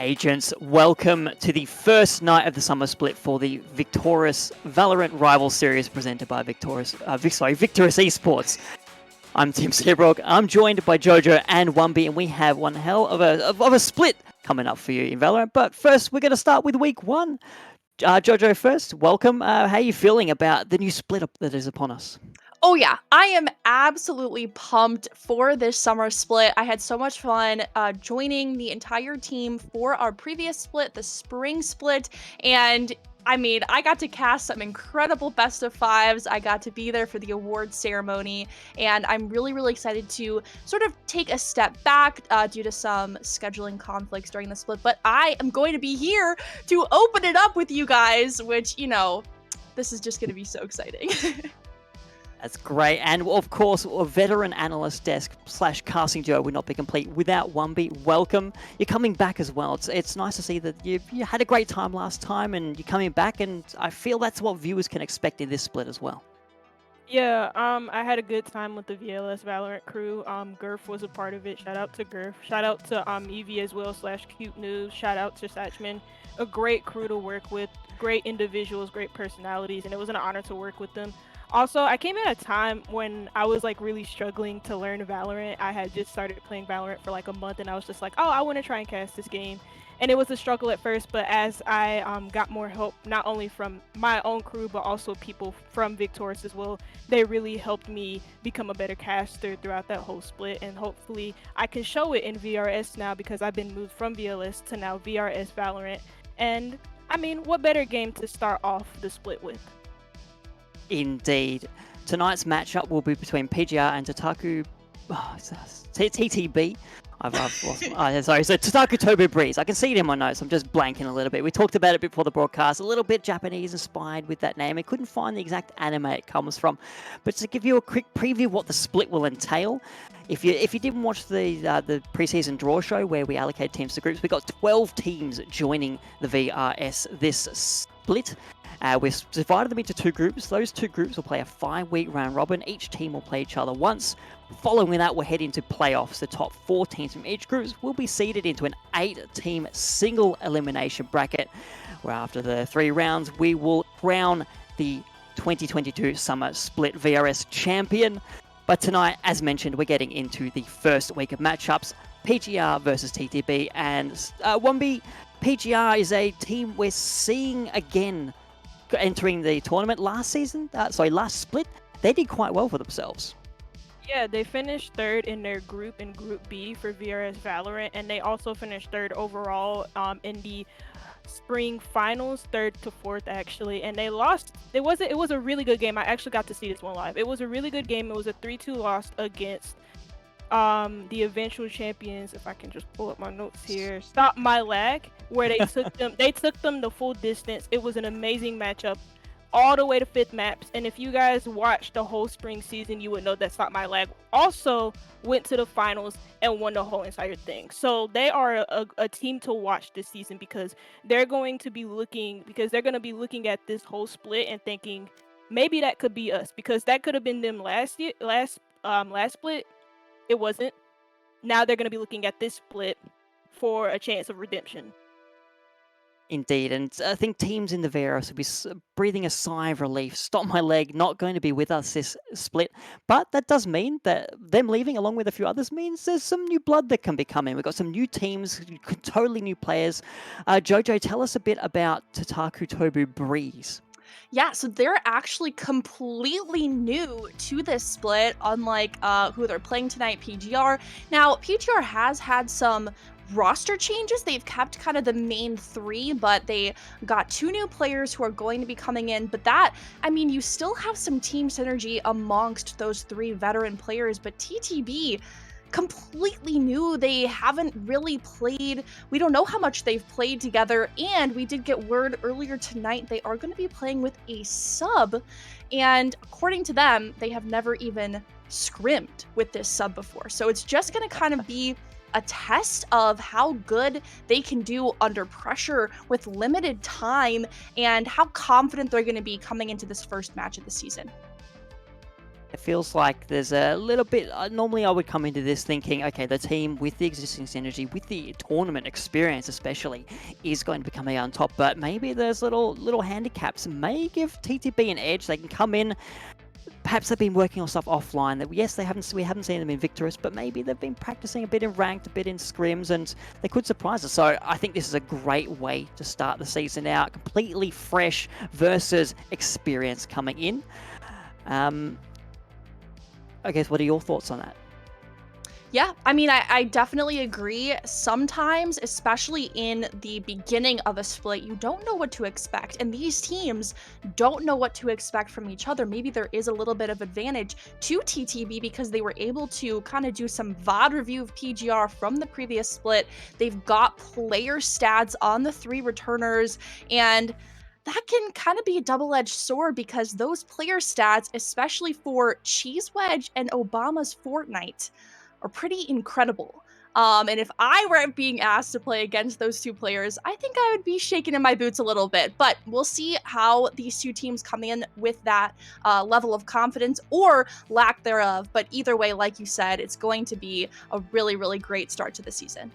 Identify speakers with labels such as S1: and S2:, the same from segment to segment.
S1: Agents, welcome to the first night of the summer split for the Victoris Valorant Rival Series presented by Victoris Esports. I'm Tim Seabrook. I'm joined by Jojo and Wumby, and we have one hell of a split coming up for you in Valorant. But first, we're going to start with week one. Jojo first, welcome. How are you feeling about the new split up that is upon us?
S2: Oh yeah, I am absolutely pumped for this summer split. I had so much fun joining the entire team for our previous split, the spring split, and I mean, I got to cast some incredible best of fives. I got to be there for the awards ceremony, and I'm really, really excited to sort of take a step back due to some scheduling conflicts during the split. But I am going to be here to open it up with you guys, which, you know, this is just going to be so exciting.
S1: That's great. And of course, a veteran analyst desk / casting duo would not be complete without Wumby. Welcome. You're coming back as well. It's nice to see that you had a great time last time and you're coming back, and I feel that's what viewers can expect in this split as well.
S3: Yeah, I had a good time with the VLS Valorant crew. Gurf was a part of it. Shout out to Gurf. Shout out to Evie as well / Cute News. Shout out to Satchman. A great crew to work with. Great individuals, great personalities, and it was an honor to work with them. Also, I came at a time when I was like really struggling to learn Valorant. I had just started playing Valorant for like a month, and I was just like, oh, I want to try and cast this game. And it was a struggle at first, but as I got more help, not only from my own crew, but also people from Victoris as well, they really helped me become a better caster throughout that whole split. And hopefully I can show it in VRS now, because I've been moved from VLS to now VRS Valorant. And I mean, what better game to start off the split with?
S1: Indeed. Tonight's matchup will be between PGR and TTB. I've lost. Sorry, so Tataku Tobu Breeze. I can see it in my notes. I'm just blanking a little bit. We talked about it before the broadcast. A little bit Japanese inspired with that name. I couldn't find the exact anime it comes from. But to give you a quick preview of what the split will entail, if you didn't watch the preseason draw show where we allocated teams to groups, we got 12 teams joining the VRS this split. We've divided them into 2 groups. Those 2 groups will play a 5-week round robin. Each team will play each other once. Following that, we'll head into playoffs. The top 4 teams from each group will be seeded into an 8-team single elimination bracket, where after the 3 rounds, we will crown the 2022 Summer Split VRS champion. But tonight, as mentioned, we're getting into the first week of matchups, PGR versus TTB, and Wombi, PGR is a team we're seeing again entering the tournament last split. They did quite well for themselves.
S3: Yeah, they finished 3rd in their group in Group B for VRS Valorant, and they also finished 3rd overall in the spring finals, 3rd to 4th actually, and they lost. It was a really good game. I actually got to see this one live. It was a really good game. It was a 3-2 loss against the eventual champions. If I can just pull up my notes here, Stop My Lag, where they took them the full distance. It was an amazing matchup all the way to 5th maps, and if you guys watched the whole spring season, you would know that Stop My Lag also went to the finals and won the whole entire thing. So they are a team to watch this season, because they're going to be looking at this whole split and thinking maybe that could be us, because that could have been them last split. It wasn't. Now they're going to be looking at this split for a chance of redemption.
S1: Indeed, and I think teams in the VRS will be breathing a sigh of relief. Stop My Leg not going to be with us this split, but that does mean that them leaving along with a few others means there's some new blood that can be coming. We've got some new teams, totally new players. Jojo, tell us a bit about Tataku Tobu Breeze.
S2: Yeah, so they're actually completely new to this split, unlike who they're playing tonight, PGR. Now, PGR has had some roster changes. They've kept kind of the main 3, but they got 2 new players who are going to be coming in. But that, I mean, you still have some team synergy amongst those 3 veteran players, but TTB completely new. They haven't really played. We don't know how much they've played together, and we did get word earlier tonight they are going to be playing with a sub, and according to them, they have never even scrimmed with this sub before. So it's just going to kind of be a test of how good they can do under pressure with limited time, and how confident they're going to be coming into this first match of the season.
S1: It feels like there's a little bit. Normally, I would come into this thinking, okay, the team with the existing synergy, with the tournament experience especially, is going to be coming out on top. But maybe there's little handicaps. May give TTB an edge. They can come in. Perhaps they've been working on stuff offline. That yes, we haven't seen them in Victoris, but maybe they've been practicing a bit in ranked, a bit in scrims, and they could surprise us. So I think this is a great way to start the season out, completely fresh versus experience coming in. I guess, what are your thoughts on that?
S2: Yeah, I mean, I definitely agree. Sometimes, especially in the beginning of a split, you don't know what to expect. And these teams don't know what to expect from each other. Maybe there is a little bit of advantage to TTB because they were able to kind of do some VOD review of PGR from the previous split. They've got player stats on the 3 returners, and that can kind of be a double-edged sword because those player stats, especially for Cheese Wedge and Obama's Fortnite, are pretty incredible. And if I were being asked to play against those 2 players, I think I would be shaking in my boots a little bit. But we'll see how these 2 teams come in with that level of confidence or lack thereof. But either way, like you said, it's going to be a really, really great start to the season.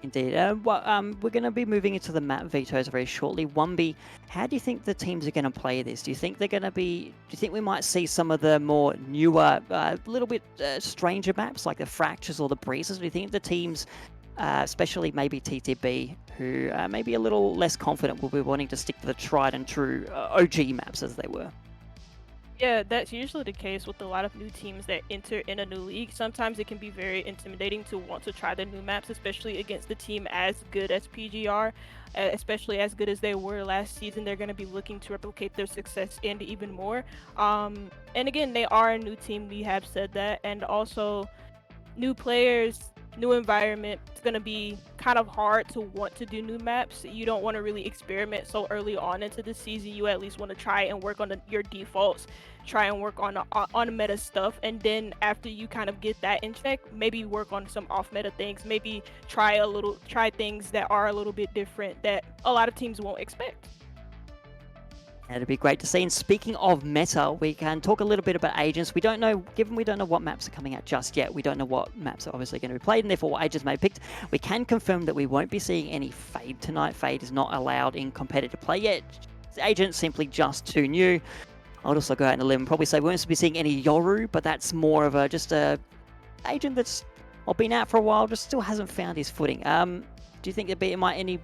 S1: Indeed. We're going to be moving into the map vetoes very shortly. Wombi, how do you think the teams are going to play this? Do you think we might see some of the more newer, little bit stranger maps like the Fractures or the Breezes? Do you think the teams, especially maybe TTB, who may be a little less confident, will be wanting to stick to the tried and true OG maps as they were?
S3: Yeah, that's usually the case with a lot of new teams that enter in a new league. Sometimes it can be very intimidating to want to try the new maps, especially against the team as good as PGR, especially as good as they were last season. They're going to be looking to replicate their success and even more. And again, they are a new team. We have said that. And also, new players, new environment. It's going to be kind of hard to want to do new maps. You don't want to really experiment so early on into the season. You at least want to try and work on your defaults, try and work on meta stuff, and then after you kind of get that in check, maybe work on some off meta things, maybe try things that are a little bit different that a lot of teams won't expect.
S1: It'd be great to see. And speaking of meta, we can talk a little bit about agents. We don't know, given we don't know what maps are coming out just yet, we don't know what maps are obviously going to be played, and therefore what agents may be picked. We can confirm that we won't be seeing any Fade tonight. Fade is not allowed in competitive play yet. Agents simply just too new. I'd also go out on a limb and probably say we won't be seeing any Yoru, but that's more of just a agent that's been out for a while, just still hasn't found his footing. Do you think it might any...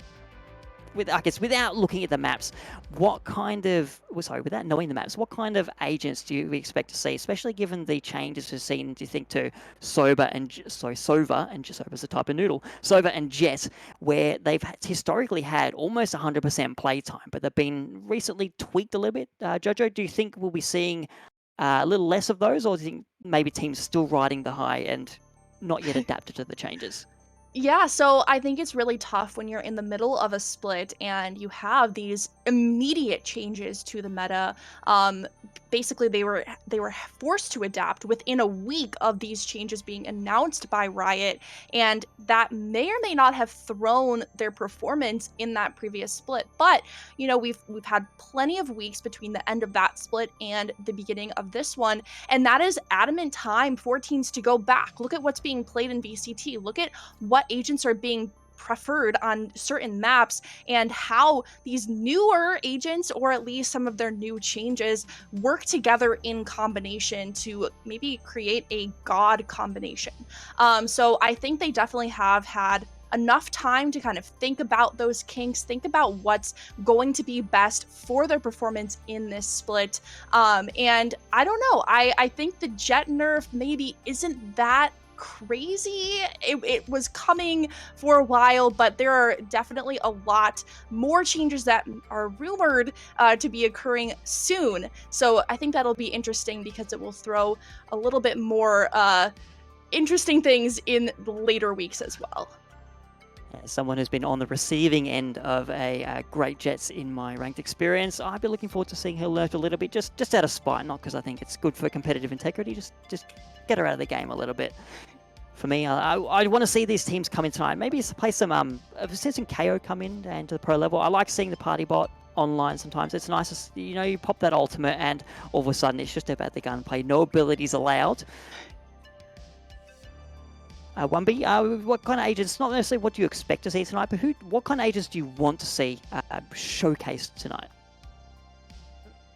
S1: I guess without looking at the maps, without knowing the maps, what kind of agents do you expect to see, especially given the changes we've seen, do you think, to Sova and Sova's a type of noodle, Sova and Jet, where they've historically had almost 100% playtime, but they've been recently tweaked a little bit. Jojo, do you think we'll be seeing a little less of those, or do you think maybe teams still riding the high and not yet adapted to the changes?
S2: Yeah, so I think it's really tough when you're in the middle of a split and you have these immediate changes to the meta. Basically, they were forced to adapt within a week of these changes being announced by Riot, and that may or may not have thrown their performance in that previous split. But we've had plenty of weeks between the end of that split and the beginning of this one, and that is adamant time for teams to go back. Look at what's being played in VCT. Look at what agents are being preferred on certain maps and how these newer agents, or at least some of their new changes, work together in combination to maybe create a god combination. So I think they definitely have had enough time to kind of think about those kinks, think about what's going to be best for their performance in this split. And I don't know, I think the Jet nerf maybe isn't that crazy. It was coming for a while, but there are definitely a lot more changes that are rumored to be occurring soon. So I think that'll be interesting because it will throw a little bit more interesting things in the later weeks as well.
S1: As someone who's been on the receiving end of a great Jets in my ranked experience, I'd be looking forward to seeing her learn a little bit, just out of spite, not because I think it's good for competitive integrity, just get her out of the game a little bit. For me, I want to see these teams come in tonight. Maybe play some, I've seen some KO come in and to the pro level. I like seeing the party bot online sometimes. It's nice to, you pop that ultimate and all of a sudden it's just about the gunplay. No abilities allowed. 1B, what kind of agents, not necessarily what do you expect to see tonight, but what kind of agents do you want to see showcased tonight?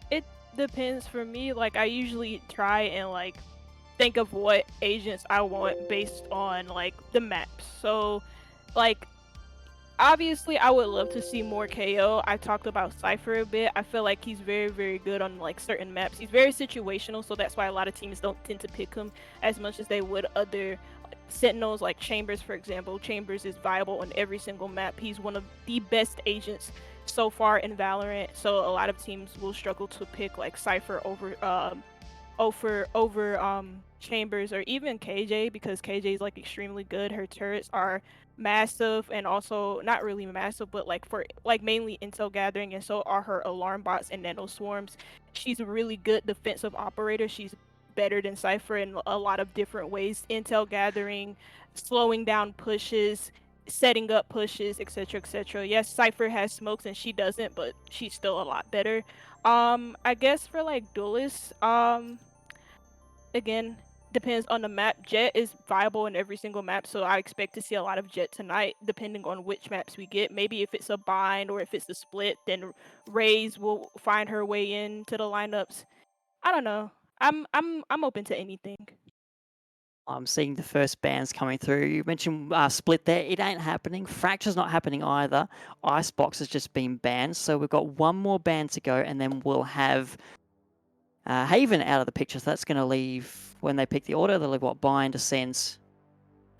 S3: It depends for me. Like, I usually try and think of what agents I want based on the maps. So obviously I would love to see more KO. I talked about Cypher a bit. I feel like he's very, very good on certain maps. He's very situational, so that's why a lot of teams don't tend to pick him as much as they would other Sentinels, like Chambers, for example. Chambers is viable on every single map. He's one of the best agents so far in Valorant, so a lot of teams will struggle to pick Cypher over Chambers or even KJ, because KJ is extremely good. Her turrets are massive, and also not really massive, but for mainly intel gathering, and so are her alarm bots and nano swarms. She's a really good defensive operator. She's better than Cypher in a lot of different ways: intel gathering, slowing down pushes, setting up pushes, etc, etc. Yes, Cypher has smokes and she doesn't, but she's still a lot better. I guess for duelists, again, depends on the map. Jet is viable in every single map, so I expect to see a lot of Jet tonight, depending on which maps we get. Maybe if it's a bind or if it's a split, then Raze will find her way into the lineups. I don't know. I'm open to anything.
S1: I'm seeing the first bans coming through. You mentioned Split there. It ain't happening. Fracture's not happening either. Icebox has just been banned. So we've got one more ban to go, and then we'll have Haven out of the picture. So that's going to leave, when they pick the order, they'll leave Bind, Ascent,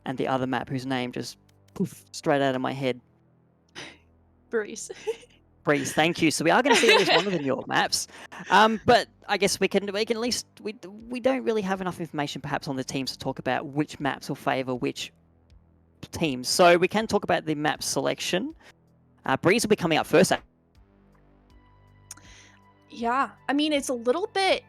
S1: and the other map whose name just poof, straight out of my head.
S2: Breeze.
S1: Breeze, thank you. So we are going to see at least one of the New York maps. But I guess we can at least, we don't really have enough information perhaps on the teams to talk about which maps will favor which teams. So we can talk about the map selection. Breeze will be coming up first.
S2: Yeah, I mean, it's a little bit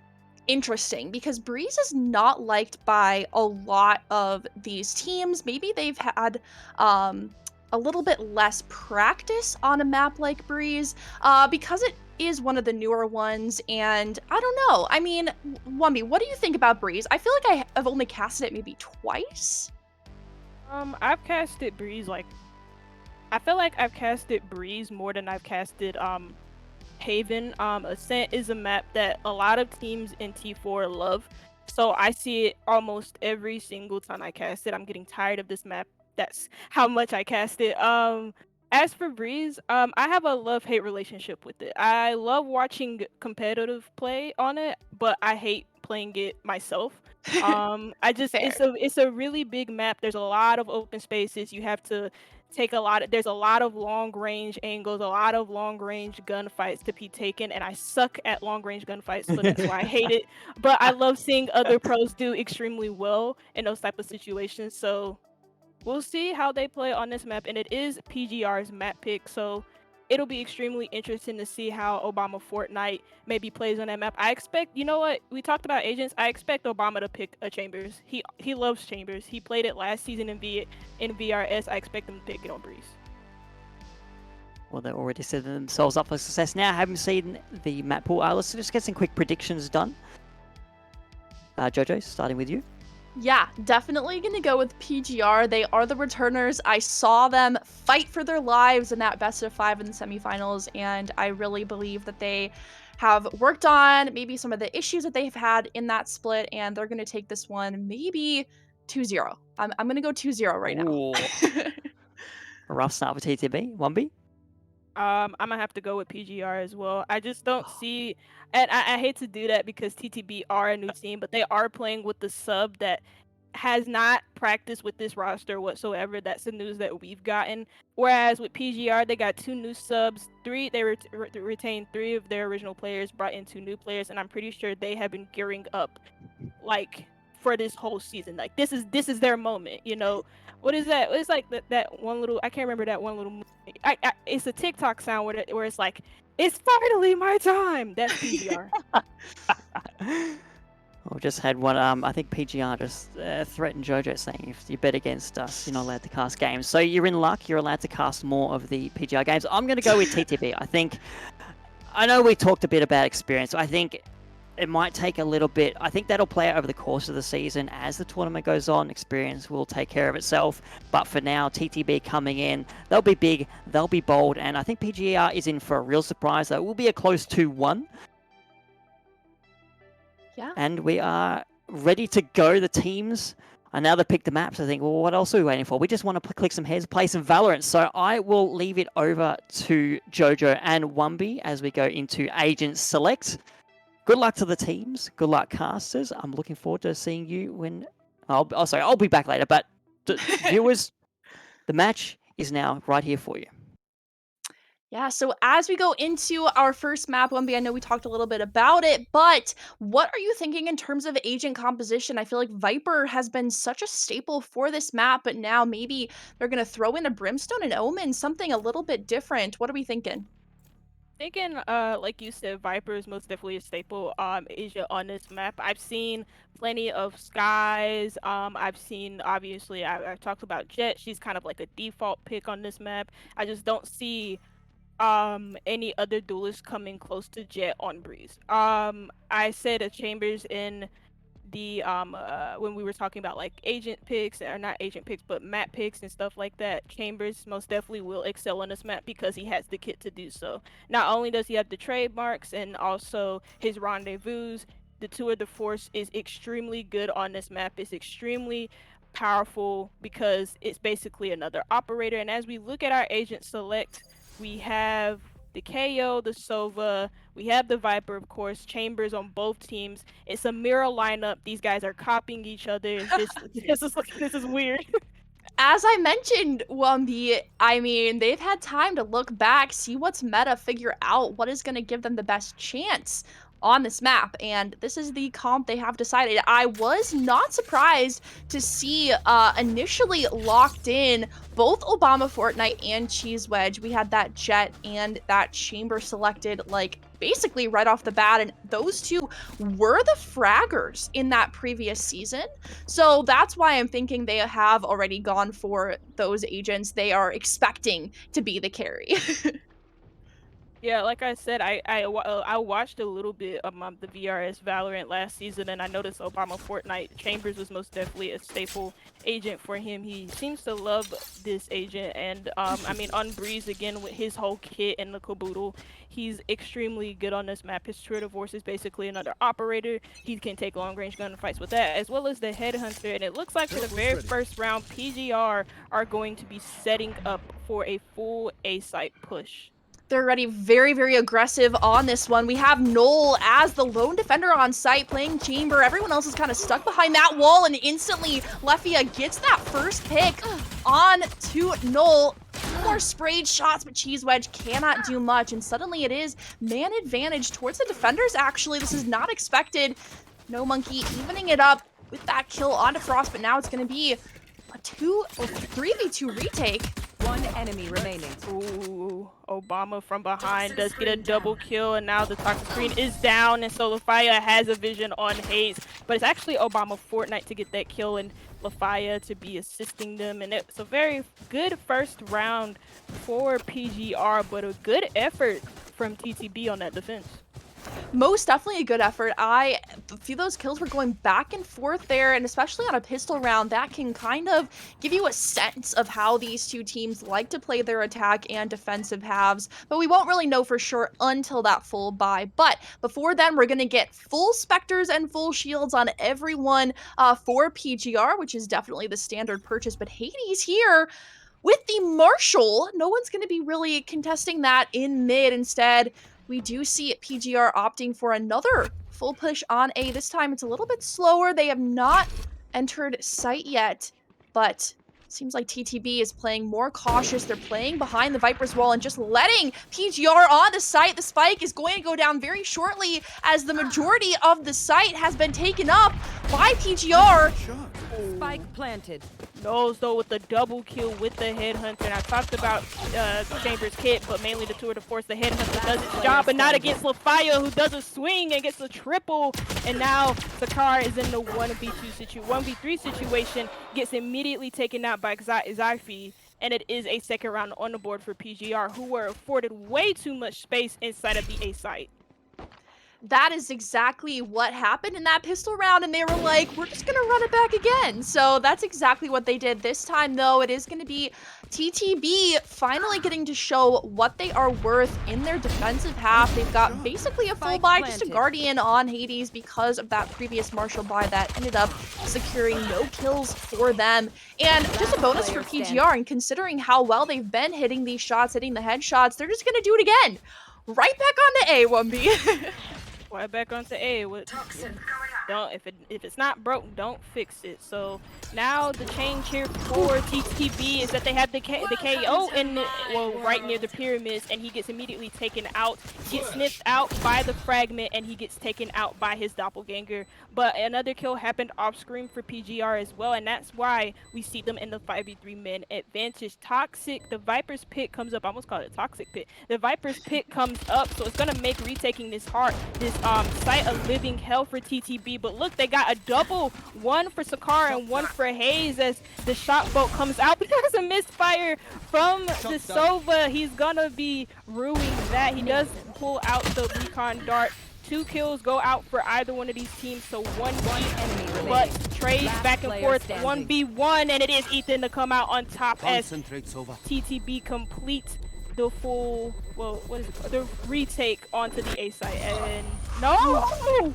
S2: interesting because Breeze is not liked by a lot of these teams. Maybe they've had a little bit less practice on a map like Breeze because it is one of the newer ones, and I don't know. I mean, Wumby, what do you think about Breeze? I feel like I have only casted it maybe twice.
S3: I've casted Breeze I feel like I've casted Breeze more than I've casted Haven. Ascent is a map that a lot of teams in T4 love. So I see it almost every single time I cast it. I'm getting tired of this map. That's how much I cast it. As for Breeze, I have a love-hate relationship with it. I love watching competitive play on it, but I hate playing it myself. I just
S2: Fair.
S3: it's a really big map. There's a lot of open spaces. You have to there's a lot of long range angles, a lot of long range gunfights to be taken, and I suck at long range gunfights, so that's why I hate it. But I love seeing other pros do extremely well in those type of situations. So we'll see how they play on this map, and it is PGR's map pick, so it'll be extremely interesting to see how Obama Fortnite maybe plays on that map. I expect, you know what, we talked about agents. I expect Obama to pick a Chambers. He loves Chambers. He played it last season in VRS. I expect him to pick it on Breeze.
S1: Well, they're already setting themselves up for success now. Haven't seen the map pool. Let's just get some quick predictions done. Jojo, starting with you.
S2: Yeah, definitely gonna go with PGR. They are the returners. I saw them fight for their lives in that best of 5 in the semifinals, and I really believe that they have worked on maybe some of the issues that they've had in that split, and they're gonna take this one maybe 2-0. I'm gonna go 2-0 right now.
S1: Ooh. A rough start for TTB. 1B?
S3: I'm gonna have to go with PGR as well. I just don't see, and I hate to do that because TTB are a new team, but they are playing with the sub that has not practiced with this roster whatsoever. That's the news that we've gotten. Whereas with PGR, they got 2 new subs, they retained 3 of their original players, brought in 2 new players, and I'm pretty sure they have been gearing up, like, for this whole season. Like, this is their moment, you know. What is that? It's like that one little, I can't remember that one little movie. It's a TikTok sound where it's like, it's finally my time. That's PGR.
S1: We just had one. I think PGR just threatened Jojo, saying if you bet against us, you're not allowed to cast games. So you're in luck. You're allowed to cast more of the PGR games. I'm going to go with TTB. I know we talked a bit about experience. I think it might take a little bit. I think that'll play out over the course of the season. As the tournament goes on, experience will take care of itself. But for now, TTB coming in, they'll be big, they'll be bold, and I think PGR is in for a real surprise. It will be a close 2-1.
S2: Yeah.
S1: And we are ready to go. The teams are now to pick the maps. I think, well, what else are we waiting for? We just want to click some heads, play some Valorant. So I will leave it over to Jojo and Wumby as we go into Agent Select. Good luck to the teams. Good luck, casters. I'm looking forward to seeing you when... I'll be back later. But viewers, the match is now right here for you.
S2: Yeah, so as we go into our first map, Wemby, I know we talked a little bit about it, but what are you thinking in terms of agent composition? I feel like Viper has been such a staple for this map, but now maybe they're going to throw in a Brimstone and Omen, something a little bit different. What are we thinking?
S3: Thinking, like you said, Viper is most definitely a staple Asia on this map. I've seen plenty of Skies. I've seen, obviously, I've talked about Jet. She's kind of like a default pick on this map. I just don't see any other duelists coming close to Jet on Breeze. I said a Chambers in the when we were talking about like agent picks, or not agent picks, but map picks and stuff like that. Chambers most definitely will excel on this map because he has the kit to do so. Not only does he have the trademarks and also his rendezvous, the Tour de Force is extremely good on this map. It's extremely powerful because it's basically another operator. And as we look at our agent select, we have the KO, the Sova, we have the Viper, of course, Chambers on both teams. It's a mirror lineup. These guys are copying each other. This is weird.
S2: As I mentioned, Wumby, I mean, they've had time to look back, see what's meta, figure out what is going to give them the best chance on this map, and this is the comp they have decided. I was not surprised to see initially locked in both Obama Fortnite and Cheese Wedge. We had that Jet and that Chamber selected like basically right off the bat, and those two were the fraggers in that previous season. So that's why I'm thinking they have already gone for those agents they are expecting to be the carry.
S3: Yeah, like I said, I watched a little bit of the VRS Valorant last season, and I noticed Obama Fortnite Chambers was most definitely a staple agent for him. He seems to love this agent, and I mean, on Breeze again with his whole kit and the caboodle, he's extremely good on this map. His Tour de Force is basically another operator. He can take long range gunfights with that, as well as the Headhunter. And it looks like for the very first round, PGR are going to be setting up for a full A site push.
S2: They're already very, very aggressive on this one. We have Noel as the lone defender on site playing Chamber. Everyone else is kind of stuck behind that wall, and instantly Lefia gets that first pick on to Noel. More sprayed shots, but Cheese Wedge cannot do much, and suddenly it is man advantage towards the defenders, actually. This is not expected. No Monkey evening it up with that kill onto Frost, but now it's going to be a 3v2 retake.
S4: One enemy remaining.
S3: Ooh, Obama from behind does get a double kill, and now the toxic screen is down, and so Lafaya has a vision on Hayes, but it's actually Obama Fortnite to get that kill, and Lafaya to be assisting them, and it's a very good first round for PGR, but a good effort from TTB on that defense.
S2: Most definitely a good effort. A few of those kills were going back and forth there, and especially on a pistol round, that can kind of give you a sense of how these two teams like to play their attack and defensive halves, but we won't really know for sure until that full buy. But before then, we're going to get full Spectres and full shields on everyone for PGR, which is definitely the standard purchase, but Hades here with the Marshall, no one's going to be really contesting that in mid. Instead, we do see PGR opting for another full push on A. This time it's a little bit slower. They have not entered site yet, but seems like TTB is playing more cautious. They're playing behind the Viper's wall and just letting PGR on the site. The spike is going to go down very shortly as the majority of the site has been taken up by PGR.
S4: Spike planted.
S3: Knows though with the double kill with the Headhunter, and I talked about Chambers' kit, but mainly the Tour de Force. The Headhunter does its job, but not against Lafaya, who does a swing and gets a triple, and now Sakar is in the 1v3 situation, gets immediately taken out by Xifi, and it is a second round on the board for PGR, who were afforded way too much space inside of the A site.
S2: That is exactly what happened in that pistol round, and they were like, we're just gonna run it back again. So that's exactly what they did. This time though, it is gonna be TTB finally getting to show what they are worth in their defensive half. They've got basically a full buy, just a Guardian on Hades because of that previous Marshall buy that ended up securing no kills for them. And just a bonus for PGR, and considering how well they've been hitting these shots, hitting the headshots, they're just gonna do it again. Right back on to A, 1B.
S3: Right back onto A. If it's not broke, don't fix it. So now the change here for TTB is that they have the KO right near the pyramids, and he gets immediately taken out. Gets sniffed out by the fragment, and he gets taken out by his doppelganger. But another kill happened off screen for PGR as well, and that's why we see them in the 5v3 men advantage. Toxic, the Viper's pit comes up. I almost called it Toxic pit. The Viper's pit comes up, so it's gonna make retaking this site a living hell for TTB. But look, they got a double, one for Sakar and one for Hayes as the shot boat comes out. But there's a misfire from the Sova. He's gonna be ruining that. He does pull out the recon dart. 2 kills go out for either one of these teams, so 1v, but trades back and forth, 1v1, and it is Ethan to come out on top as TTB completes the full, well, what is it, the retake onto the A site, and no!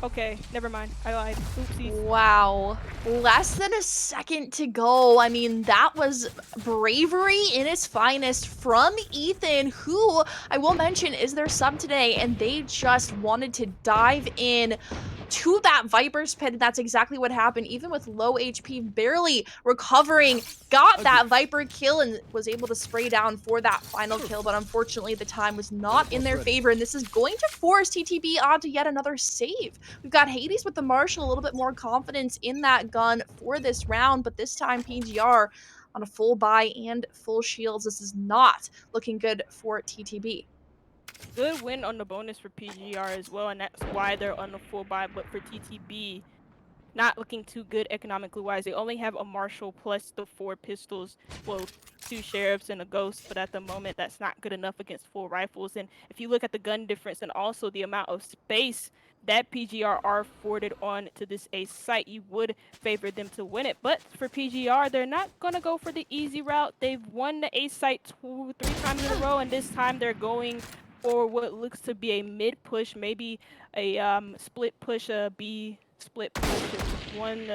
S3: Okay, never mind. I lied. Oopsies.
S2: Wow. Less than a second to go. I mean, that was bravery in its finest from Ethan, who I will mention is their sub today, and they just wanted to dive in to that Viper's pit, and that's exactly what happened. Even with low HP, barely recovering, got that Viper kill and was able to spray down for that final kill, but unfortunately the time was not in their favor, and this is going to force TTB onto yet another save. We've got Hades with the Marshall, a little bit more confidence in that gun for this round, but this time PGR on a full buy and full shields. This is not looking good for TTB.
S3: Good win on the bonus for PGR as well, and that's why they're on the full buy. But for TTB, not looking too good economically wise. They only have a Marshall plus the 4 pistols, well, 2 sheriffs and a ghost, but at the moment that's not good enough against full rifles. And if you look at the gun difference and also the amount of space that PGR are afforded on to this ace site, you would favor them to win it. But for PGR, they're not going to go for the easy route. They've won the ace site 2-3 times in a row, and this time they're going for what looks to be a mid push, maybe a split push, a B split push. One,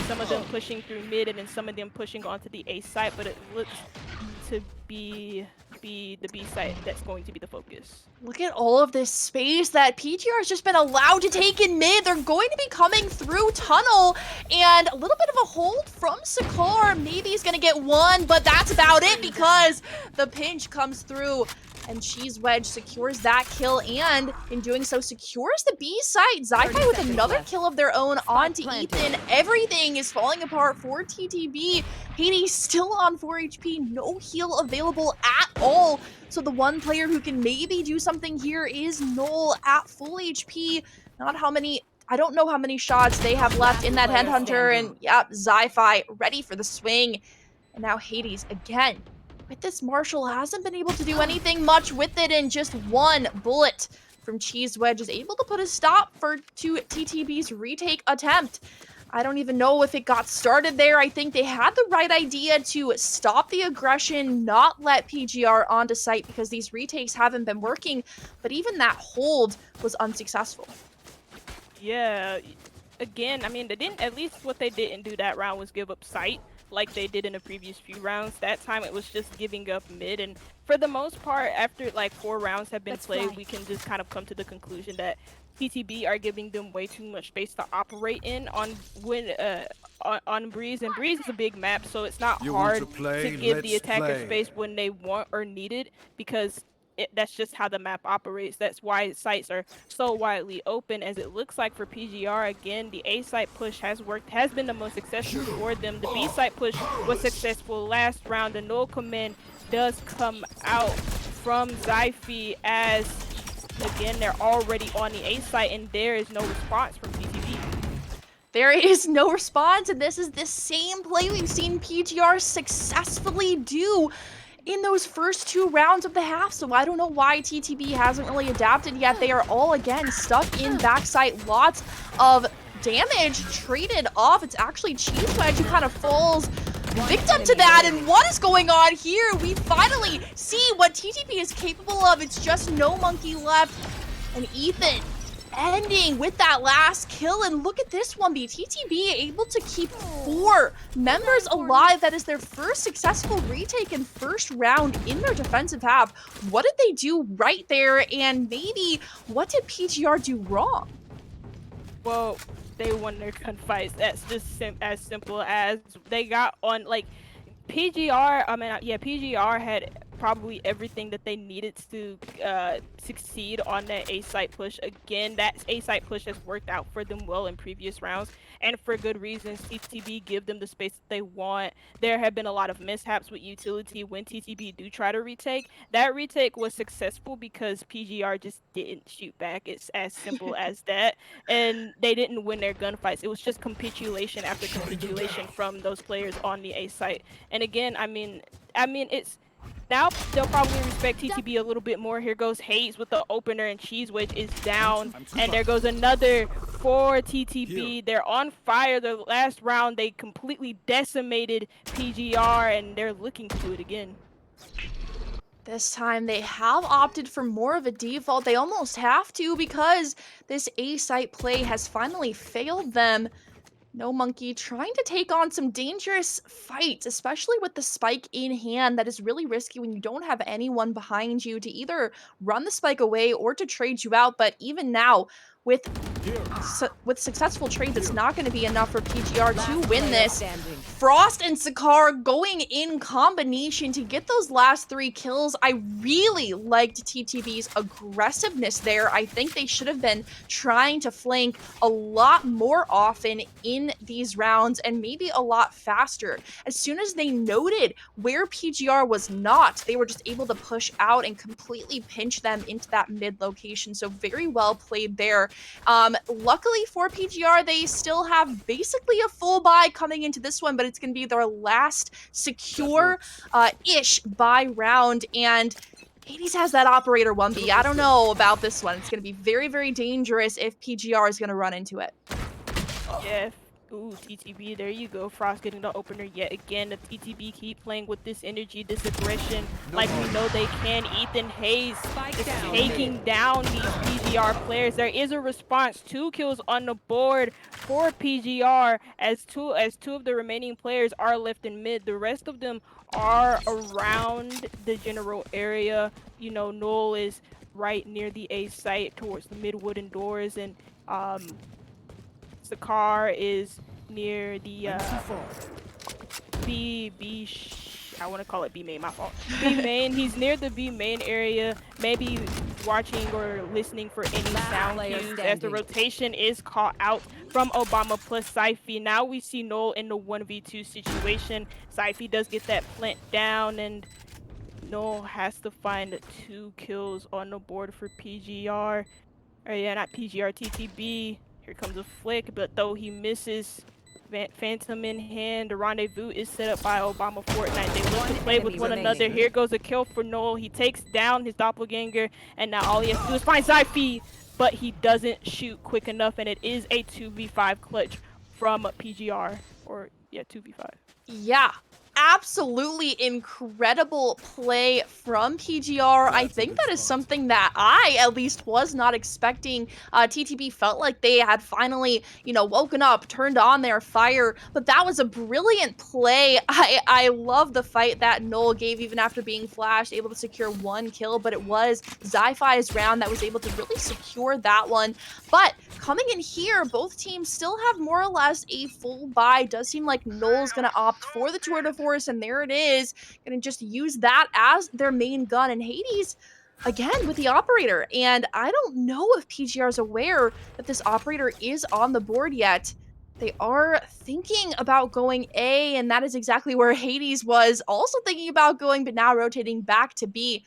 S3: some of them pushing through mid and then some of them pushing onto the A site, but it looks to be the B site that's going to be the focus.
S2: Look at all of this space that PGR has just been allowed to take in mid. They're going to be coming through tunnel, and a little bit of a hold from Sakar. Maybe he's going to get one, but that's about it because the pinch comes through. And Cheese Wedge secures that kill, and in doing so, secures the B site. Zykai with another kill of their own onto Ethan. Everything is falling apart for TTB. Hades still on 4 HP, no heal available at all. So the one player who can maybe do something here is Null at full HP. I don't know how many shots they have left in that Headhunter, and yep, Zykai ready for the swing. And now Hades again. With this, Marshall hasn't been able to do anything much with it, and just one bullet from Cheese Wedge is able to put a stop to TTB's retake attempt. I don't even know if it got started there. I think they had the right idea to stop the aggression, not let PGR onto site because these retakes haven't been working, but even that hold was unsuccessful.
S3: Yeah, again, I mean, at least what they didn't do that round was give up sight like they did in the previous few rounds. That time it was just giving up mid, and for the most part, after like 4 rounds have been played, we can just kind of come to the conclusion that TTB are giving them way too much space to operate in on Breeze, and Breeze is a big map, so it's not hard to give the attacker space when they want or need it, because that's just how the map operates. That's why sites are so widely open, as it looks like for PGR. Again, the A site push has been the most successful for them. The B site push was successful last round. The null command does come out from Zyfi, as again they're already on the A site and there is no response from TTB.
S2: There is no response, and this is the same play we've seen PGR successfully do in those first 2 rounds of the half, so I don't know why TTB hasn't really adapted yet. They are all, again, stuck in backside. Lots of damage traded off. It's actually Cheese Wedge who kind of falls victim to that, and what is going on here? We finally see what TTB is capable of. It's just no monkey left, and Ethan ending with that last kill. And look at this one, TTB able to keep 4 members alive. That is their first successful retake and first round in their defensive half. What did they do right there, and maybe what did PGR do wrong?
S3: Well, they won their gunfights. That's just as simple as they got on, like, PGR had probably everything that they needed to succeed on that A site push. Again, that A site push has worked out for them well in previous rounds, and for good reasons. TTB give them the space that they want. There have been a lot of mishaps with utility when TTB do try to retake. That retake was successful because PGR just didn't shoot back. It's as simple as that, and they didn't win their gunfights. It was just capitulation after capitulation from those players on the A site. And again, I mean, it's now they'll probably respect TTB a little bit more. Here goes Hayes with the opener, and Cheese Wedge is down, and there goes another for TTB. They're on fire. The last round they completely decimated PGR, and they're looking to do it again.
S2: This time they have opted for more of a default. They almost have to, because this A site play has finally failed them. No Monkey trying to take on some dangerous fights, especially with the spike in hand. That is really risky when you don't have anyone behind you to either run the spike away or to trade you out. But even now, with successful trades, it's not going to be enough for PGR to win this. Frost and Sakar going in combination to get those last 3 kills. I really liked TTB's aggressiveness there. I think they should have been trying to flank a lot more often in these rounds, and maybe a lot faster. As soon as they noted where PGR was not, they were just able to push out and completely pinch them into that mid location. So very well played there. Luckily for PGR, they still have basically a full buy coming into this one, but it's going to be their last secure-ish buy round. And Hades has that operator 1B. I don't know about this one. It's going to be very, very dangerous if PGR is going to run into it.
S3: Yeah. Ooh, TTB, there you go. Frost getting the opener yet again. The TTB keep playing with this energy, this aggression, like we know they can. Ethan Hayes is taking down these PGR players. There is a response. 2 kills on the board for PGR as two of the remaining players are left in mid. The rest of them are around the general area. You know, Noel is right near the A site towards the mid wooden doors, and Sakar is near the I want to call it B main, my fault. B main, he's near the B main area, maybe watching or listening for any sound cues as the rotation is caught out from Obama plus Syfy. Now we see Noel in the 1v2 situation. Syfy does get that plant down, and Noel has to find 2 kills on the board for PGR. Or yeah, not PGR, TTB. Here comes a flick, but though he misses, Phantom in hand. The rendezvous is set up by Obama Fortnite. They look to play with one another. Here goes a kill for Noel. He takes down his doppelganger, and now all he has to do is find Syfy, but he doesn't shoot quick enough, and it is a 2v5 clutch from PGR. Or, yeah, 2v5.
S2: Yeah. Absolutely incredible play from PGR. I think that is something that I, at least, was not expecting. TTB felt like they had finally, woken up, turned on their fire, but that was a brilliant play. I love the fight that Noel gave even after being flashed, able to secure 1 kill, but it was Zyphi's round that was able to really secure that one. But coming in here, both teams still have more or less a full buy. Does seem like Noel's going to opt for the tour de force, and there it is. Gonna just use that as their main gun. And Hades, again, with the operator. And I don't know if PGR is aware that this operator is on the board yet. They are thinking about going A, and that is exactly where Hades was also thinking about going, but now rotating back to B.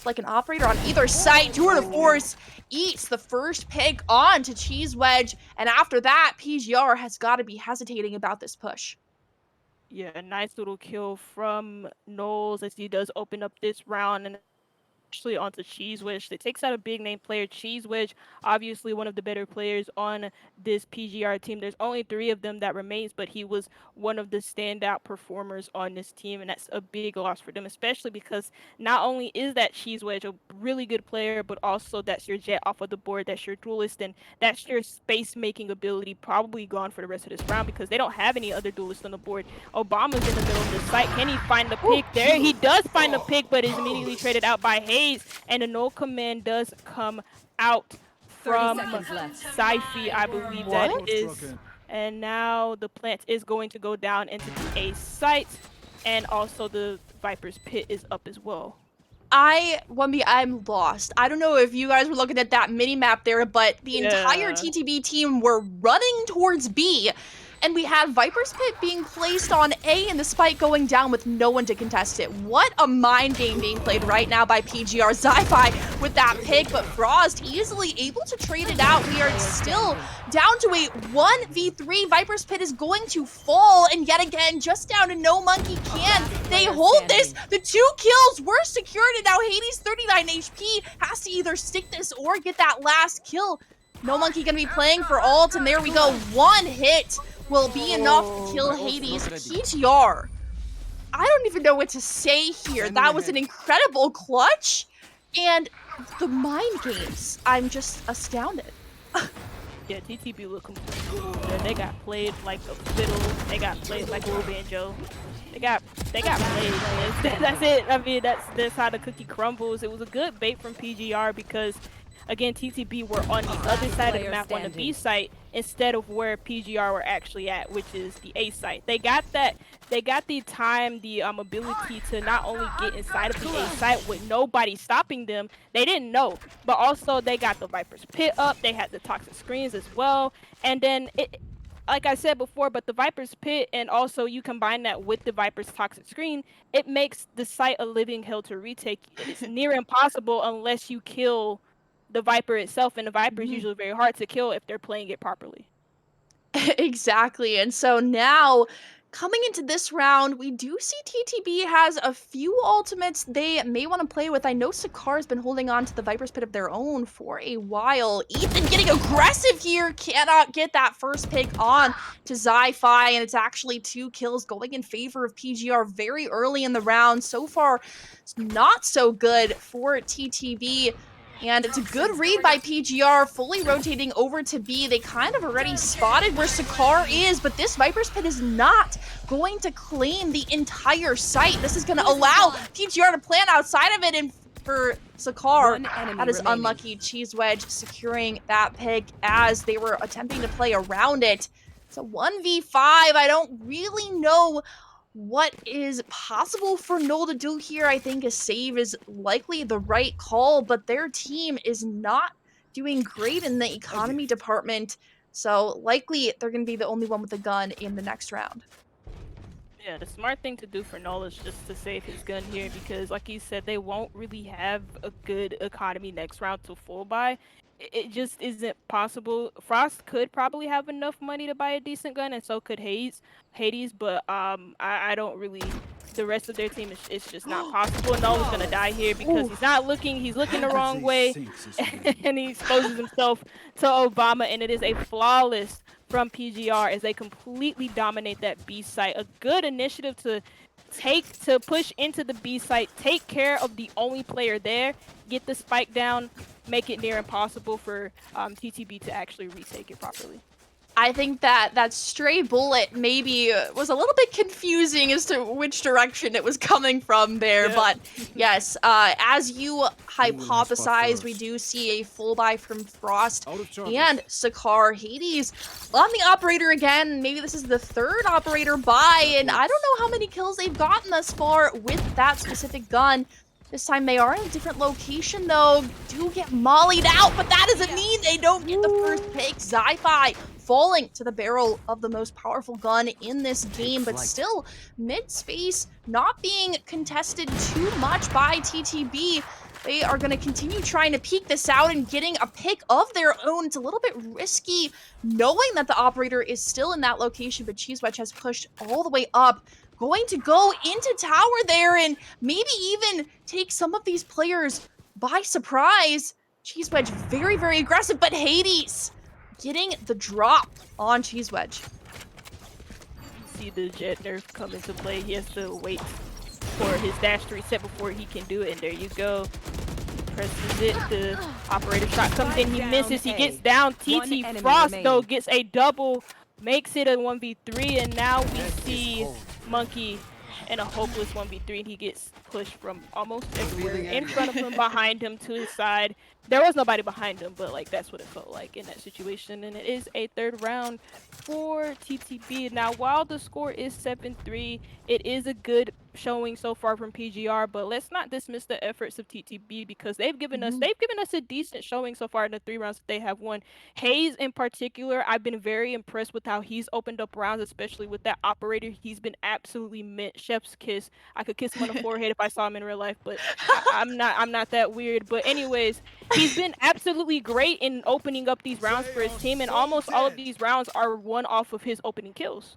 S2: Like an operator on either side. Tour de force eats the first pick on to Cheese Wedge, and after that, PGR has got to be hesitating about this push.
S3: Yeah, a nice little kill from Knowles as he does open up this round, and actually onto Cheese Wedge. It takes out a big name player. Cheese Wedge, obviously one of the better players on this PGR team. There's only 3 of them that remains, but he was one of the standout performers on this team, and that's a big loss for them, especially because not only is that Cheese Wedge a really good player, but also that's your jet off of the board, that's your duelist, and that's your space making ability probably gone for the rest of this round because they don't have any other duelists on the board. Obama's in the middle of the site. Can he find the pick there? He does find the pick, but is immediately traded out by Hayes. And a no command does come out from Syfy, I believe that is. And now the plant is going to go down into the A site, and also the Viper's pit is up as well.
S2: I'm lost. I don't know if you guys were looking at that mini map there, but the entire TTB team were running towards B. And we had Viper's Pit being placed on A and the spike going down with no one to contest it. What a mind game being played right now by PGR. Zyphi with that pick, but Frost easily able to trade it out. We are still down to a 1v3. Viper's Pit is going to fall, and yet again, just down to no monkey can. They hold this. The 2 kills were secured, and now Hades, 39 HP, has to either stick this or get that last kill. No monkey gonna be playing for ult, and there we go. 1 hit will be enough to kill Hades. PGR, I don't even know what to say here. That was an incredible clutch, and the mind games, I'm just astounded.
S3: Yeah, TTB look completely cool. They got played like a fiddle. They got played like a little banjo. They got played. That's it. I mean, that's how the cookie crumbles. It was a good bait from PGR because, again, TTB were on the other side of the map on the B site instead of where PGR were actually at, which is the A site. They got the time, the ability to not only get inside of the A site with nobody stopping them. They didn't know, but also they got the Viper's Pit up. They had the toxic screens as well, and then like I said before, but the Viper's Pit, and also you combine that with the Viper's toxic screen, it makes the site a living hell to retake. It's near impossible unless you kill the Viper itself, and the Viper is usually very hard to kill if they're playing it properly.
S2: Exactly. And so now, coming into this round, we do see TTB has a few ultimates they may want to play with. I know Sakar's been holding on to the Viper's Pit of their own for a while. Ethan getting aggressive here, cannot get that first pick on to Zi-Fi, and it's actually 2 kills going in favor of PGR very early in the round. So far, it's not so good for TTB. And it's a good read by PGR, fully rotating over to B. They kind of already spotted where Sakar is, but this Viper's Pit is not going to claim the entire site. This is going to allow PGR to plan outside of it, and for Sakar, that is unlucky. Cheese Wedge securing that pick as they were attempting to play around it. It's a 1v5. I don't really know what is possible for Null to do here. I think a save is likely the right call, but their team is not doing great in the economy department, so likely they're going to be the only one with a gun in the next round.
S3: Yeah, the smart thing to do for Null is just to save his gun here, because like you said, they won't really have a good economy next round to full buy. It just isn't possible. Frost could probably have enough money to buy a decent gun, and so could Hades, but I don't really. The rest of their team is just not possible. Null is gonna die here because he's not looking. He's looking the wrong way, and he exposes himself to Obama, and it is a flawless from PGR as they completely dominate that B site. A good initiative to push into the B site, take care of the only player there, get the spike down, make it near impossible for TTB to actually retake it properly.
S2: I think that stray bullet maybe was a little bit confusing as to which direction it was coming from there, but yes, as you hypothesized, we do see a full buy from Frost and Sakar. Hades on the operator again. Maybe this is the 3rd operator buy, and I don't know how many kills they've gotten thus far with that specific gun. This time they are in a different location though, do get mollied out, but that doesn't mean they don't get the first pick. Zi-Fi falling to the barrel of the most powerful gun in this game, but still mid-space not being contested too much by TTB. They are going to continue trying to peek this out and getting a pick of their own. It's a little bit risky knowing that the operator is still in that location, but Cheese Wedge has pushed all the way up. Going to go into tower there and maybe even take some of these players by surprise. Cheese Wedge very, very aggressive, but Hades getting the drop on Cheese Wedge.
S3: See the jet nerf come into play. He has to wait for his dash to reset before he can do it, and there you go. Presses it, the operator shot comes in, he misses, he gets down. TT Frost though gets a double, makes it a 1v3, and now we see Monkey in a hopeless 1v3, and he gets pushed from almost everywhere, in front of him, behind him, to his side. There was nobody behind him, but like that's what it felt like in that situation, and it is a 3rd round for TTB. Now, while the score is 7-3, it is a good showing so far from PGR, but let's not dismiss the efforts of TTB because they've given us a decent showing so far in the 3 rounds that they have won. Hayes in particular, I've been very impressed with how he's opened up rounds, especially with that operator. He's been absolutely mint, chef's kiss. I could kiss him on the forehead if I saw him in real life, but I'm not that weird. But anyways, he's been absolutely great in opening up these rounds for his team, and almost all of these rounds are won off of his opening kills.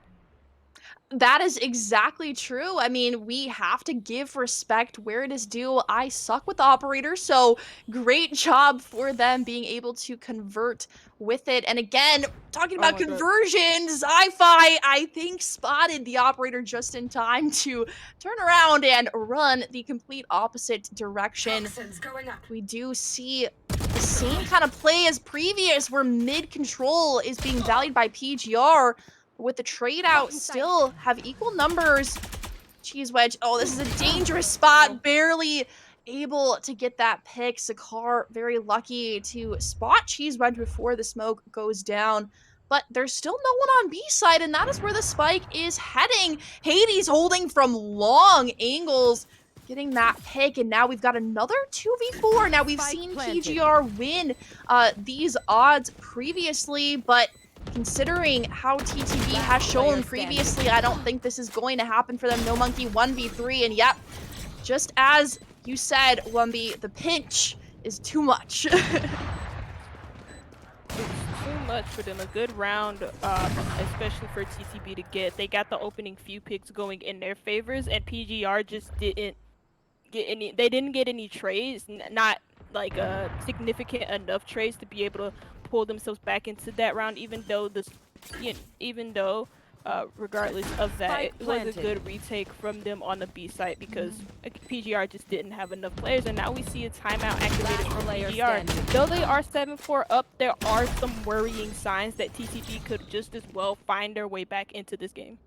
S2: That is exactly true. I mean, we have to give respect where it is due. I suck with the operator, so great job for them being able to convert with it. And again, talking about conversions, Zi-Fi, I think, spotted the operator just in time to turn around and run the complete opposite direction. We do see the same kind of play as previous, where mid-control is being valued by PGR. With the trade out, still have equal numbers. Cheese Wedge, oh, this is a dangerous spot, barely able to get that pick. Sakar very lucky to spot Cheese Wedge before the smoke goes down, but there's still no one on B side, and that is where the spike is heading. Hades holding from long angles, getting that pick, and now we've got another 2v4. Now, we've seen PGR win these odds previously, but considering how TTB has shown previously, I don't think this is going to happen for them. No Monkey 1v3, and yep, just as you said, Wumby, the pinch is too much.
S3: It's too much for them. A good round, especially for TTB to get. They got the opening few picks going in their favors, and PGR just didn't get any. They didn't get any trades, not like significant enough trades to be able to pull themselves back into that round. Even though even though. Regardless of that, it was a good retake from them on the B site because PGR just didn't have enough players, and now we see a timeout activated from PGR. Though they are 7-4 up, there are some worrying signs that TTB could just as well find their way back into this game.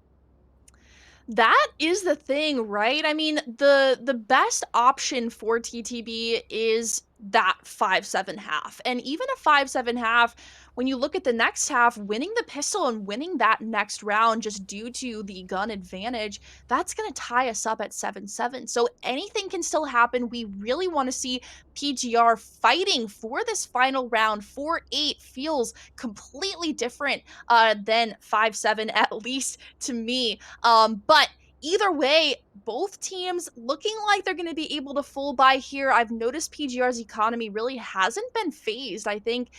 S2: That is the thing, right? I mean, the best option for TTB is that 5-7 half. And even a 5-7 half, when you look at the next half, winning the pistol and winning that next round just due to the gun advantage, that's going to tie us up at 7-7. So anything can still happen. We really want to see PGR fighting for this final round. 4-8 feels completely different than 5-7, at least to me. But either way, both teams looking like they're going to be able to full buy here. I've noticed PGR's economy really hasn't been phased. I think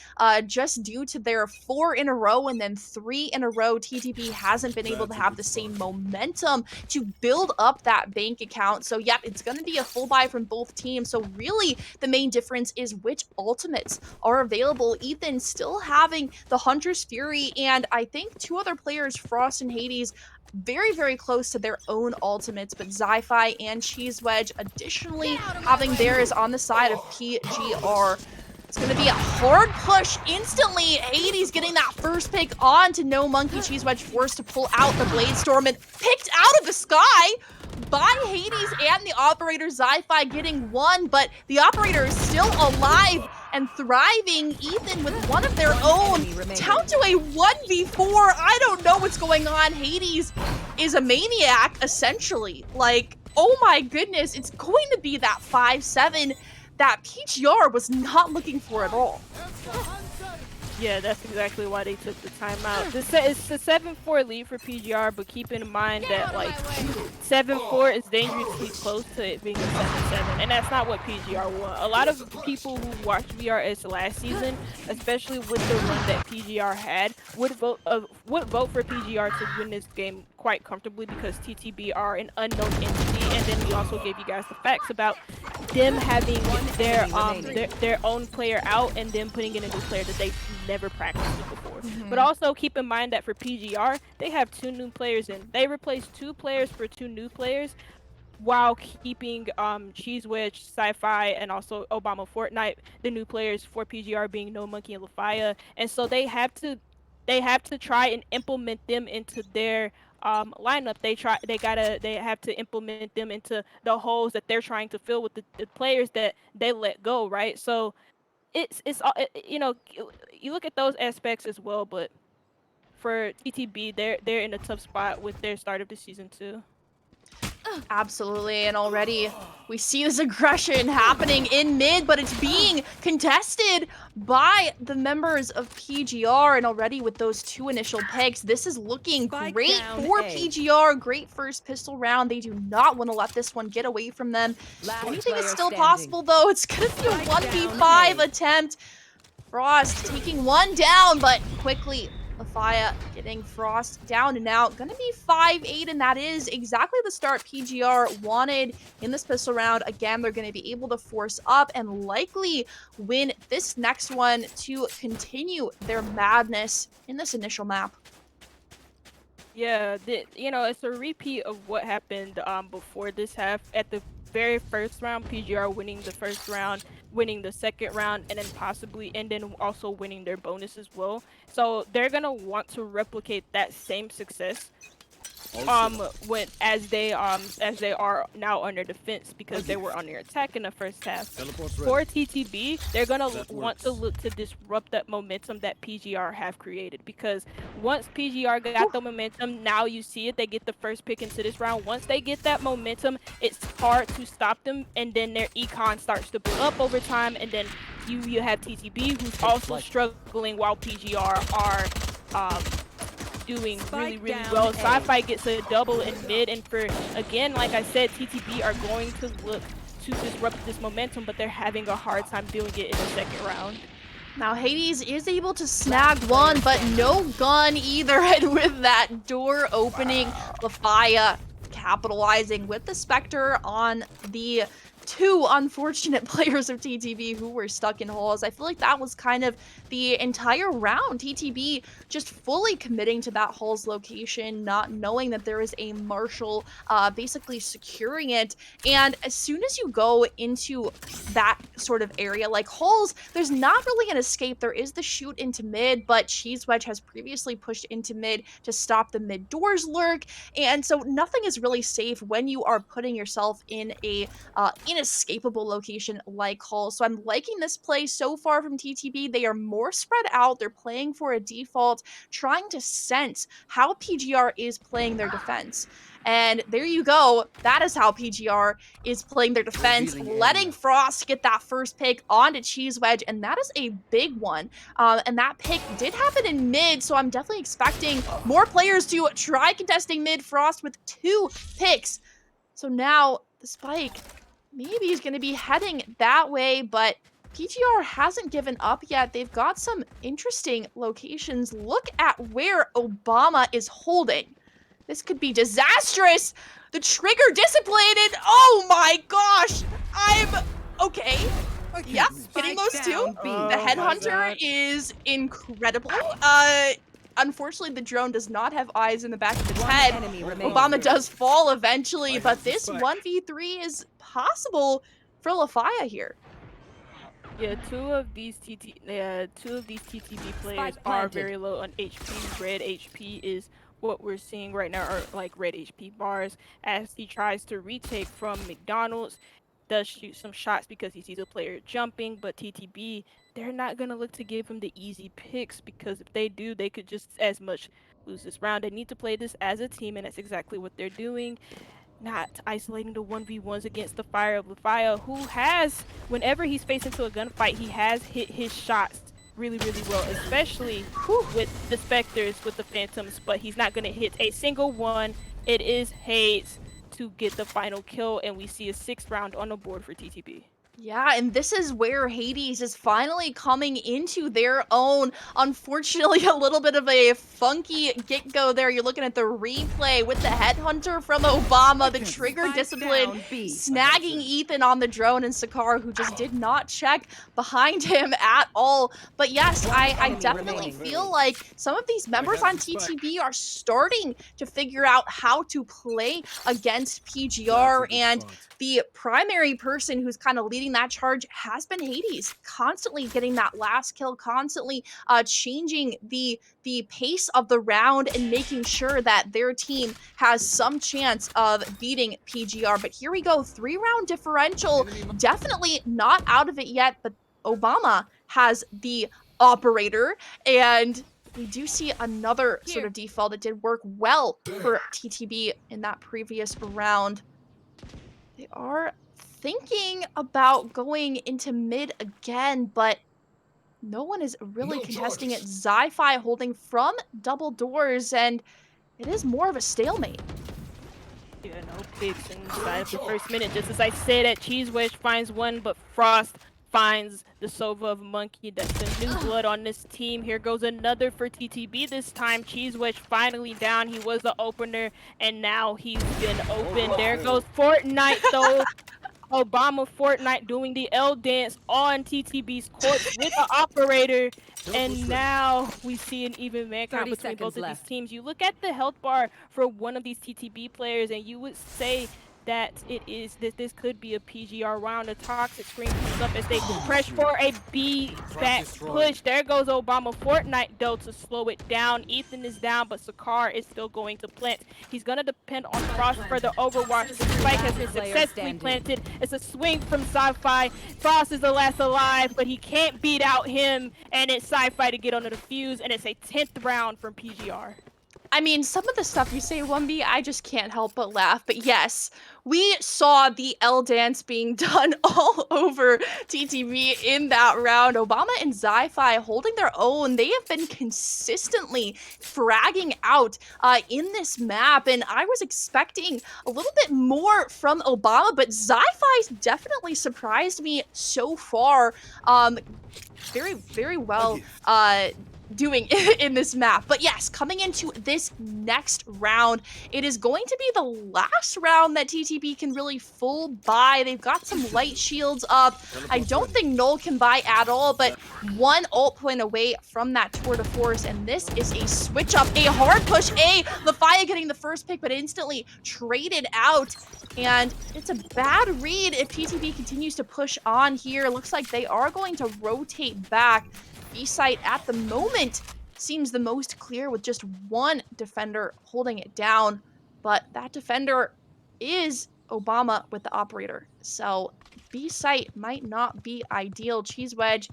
S2: just due to their 4 in a row and then 3 in a row, TTB hasn't been able to have the same momentum to build up that bank account. So yep, it's going to be a full buy from both teams. So really the main difference is which ultimates are available. Ethan still having the Hunter's Fury, and I think 2 other players, Frost and Hades, very, very close to their own ultimates, but Zi-Fi and Cheese Wedge additionally having theirs on the side of PGR. It's going to be a hard push instantly. Hades getting that first pick on to No Monkey. Cheese Wedge forced to pull out the Blade Storm and picked out of the sky by Hades and the operator. Zi-Fi getting one, but the operator is still alive and thriving. Ethan with one of their own down to a 1v4. I don't know what's going on. Hades is a maniac, essentially. Like, oh my goodness, it's going to be that 5-7 that PGR was not looking for at all.
S3: Yeah, that's exactly why they took the timeout. It's the 7-4 lead for PGR, but keep in mind that like 7-4 is dangerously close to it being a 7-7, and that's not what PGR want. A lot of people who watched VRS last season, especially with the run that PGR had, would vote for PGR to win this game quite comfortably because TTB are an unknown entity, and then we also gave you guys the facts about them having their own player out and them putting in a new player that they never practiced it before. But also keep in mind that for PGR, they have 2 new players in. They replaced 2 players for 2 new players while keeping Cheese Wedge, Sci-Fi, and also Obama Fortnite, the new players for PGR being No Monkey and Lafaya. And so they have to try and implement them into their lineup. They have to implement them into the holes that they're trying to fill with the players that they let go, right? So it's you know, you look at those aspects as well, but for TTB, they're in a tough spot with their start of the season too.
S2: Absolutely, and already we see this aggression happening in mid, but it's being contested by the members of PGR, and already with those 2 initial picks, this is looking great for PGR. Great first pistol round. They do not want to let this one get away from them. Anything is still possible, though. It's going to be a 1v5 attempt. Frost taking one down, but quickly Lafaya getting Frost down and out. Gonna be 5-8, and that is exactly the start PGR wanted in this pistol round. Again, they're gonna be able to force up and likely win this next one to continue their madness in this initial map.
S3: Yeah, you know, it's a repeat of what happened before this half. At the very first round, PGR winning the first round, winning the second round, and then also winning their bonus as well. So they're gonna want to replicate that same success as they are now under defense because they were under attack in the first half. For TTB, they're gonna want to look to disrupt that momentum that PGR have created, because once PGR got the momentum, now you see it, they get the first pick into this round. Once they get that momentum, it's hard to stop them, and then their econ starts to build up over time, and then you have TTB, who's also struggling while PGR are doing really well. Sci-Fi gets a double in mid, and for, again, like I said, TTB are going to look to disrupt this momentum, but they're having a hard time doing it in the second round.
S2: Now Hades is able to snag one, but no gun either, and with that door opening, Lafaya capitalizing with the Spectre on the two unfortunate players of TTB who were stuck in holes. I feel like that was kind of the entire round. TTB just fully committing to that hole's location, not knowing that there is a marshal basically securing it. And as soon as you go into that sort of area like holes, there's not really an escape. There is the shoot into mid, but Cheese Wedge has previously pushed into mid to stop the mid doors lurk. And so nothing is really safe when you are putting yourself in a inescapable location like Hull. So I'm liking this play so far from TTB. They are more spread out. They're playing for a default, trying to sense how PGR is playing their defense. And there you go. That is how PGR is playing their defense, letting Frost get that first pick onto Cheese Wedge, and that is a big one. And that pick did happen in mid, so I'm definitely expecting more players to try contesting mid. Frost with 2 picks. So now the spike maybe is going to be heading that way, but PGR hasn't given up yet. They've got some interesting locations. Look at where Obama is holding. This could be disastrous. The trigger dissipated. Oh my gosh. I'm okay. Yep, hitting those two. The headhunter is incredible. Unfortunately, the drone does not have eyes in the back of its head. Obama does fall eventually, but this 1v3 is possible for Lafaya here.
S3: Yeah, two of these TTB players are very low on HP. Red HP is what we're seeing right now, are like red HP bars, as he tries to retake from McDonald's. Does shoot some shots because he sees a player jumping, but TTB, they're not going to look to give him the easy picks, because if they do, they could just as much lose this round. They need to play this as a team, and that's exactly what they're doing. Not isolating the 1v1s against the fire of Lafaya, who has, whenever he's faced into a gunfight, he has hit his shots really, really well, especially with the Spectres, with the Phantoms, but he's not going to hit a single one. It is Hades to get the final kill, and we see a 6th round on the board for TTB.
S2: Yeah, and this is where Hades is finally coming into their own. Unfortunately, a little bit of a funky get-go there. You're looking at the replay with the headhunter from Obama, the trigger discipline, snagging Ethan on the drone, and Sakar, who just did not check behind him at all. But yes, I definitely feel like some of these members on TTB are starting to figure out how to play against PGR, and the primary person who's kind of leading that charge has been Hades, constantly getting that last kill, constantly changing the pace of the round and making sure that their team has some chance of beating PGR. But here we go, 3-round differential, definitely not out of it yet, but Obama has the operator, and we do see another sort of default that did work well for TTB in that previous round. They are thinking about going into mid again, but no one is really contesting it. Zi-Fi holding from double doors, and it is more of a stalemate.
S3: Yeah, no picks inside of the first minute. Just as I said, that Cheese Wedge finds one, but Frost finds the Sova of Monkey. That's the new blood on this team. Here goes another for TTB this time. Cheese Wedge finally down. He was the opener, and now he's been opened. There goes Fortnite, though. Obama Fortnite doing the L dance on TTB's corpse with the operator. And now we see an even man count between both of these teams. You look at the health bar for one of these TTB players, and you would say that this could be a PGR round. A toxic screen comes up as they press for a B back push. There goes Obama Fortnite, though, to slow it down. Ethan is down, but Sakar is still going to plant. He's going to depend on Frost for the overwatch. The spike has been successfully planted. It's a swing from Sci-Fi. Frost is the last alive, but he can't beat out him, and it's Sci-Fi to get onto the fuse, and it's a 10th round from PGR.
S2: I mean, some of the stuff you say, 1B, I just can't help but laugh. But yes, we saw the L dance being done all over TTB in that round. Obama and Zi-Fi holding their own. They have been consistently fragging out in this map, and I was expecting a little bit more from Obama, but Zi-Fi's definitely surprised me so far. Very, very well doing in this map. But yes, coming into this next round, it is going to be the last round that TTB can really full buy. They've got some light shields up. I don't think Null can buy at all, but one ult point away from that tour de force, and this is a switch up, a hard push A. Lafaya getting the first pick, but instantly traded out. And it's a bad read if TTB continues to push on here. Looks like they are going to rotate back. B-site at the moment seems the most clear with just one defender holding it down, but that defender is Obama with the operator. So B-site might not be ideal. Cheese Wedge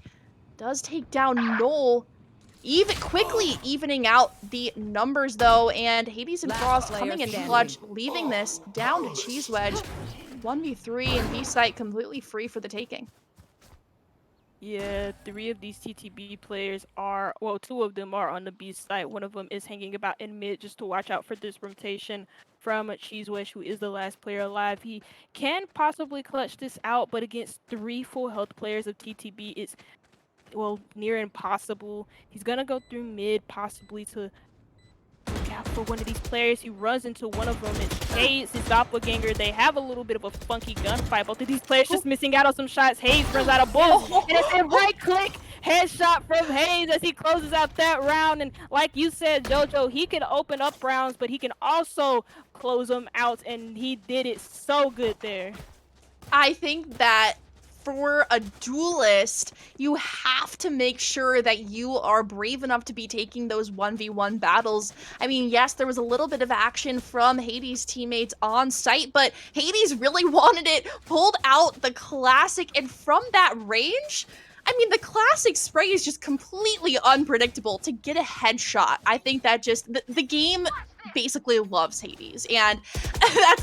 S2: does take down Null, quickly evening out the numbers though, and Hades and Frost coming in clutch, leaving this down to Cheese Wedge. 1v3 and B-site completely free for the taking.
S3: Yeah, 3 of these TTB players are, well, 2 of them are on the B site. One of them is hanging about in mid just to watch out for this rotation from Cheese Wedge, who is the last player alive. He can possibly clutch this out, but against 3 full health players of TTB, it's, well, near impossible. He's gonna go through mid, possibly to look out for one of these players. He runs into one of them. It's Hayes, his doppelganger. They have a little bit of a funky gunfight. Both of these players just missing out on some shots. Hayes runs out of bullets. And it's a right-click headshot from Hayes as he closes out that round. And like you said, JoJo, he can open up rounds, but he can also close them out. And he did it so good there.
S2: I think that for a duelist, you have to make sure that you are brave enough to be taking those 1v1 battles. I mean, yes, there was a little bit of action from Hades' teammates on site, but Hades really wanted it, pulled out the classic, and from that range, I mean, the classic spray is just completely unpredictable to get a headshot. I think that just, the game basically loves Hades, and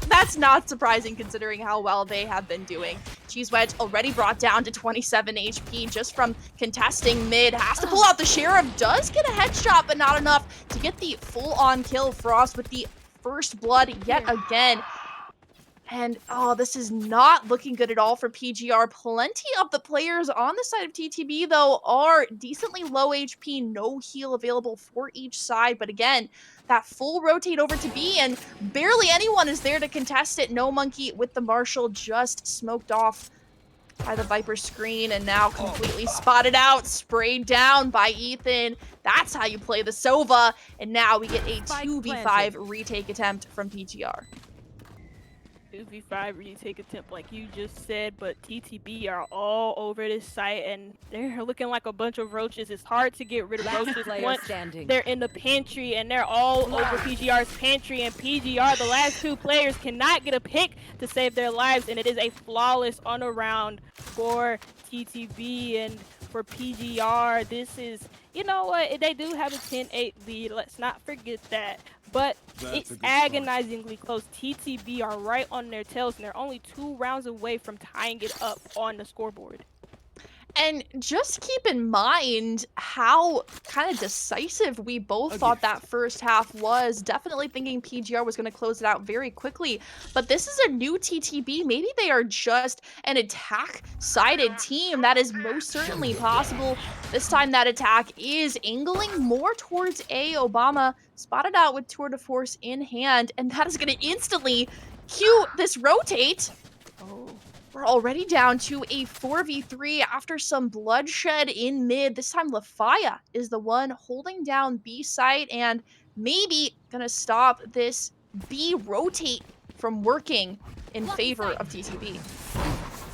S2: that's not surprising considering how well they have been doing. Cheese Wedge already brought down to 27 HP just from contesting mid. Has to pull out the Sheriff, does get a headshot, but not enough to get the full-on kill. Frost with the first blood yet again. And, oh, this is not looking good at all for PGR. Plenty of the players on the side of TTB, though, are decently low HP, no heal available for each side. But again, that full rotate over to B, and barely anyone is there to contest it. No Monkey with the Marshall just smoked off by the Viper screen, and now completely spotted out, sprayed down by Ethan. That's how you play the Sova. And now we get a 2v5 retake attempt from PGR.
S3: 2v5 retake attempt like you just said, but TTB are all over this site and they're looking like a bunch of roaches. It's hard to get rid of roaches once they're in the pantry, and they're all over PGR's pantry, and PGR, the last 2 players, cannot get a pick to save their lives, and it is a flawless on a round for TTB. And for PGR, this is, you know what, they do have a 10-8 lead, let's not forget that. But it's agonizingly close. TTB are right on their tails, and they're only 2 rounds away from tying it up on the scoreboard.
S2: And just keep in mind how kind of decisive we both thought that first half was. Definitely thinking PGR was going to close it out very quickly. But this is a new TTB. Maybe they are just an attack-sided team. That is most certainly possible. This time that attack is angling more towards A. Obama spotted out with Tour de Force in hand. And that is going to instantly cue this rotate. Oh. We're already down to a 4v3 after some bloodshed in mid. This time Lafaya is the one holding down B site and maybe gonna stop this B rotate from working in favor of TTB.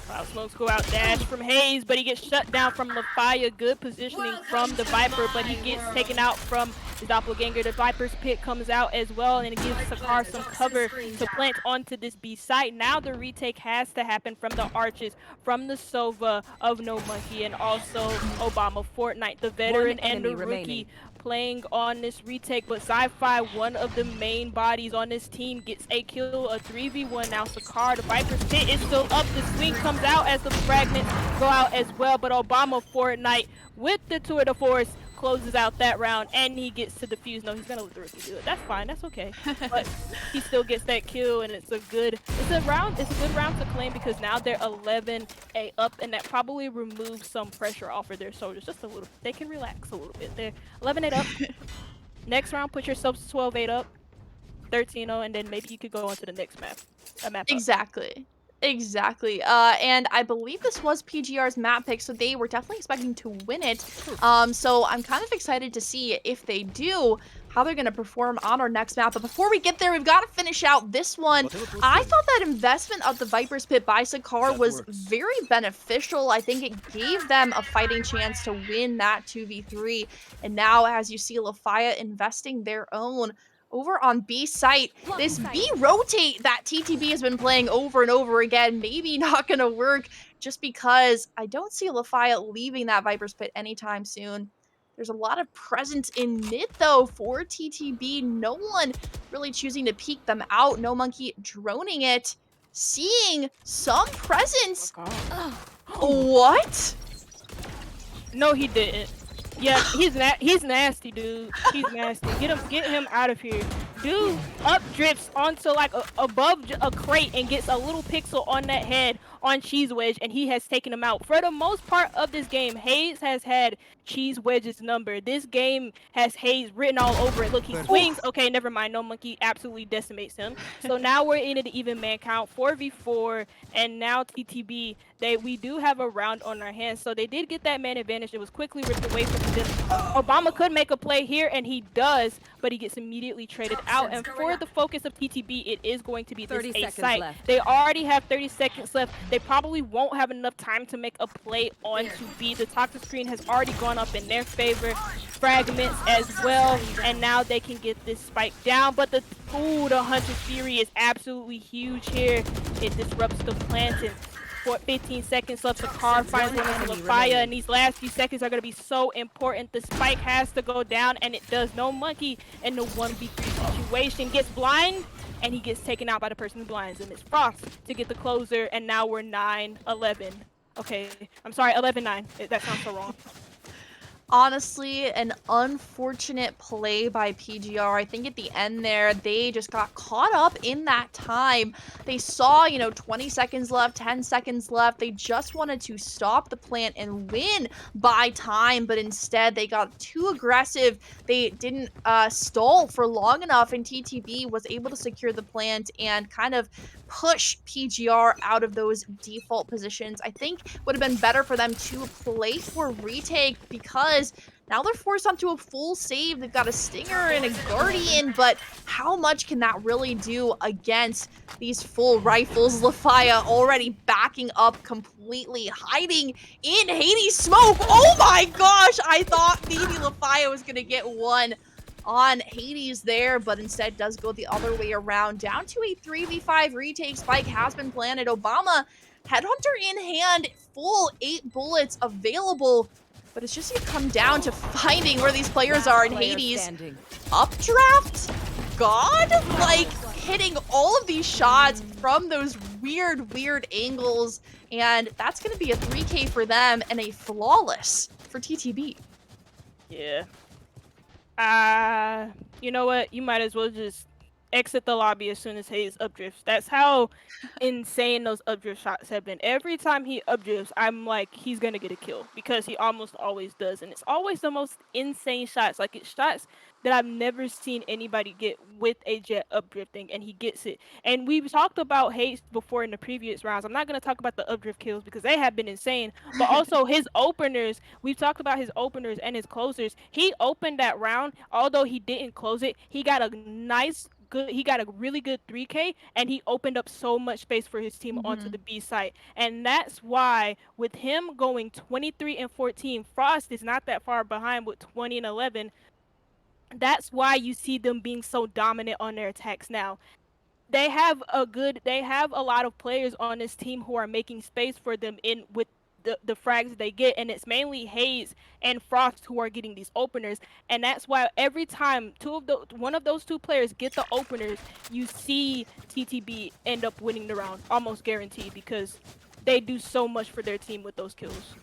S3: Cloud smokes go out dash from Hayes, but he gets shut down from Lafaya. Good positioning from the Viper, but he gets taken out from the doppelganger. The Viper's pit comes out as well, and it gives Sakar some cover to plant onto this B site. Now the retake has to happen from the Arches, from the Sova of No Monkey, and also Obama Fortnite, the veteran and the rookie playing on this retake, but Sci-Fi, one of the main bodies on this team, gets a kill, a 3v1. Now Sakar, the Viper's Pit is still up. The swing comes out as the fragments go out as well, but Obama Fortnite with the tour de force closes out that round, and he gets to defuse. No, he's gonna let the rookie do it. That's fine, that's okay. But he still gets that kill, and it's a good round to claim, because now they're 11-8 up, and that probably removes some pressure off of their soldiers just a little. They can relax a little bit. They're 11-8 up. Next round, put yourselves 12-8 up, 13-0, and then maybe you could go on to the next map. A map up.
S2: Exactly. Exactly. And I believe this was PGR's map pick, so they were definitely expecting to win it. So I'm kind of excited to see if they do, how they're going to perform on our next map. But before we get there, we've got to finish out this one. I thought that investment of the Viper's Pit by Sakar was very beneficial. I think it gave them a fighting chance to win that 2v3. And now, as you see, Lafaya investing their own over on B site, this B rotate that TTB has been playing over and over again, maybe not going to work, just because I don't see Lafaya leaving that Viper's Pit anytime soon. There's a lot of presence in mid, though, for TTB. No one really choosing to peek them out. No Monkey droning it. Seeing some presence. What?
S3: No, he didn't. Yeah, he's nasty, dude. He's nasty. Get him out of here. Dude up drifts onto like above a crate and gets a little pixel on that head on Cheese Wedge, and he has taken him out. For the most part of this game, Hayes has had Cheese Wedge's number. This game has Hayes written all over it. Look, he swings. Okay, never mind. No Monkey absolutely decimates him. So now we're in an even man count, 4v4, and now TTB, we do have a round on our hands. So they did get that man advantage. It was quickly ripped away from them. Obama could make a play here, and he does, but he gets immediately traded out. And for the focus of TTB, it is going to be this A site. They already have 30 seconds left. They probably won't have enough time to make a play onto B. The toxic screen has already gone up in their favor. Fragments as well, and now they can get this spike down. But the Hunter's Fury is absolutely huge here. It disrupts the planting. 15 seconds left. The car finds one into Lafaya, and these last few seconds are going to be so important. The spike has to go down, and it does. No Monkey in the 1v3 situation. Gets blind, and he gets taken out by the person who blinds him. It's Frost to get the closer, and now we're 9-11. Okay, I'm sorry, 11-9. That sounds so wrong.
S2: Honestly, an unfortunate play by PGR. I think at the end there, they just got caught up in that time. They saw, 20 seconds left, 10 seconds left. They just wanted to stop the plant and win by time, but instead they got too aggressive. They didn't stall for long enough, and TTB was able to secure the plant and kind of push PGR out of those default positions. I think would have been better for them to play for retake, because now they're forced onto a full save. They've got a Stinger and a Guardian, but how much can that really do against these full rifles? Lafaya already backing up completely, hiding in Hades smoke. Oh my gosh, I thought maybe Lafaya was going to get one on Hades there, but instead does go the other way around. Down to a 3v5 retake. Spike has been planted. Obama, Headhunter in hand, full 8 bullets available. But it's just going to come down to finding where these players are in Hades. Updraft? God? Like, hitting all of these shots from those weird angles. And that's going to be a 3K for them and a flawless for TTB.
S3: Yeah. You know what? You might as well just exit the lobby as soon as Hayes updrifts. That's how insane those updrift shots have been. Every time he updrifts, I'm like, he's gonna get a kill, because he almost always does, and it's always the most insane shots. Like, it's shots that I've never seen anybody get with a jet updrifting, and he gets it. And we've talked about Hayes before in the previous rounds. I'm not gonna talk about the updrift kills because they have been insane, but also his openers. We've talked about his openers and his closers. He opened that round, although he didn't close it. He got a really good 3K, and he opened up so much space for his team onto the B site. And that's why, with him going 23-14, Frost is not that far behind with 20-11. That's why you see them being so dominant on their attacks now. They have a lot of players on this team who are making space for them with the frags they get, and it's mainly Hayes and Frost who are getting these openers, and that's why every time one of those two players get the openers, you see TTB end up winning the round, almost guaranteed, because they do so much for their team with those kills.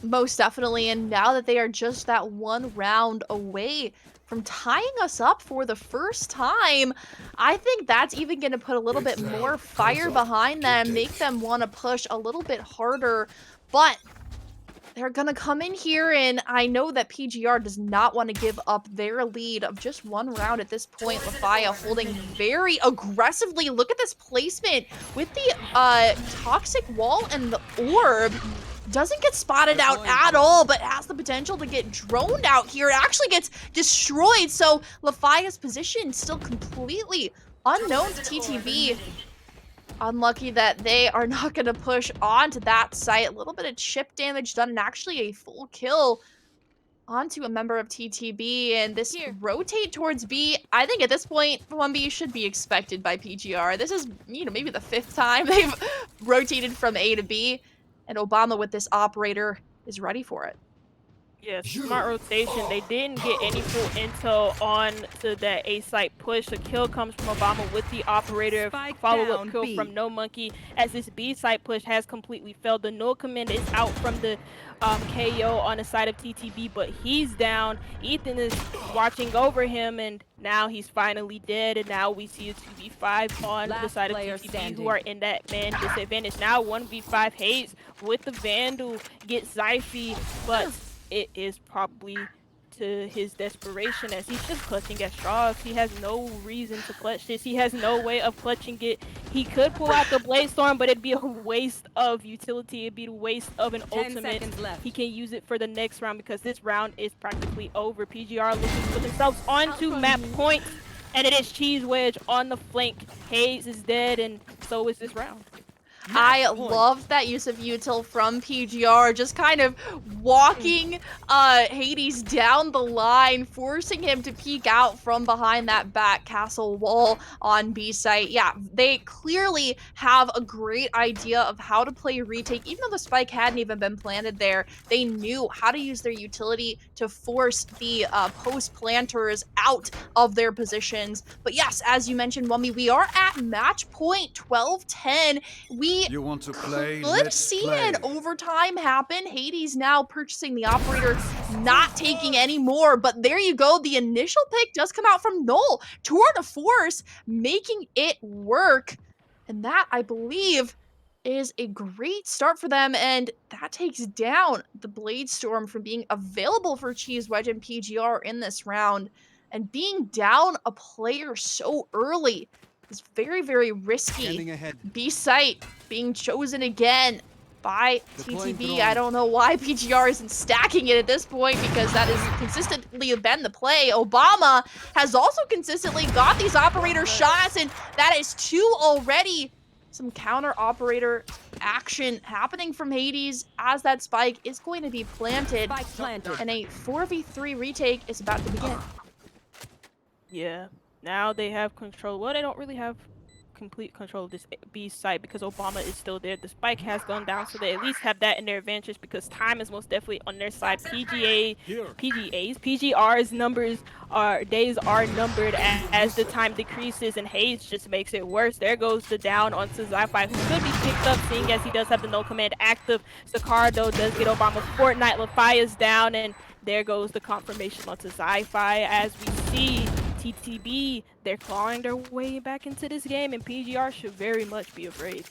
S2: Most definitely, and now that they are just that one round away from tying us up for the first time, I think that's even going to put a little bit more fire behind them, make them want to push a little bit harder, but they're going to come in here, and I know that PGR does not want to give up their lead of just one round at this point. Lafaya holding very aggressively. Look at this placement with the toxic wall and the orb. Doesn't get spotted out at all, but has the potential to get droned out here. It actually gets destroyed, so Lafaya's position still completely unknown to TTB. Unlucky that they are not going to push onto that site. A little bit of chip damage done, and actually a full kill onto a member of TTB, and this rotate towards B. I think at this point, 1B should be expected by PGR. This is, maybe the 5th time they've rotated from A to B. And Obama with this operator is ready for it.
S3: Yeah, smart rotation. They didn't get any full intel on to that A site push. The kill comes from Obama with the operator. Follow-up kill from No Monkey, as this B site push has completely failed. The null command is out from the KO on the side of TTB, but he's down. Ethan is watching over him, and now he's finally dead. And now we see a 2v5 on the side of TTB, who are in that man disadvantage. Now 1v5 Hayes with the Vandal gets Zyphy, but it is probably to his desperation, as he's just clutching at straws. He has no reason to clutch this. He has no way of clutching it. He could pull out the Blade Storm, but it'd be a waste of utility. It'd be a waste of an ultimate. He can use it for the next round, because this round is practically over. PGR looking to put themselves onto map point, and it is Cheese Wedge on the flank. Hayes is dead, and so is this round.
S2: I love that use of util from PGR, just kind of walking Hades down the line, forcing him to peek out from behind that back castle wall on B site. Yeah, they clearly have a great idea of how to play retake. Even though the spike hadn't even been planted there, they knew how to use their utility to force the post planters out of their positions. But yes, as you mentioned, Wummy, we are at match point 12-10.
S5: You want to play?
S2: Could see an overtime happen. Hades now purchasing the operator, not taking any more. But there you go. The initial pick does come out from Null. Tour de Force making it work. And that, I believe, is a great start for them. And that takes down the Blade Storm from being available for Cheese Wedge and PGR in this round. And being down a player so early is very, very risky. B site being chosen again by TTB. I don't know why PGR isn't stacking it at this point, because that has consistently been the play. Obama has also consistently got these operator shots, and that is 2 already. Some counter operator action happening from Hades as that spike is going to be planted. And a 4v3 retake is about to begin.
S3: Yeah. Now they have control. Well, they don't really have complete control of this B site, because Obama is still there. The spike has gone down, so they at least have that in their advantage, because time is most definitely on their side. PGR's days are numbered as the time decreases, and Hayes just makes it worse. There goes the down onto Zyphi, who could be picked up, seeing as he does have the no command active. Sicardo does get Obama Fortnite. Lafia's down, and there goes the confirmation onto Zyphi, as we see TTB, they're clawing their way back into this game, and PGR should very much be afraid.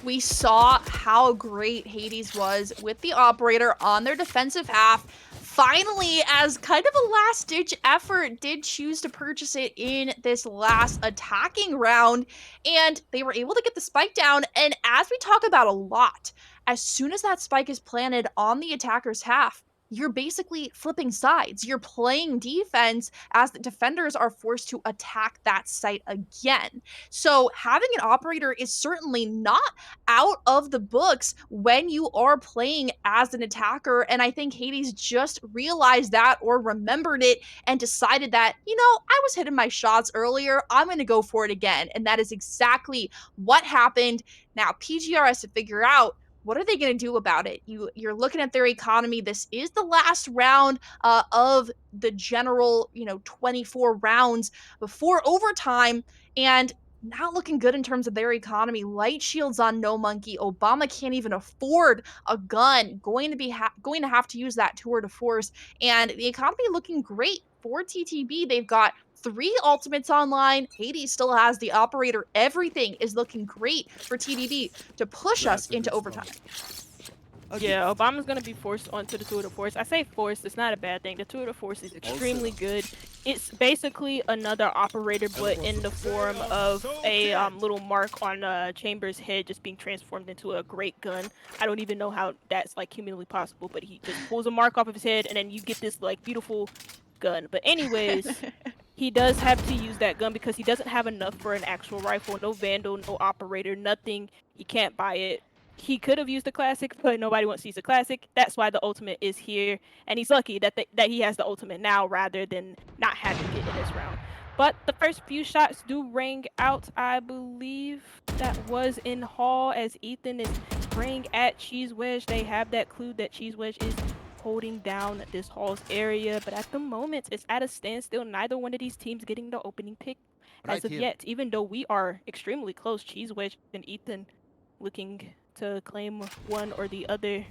S2: We saw how great Hades was with the operator on their defensive half. Finally, as kind of a last-ditch effort, did choose to purchase it in this last attacking round, and they were able to get the spike down. And as we talk about a lot, as soon as that spike is planted on the attacker's half, you're basically flipping sides. You're playing defense as the defenders are forced to attack that site again. So having an operator is certainly not out of the books when you are playing as an attacker. And I think Hades just realized that, or remembered it, and decided that, I was hitting my shots earlier. I'm going to go for it again. And that is exactly what happened. Now PGR has to figure out what are they going to do about it? You're looking at their economy. This is the last round of the general, 24 rounds before overtime, and not looking good in terms of their economy. Light shields on No Monkey. Obama can't even afford a gun. Going to have to use that tour de force, and the economy looking great for TTB. They've got 3 ultimates online. Hades still has the operator. Everything is looking great for TTB to push us
S5: That's a
S2: into
S5: good
S2: overtime.
S5: start.
S3: Yeah, Obama's gonna be forced onto the Tour de Force. I say forced, it's not a bad thing. The Tour de Force is extremely good. It's basically another operator, but in the form of a little mark on Chambers' head just being transformed into a great gun. I don't even know how that's like humanly possible, but he just pulls a mark off of his head and then you get this like beautiful gun. But anyways, he does have to use that gun because he doesn't have enough for an actual rifle. No Vandal, no operator, nothing. He can't buy it. He could have used the classic, but nobody wants to use the classic. That's why the ultimate is here, and he's lucky that that he has the ultimate now rather than not having it in this round. But the first few shots do ring out. I believe that was in Hall as Ethan is spraying at Cheese Wedge. They have that clue that Cheese Wedge is holding down this Hall's area, but at the moment it's at a standstill. Neither one of these teams getting the opening pick as of yet, even though we are extremely close. Cheese Wedge and Ethan looking to claim one or the other.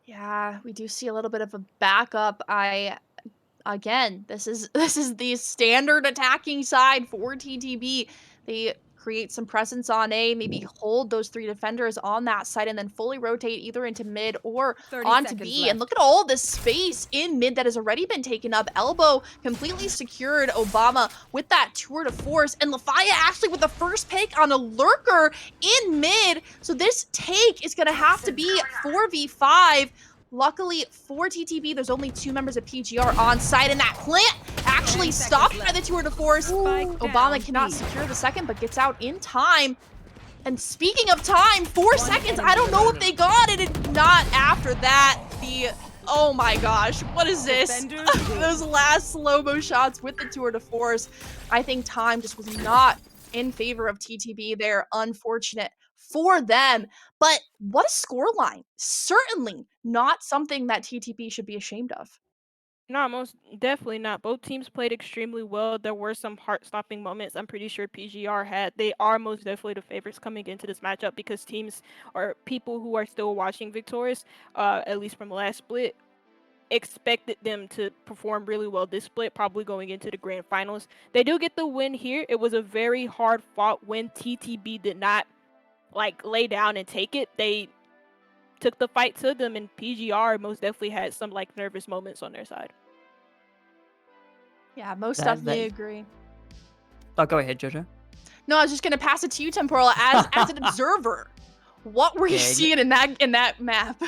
S2: Yeah, we do see a little bit of a backup. Again, this is the standard attacking side for TTB. They create some presence on A, maybe hold those 3 defenders on that side, and then fully rotate either into mid or
S4: 30
S2: onto
S4: seconds
S2: B.
S4: left.
S2: And look at all this space in mid that has already been taken up. Elbow completely secured Obama with that tour de force, and Lafaya actually with the first pick on a lurker in mid. So this take is going to have to be 4v5. Luckily for TTB, there's only 2 members of PGR on site, and that plant actually stopped by the tour de force. Obama cannot secure the second, but gets out in time. And speaking of time, 4 seconds, I don't know if they got it, and not after that. Oh my gosh, what is this? Those last slow-mo shots with the tour de force. I think time just was not in favor of TTB there. Unfortunate for them. But what a scoreline. Certainly not something that TTB should be ashamed of.
S3: No, most definitely not. Both teams played extremely well. There were some heart-stopping moments. I'm pretty sure PGR had. They are most definitely the favorites coming into this matchup because teams or people who are still watching Victoris, at least from last split, expected them to perform really well this split, probably going into the grand finals. They do get the win here. It was a very hard-fought win. TTB did not like lay down and take it. They took the fight to them, and PGR most definitely had some like nervous moments on their side.
S2: Yeah, most
S1: That-
S2: definitely
S1: that-
S2: agree.
S1: Oh, go ahead, Jojo.
S2: No, I was just gonna pass it to you, Temporal, as an observer. What were you
S1: Yeah,
S2: seeing in that map?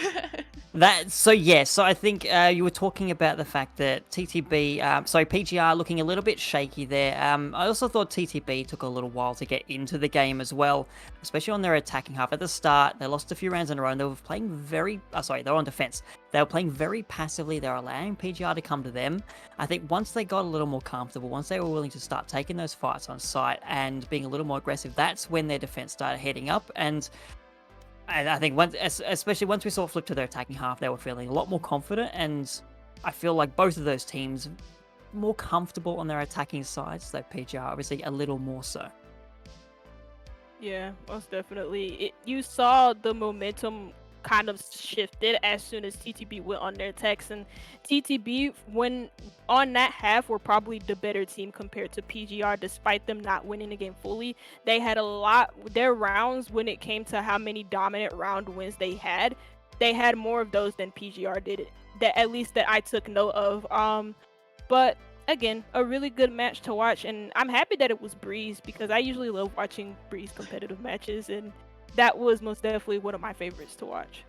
S1: So I think you were talking about the fact that PGR looking a little bit shaky there. I also thought TTB took a little while to get into the game as well, especially on their attacking half. At the start, they lost a few rounds in a row, and they were playing they were on defense. They were playing very passively. They were allowing PGR to come to them. I think once they got a little more comfortable, once they were willing to start taking those fights on site and being a little more aggressive, that's when their defense started heading up. And I think especially once we saw it flip to their attacking half, they were feeling a lot more confident, and I feel like both of those teams more comfortable on their attacking sides, though PGR obviously a little more so.
S3: Yeah, most definitely. You saw the momentum kind of shifted as soon as TTB went on their attacks, and TTB, when on that half, were probably the better team compared to PGR, despite them not winning the game fully. They had their rounds when it came to how many dominant round wins they had more of those than PGR did, at least that I took note of. But again, a really good match to watch, and I'm happy that it was Breeze because I usually love watching Breeze competitive matches, and that was most definitely one of my favorites to watch.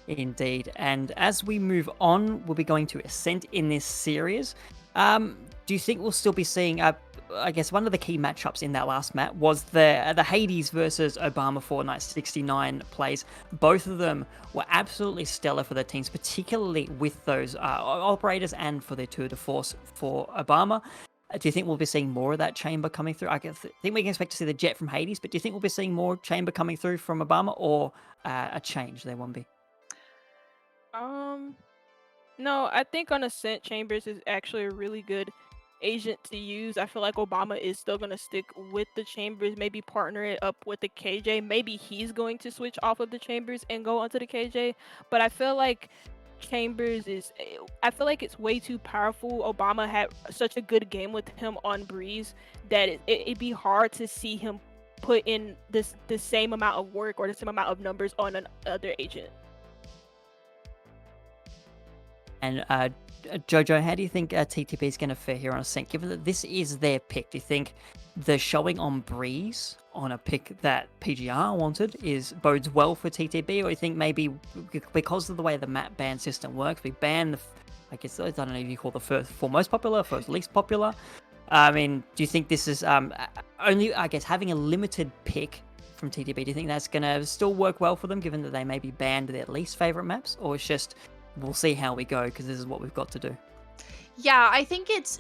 S1: Indeed. And as we move on, we'll be going to Ascent in this series. Do you think we'll still be seeing, I guess one of the key matchups in that last match was the Hades versus Obama Fortnite 69 plays. Both of them were absolutely stellar for their teams, particularly with those operators and for their tour de force for Obama. Do you think we'll be seeing more of that chamber coming through? Think we can expect to see the jet from Hades, but do you think we'll be seeing more chamber coming through from Obama, or a change there won't be?
S3: No, I think on Ascent Chambers is actually a really good agent to use. I feel like Obama is still gonna stick with the Chambers, maybe partner it up with the KJ. Maybe he's going to switch off of the Chambers and go onto the KJ. But I feel like I feel like it's way too powerful. Obama had such a good game with him on Breeze that it'd be hard to see him put in the same amount of work or the same amount of numbers on another agent.
S1: And Jojo, how do you think TTB is going to fare here on Ascent, given that this is their pick? Do you think the showing on Breeze on a pick that PGR wanted bodes well for TTB, or do you think maybe because of the way the map ban system works, we ban I don't know if you call the first for most popular, first least popular. I mean, do you think this is only, I guess, having a limited pick from TTB? Do you think that's going to still work well for them, given that they maybe banned their least favorite maps, or it's just we'll see how we go because this is what we've got to do?
S2: Yeah, I think it's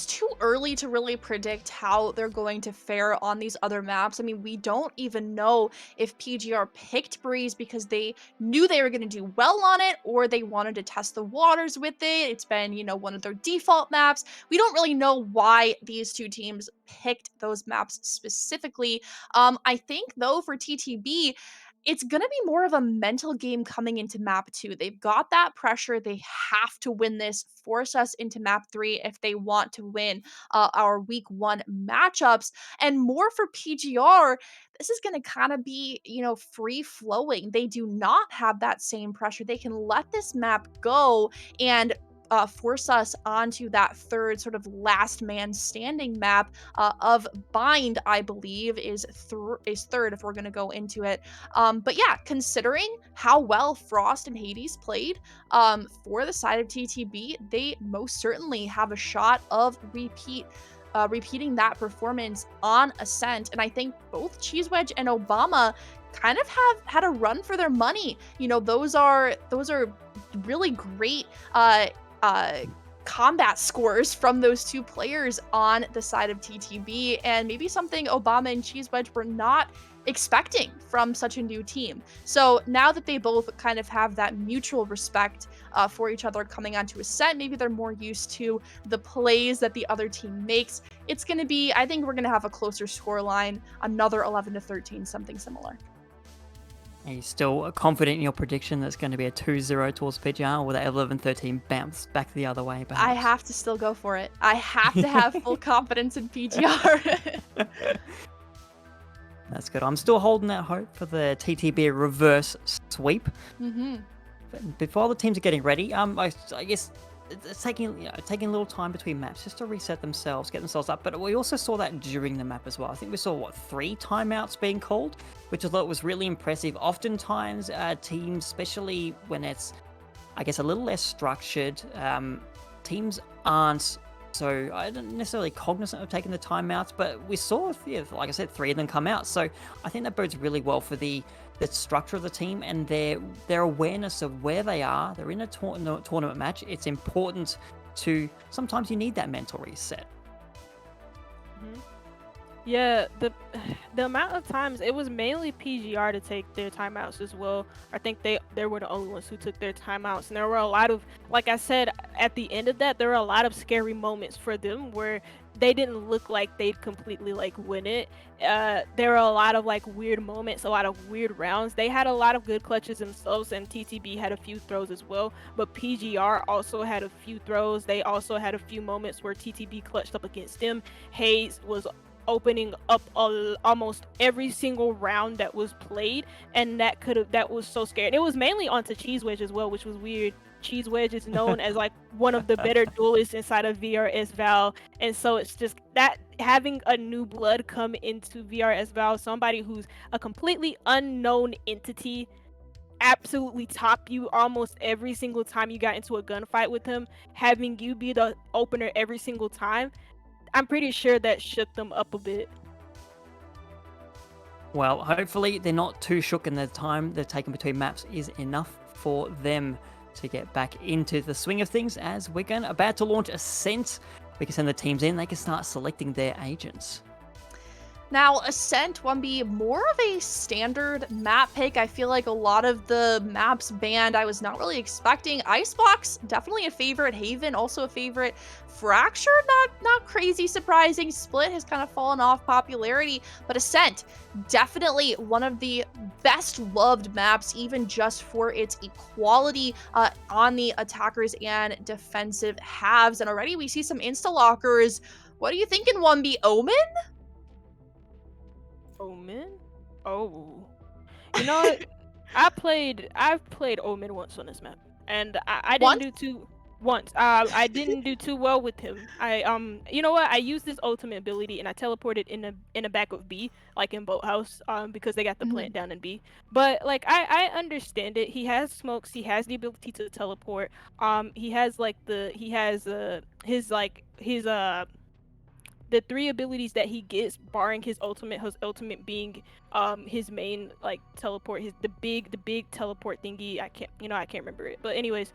S2: too early to really predict how they're going to fare on these other maps. I mean, we don't even know if PGR picked Breeze because they knew they were going to do well on it, or they wanted to test the waters with it. It's been, one of their default maps. We don't really know why these two teams picked those maps specifically. I think though for TTB, it's going to be more of a mental game coming into map 2. They've got that pressure. They have to win this, force us into map 3 if they want to win our week 1 matchups. And more for PGR, this is going to kind of be, free flowing. They do not have that same pressure. They can let this map go and force us onto that third sort of last man standing map of Bind, I believe, is third if we're going to go into it. But yeah, considering how well Frost and Hades played for the side of TTB, they most certainly have a shot of repeating that performance on Ascent. And I think both Cheese Wedge and Obama kind of have had a run for their money. Those are really great combat scores from those two players on the side of TTB, and maybe something Obama and Cheese Wedge were not expecting from such a new team. So now that they both kind of have that mutual respect for each other coming onto a set, maybe they're more used to the plays that the other team makes. It's going to be, I think we're going to have a closer scoreline, another 11-13, something similar.
S1: Are you still confident in your prediction that's going to be a 2-0 towards PGR, or will that 11-13 bounce back the other way, perhaps?
S2: I have to still go for it. I have to have full confidence in PGR.
S1: That's good. I'm still holding that hope for the TTB reverse sweep.
S2: Mm-hmm.
S1: But before the teams are getting ready, I guess it's taking a little time between maps just to reset themselves, get themselves up. But we also saw that during the map as well. I think we saw 3 timeouts being called, which I thought was really impressive. Oftentimes, teams, especially when it's, I guess, a little less structured, teams aren't so I don't necessarily cognizant of taking the timeouts, but we saw, like I said, 3 of them come out. So I think that bodes really well for the structure of the team and their awareness of where they are. They're in a tournament match. It's important to, sometimes you need that mental reset.
S3: Mm-hmm. Yeah, the amount of times, it was mainly PGR to take their timeouts as well. I think they were the only ones who took their timeouts, and there were a lot of, like I said, at the end of that, there were a lot of scary moments for them where they didn't look like they'd completely win it. There were a lot of weird moments, a lot of weird rounds. They had a lot of good clutches themselves, and TTB had a few throws as well, but PGR also had a few throws. They also had a few moments where TTB clutched up against them. Hayes was opening up almost every single round that was played, and that was so scary. It was mainly onto Cheese Wedge as well, which was weird. Cheese Wedge is known as one of the better duelists inside of VRS Val, and so it's just that having a new blood come into VRS Val, somebody who's a completely unknown entity, absolutely top you almost every single time you got into a gunfight with him, having you be the opener every single time, I'm pretty sure that shook them up a bit.
S1: Well, hopefully they're not too shook, and the time they're taking between maps is enough for them to get back into the swing of things, as we're about to launch Ascent. we can send the teams in. They can start selecting their agents.
S2: Now, Ascent 1B, more of a standard map pick. I feel like a lot of the maps banned I was not really expecting. Icebox, definitely a favorite. Haven, also a favorite. Fracture, not crazy surprising. Split has kind of fallen off popularity. But Ascent, definitely one of the best loved maps, even just for its equality on the attackers and defensive halves. And already we see some insta-lockers. What are you thinking, 1B? Omen?
S3: Omen? Oh. You know what? I've played Omen once on this map. And I didn't do too once. I didn't do too well with him. You know what? I used his ultimate ability and I teleported in the back of B, like in Boathouse, because they got the plant down in B. But like I understand it. He has smokes, he has the ability to teleport. He has the 3 abilities that he gets, barring his ultimate being his main like teleport, the big teleport thingy. I can't remember it, but anyways,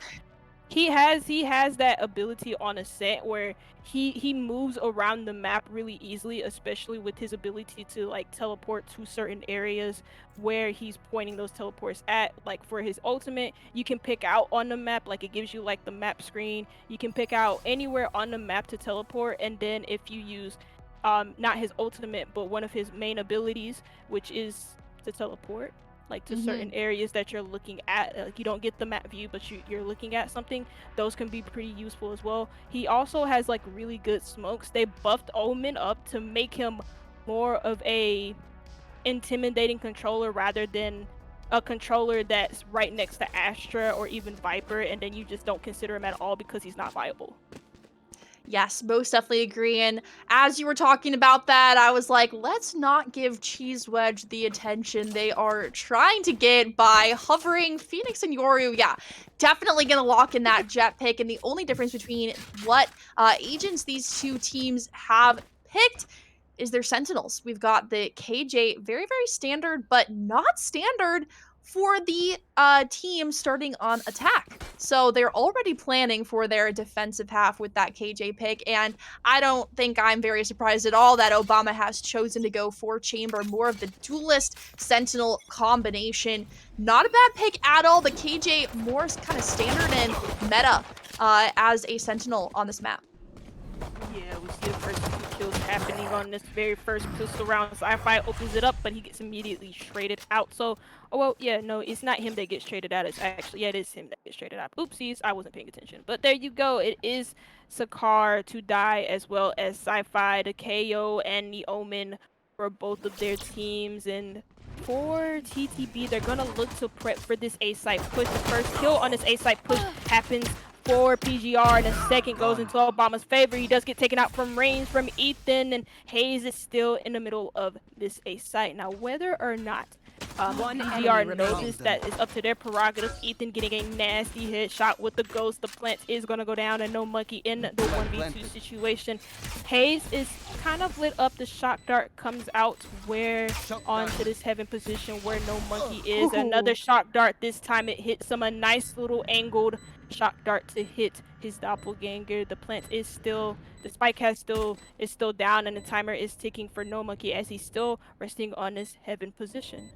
S3: he has that ability on Ascent where he moves around the map really easily, especially with his ability to like teleport to certain areas where he's pointing those teleports at. Like for his ultimate, you can pick out on the map, like it gives you like the map screen. You can pick out anywhere on the map to teleport, and then if you use not his ultimate but one of his main abilities, which is to teleport like to certain areas that you're looking at, like you don't get the map view but you're looking at something, those can be pretty useful as well. He also has like really good smokes. They buffed Omen up to make him more of a intimidating controller rather than a controller that's right next to Astra or even Viper and then you just don't consider him at all because he's not viable.
S2: Yes, most definitely agree. And as you were talking about that, I was like, let's not give Cheese Wedge the attention they are trying to get by hovering Phoenix and Yoru. Yeah, definitely going to lock in that jet pick. And the only difference between what agents these two teams have picked is their Sentinels. We've got the KJ, very, very standard, but not standard for the team starting on attack. So they're already planning for their defensive half with that KJ pick, and I don't think I'm very surprised at all that Obama has chosen to go for Chamber, more of the duelist Sentinel combination. Not a bad pick at all. The KJ more kind of standard and meta as a Sentinel on this map.
S3: Yeah, we see the first 2 kills happening on this very first pistol round. Sci-Fi opens it up, but he gets immediately traded out. So, oh well, yeah, no, it's not him that gets traded out. It's actually, yeah, it is him that gets traded out. Oopsies, I wasn't paying attention. But there you go. It is Sakar to die as well as Sci-Fi, the KO, and the Omen for both of their teams. And for TTB, they're gonna look to prep for this A-site push. The first kill on this A-site push happens for PGR, and the second goes into Obama's favor. He does get taken out from range from Ethan, and Hayes is still in the middle of this A site. Now, whether or not PGR knows that is up to their prerogative. Ethan getting a nasty headshot with the ghost. The plant is going to go down, and no monkey in the 1v2 situation. Hayes is kind of lit up. The shock dart comes out where onto this heaven position where no monkey is. Another shock dart. This time it hits him, a nice little angled shock dart to hit his doppelganger. The plant is still, the spike is still down, and the timer is ticking for no monkey as he's still resting on his heaven position.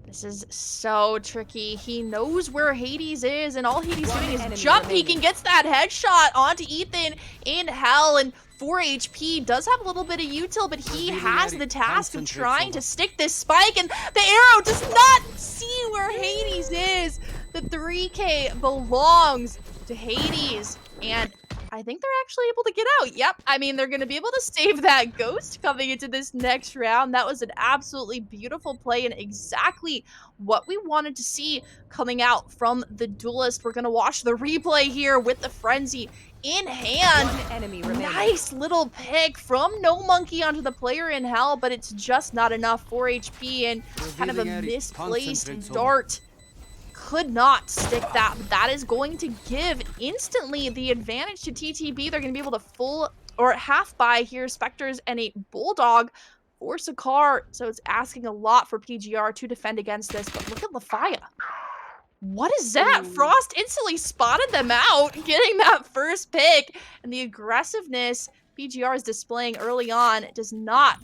S2: This is so tricky. He knows where Hades is, and all Hades doing is jump peeking, gets that headshot onto Ethan in hell, and 4 HP, does have a little bit of util, but he has the task of trying to stick this spike, and the arrow does not see where Hades is. The 3K belongs to Hades, and I think they're actually able to get out. Yep, I mean, they're going to be able to save that ghost coming into this next round. That was an absolutely beautiful play and exactly what we wanted to see coming out from the duelist. We're going to watch the replay here with the frenzy in hand. Nice little pick from No Monkey onto the player in hell, but it's just not enough. 4 HP and kind of a misplaced dart. Could not stick that, but that is going to give instantly the advantage to TTB. They're going to be able to full or half buy here Spectres and a Bulldog for Sakar, so it's asking a lot for PGR to defend against this. But look at Lafaya. What is that?
S3: Ooh.
S2: Frost instantly spotted them out, getting that first pick. And the aggressiveness PGR is displaying early on does not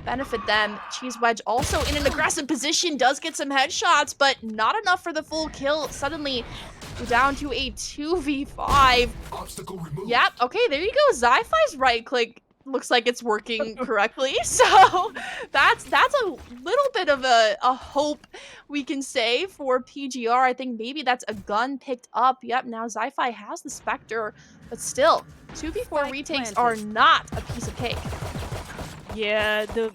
S2: benefit them. Cheese Wedge also in an aggressive position, does get some headshots, but not enough for the full kill. Suddenly, we're down to a 2v5.
S5: Obstacle removed.
S2: Yep, okay, there you go. Zi-Fi's right click looks like it's working correctly. So that's a little bit of a hope we can say for PGR. I think maybe that's a gun picked up. Yep, now Zi-Fi has the Spectre, but still, 2v4
S4: Spike
S2: retakes
S4: planted.
S2: are not a piece of cake.
S3: Yeah, the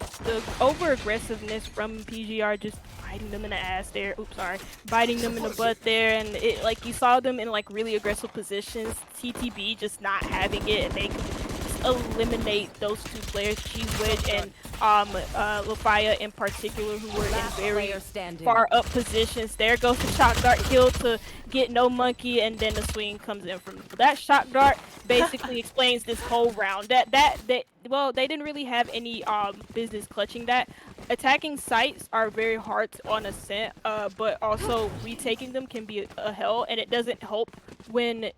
S3: over aggressiveness from PGR just biting them in the ass there. Oops, sorry, biting them in the butt there, and it like you saw them in like really aggressive positions. TTB just not having it, and they could just eliminate those two players, Cheese Wedge and Lafaya in particular, who were in
S4: Last
S3: very
S4: player standing.
S3: far up positions. There goes the shock dart kill to get no monkey, and then the swing comes in from that shock dart. Basically explains this whole round. Well, they didn't really have any business clutching that. Attacking sites are very hard on ascent, but also retaking them can be a hell, and it doesn't help when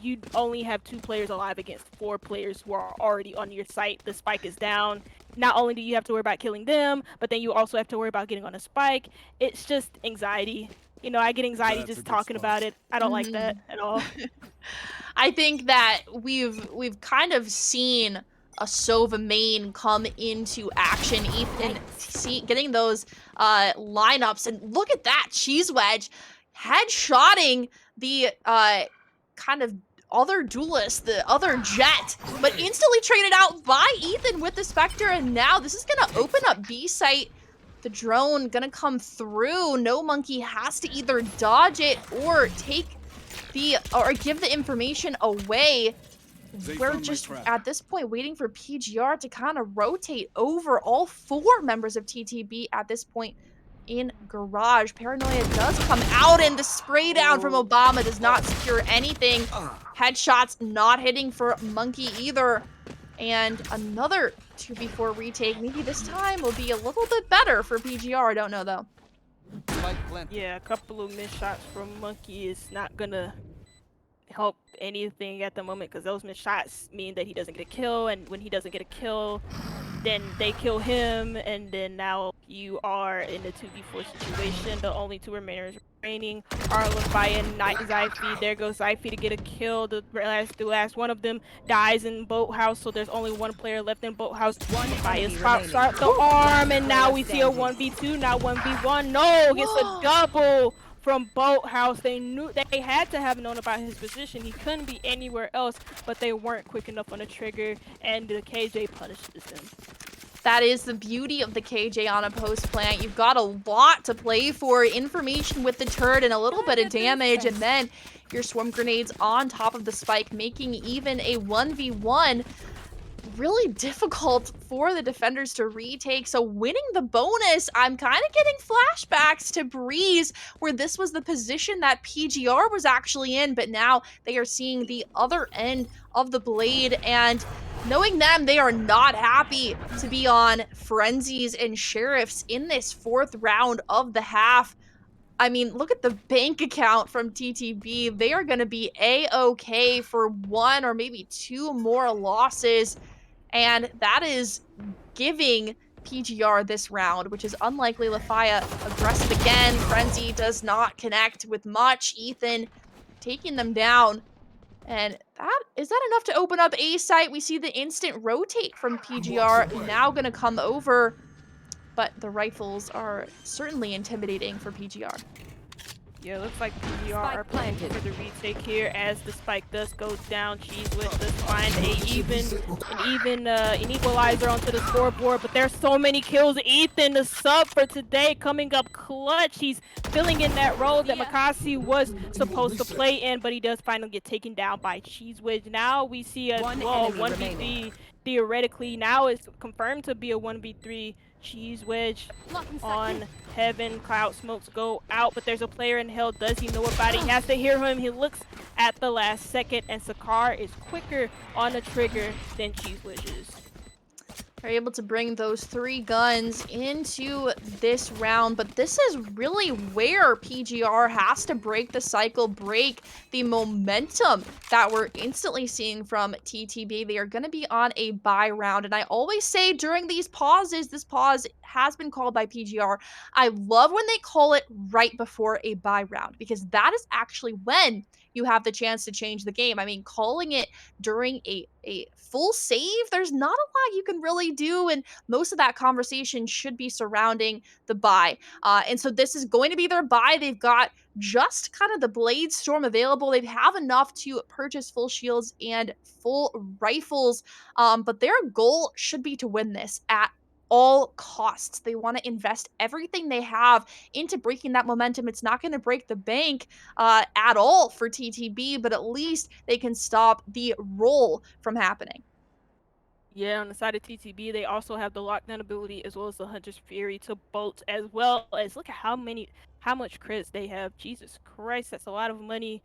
S3: you only have 2 players alive against 4 players who are already on your site. The spike is down. Not only do you have to worry about killing them, but then you also have to worry about getting on a spike. It's just anxiety. You know, I get anxiety
S5: That's a
S3: just
S5: good
S3: talking
S5: spot.
S3: about it. I don't like that at all.
S2: I think that we've kind of seen a Sova main come into action, even getting those lineups. And look at that, Cheese Wedge headshotting the kind of other duelist, the other Jet, but instantly traded out by Ethan with the Spectre. And now this is gonna open up B site. The drone gonna come through. No Monkey has to either dodge it or give the information away. We're just at this point waiting for PGR to kind of rotate over all 4 members of TTB at this point in Garage. Paranoia does come out, and the spray down from Obama does not secure anything. Headshots not hitting for Monkey either. And another 2v4 retake. Maybe this time will be a little bit better for PGR. I don't know though.
S3: Yeah, a couple of missed shots from Monkey is not gonna help anything at the moment, because those missed shots mean that he doesn't get a kill, and when he doesn't get a kill, then they kill him, and then now you are in a 2v4 situation. The only 2 remainers remaining are Lafaya and Zyphi. There goes Zyphi to get a kill. The last one of them dies in Boathouse, so there's only 1 player left in Boathouse. Lafaya start the arm, and now we see a 1v2, now 1v1. No, gets a double from Boathouse. They knew they had to have known about his position. He couldn't be anywhere else, but they weren't quick enough on the trigger, and the KJ punishes him.
S2: That is the beauty of the KJ on a post plant. You've got a lot to play for. Information with the turret and a little bit of damage, and then your swarm grenades on top of the spike, making even a 1v1 really difficult for the defenders to retake. So winning the bonus, I'm kind of getting flashbacks to Breeze, where this was the position that PGR was actually in, but now they are seeing the other end of the blade, and knowing them, they are not happy to be on Frenzies and Sheriffs in this 4th round of the half. I mean, look at the bank account from TTB. They are going to be A-okay for 1 or maybe 2 more losses. And that is giving PGR this round, which is unlikely. Lafaya aggressive again. Frenzy does not connect with much. Ethan taking them down. And is that enough to open up A site? We see the instant rotate from PGR now going to come over. But the rifles are certainly intimidating for PGR.
S3: Yeah, looks like PGR are planning for the retake here as the spike does go down. Cheese Wedge does find an equalizer onto the scoreboard, but there's so many kills. Ethan, the sub for today, coming up clutch. He's filling in that role that Makasi was supposed to play in, but he does finally get taken down by Cheese Wedge. Now we see a 1v3. Theoretically, now it's confirmed to be a 1v3. Cheese Wedge on Heaven. Cloud smokes go out, but there's a player in Hell. Does he know about it? He has to hear him. He looks at the last second, and Sakar is quicker on the trigger than Cheese Wedge is.
S2: Are able to bring those 3 guns into this round, but this is really where PGR has to break the cycle, break the momentum that we're instantly seeing from TTB. They are going to be on a buy round, and I always say during these pauses, this pause has been called by PGR. I love when they call it right before a buy round, because that is actually when you have the chance to change the game. I mean, calling it during a full save, there's not a lot you can really do, and most of that conversation should be surrounding the buy. And so this is going to be their buy. They've got just kind of the Blade Storm available. They have enough to purchase full shields and full rifles, but their goal should be to win this at all costs. They want to invest everything they have into breaking that momentum. It's not going to break the bank at all for TTB, but at least they can stop the roll from happening.
S3: Yeah, on the side of TTB, they also have the lockdown ability as well as the Hunter's Fury to bolt, as well as look at how much crits they have. Jesus Christ, that's a lot of money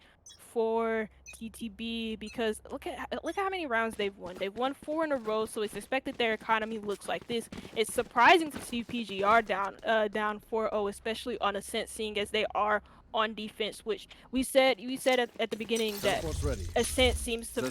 S3: for TTB, because look at how many rounds they've won. They've won 4 in a row, so it's expected their economy looks like this. It's surprising to see PGR down 4-0, especially on Ascent, seeing as they are on defense, which we said at the beginning that Ascent seems to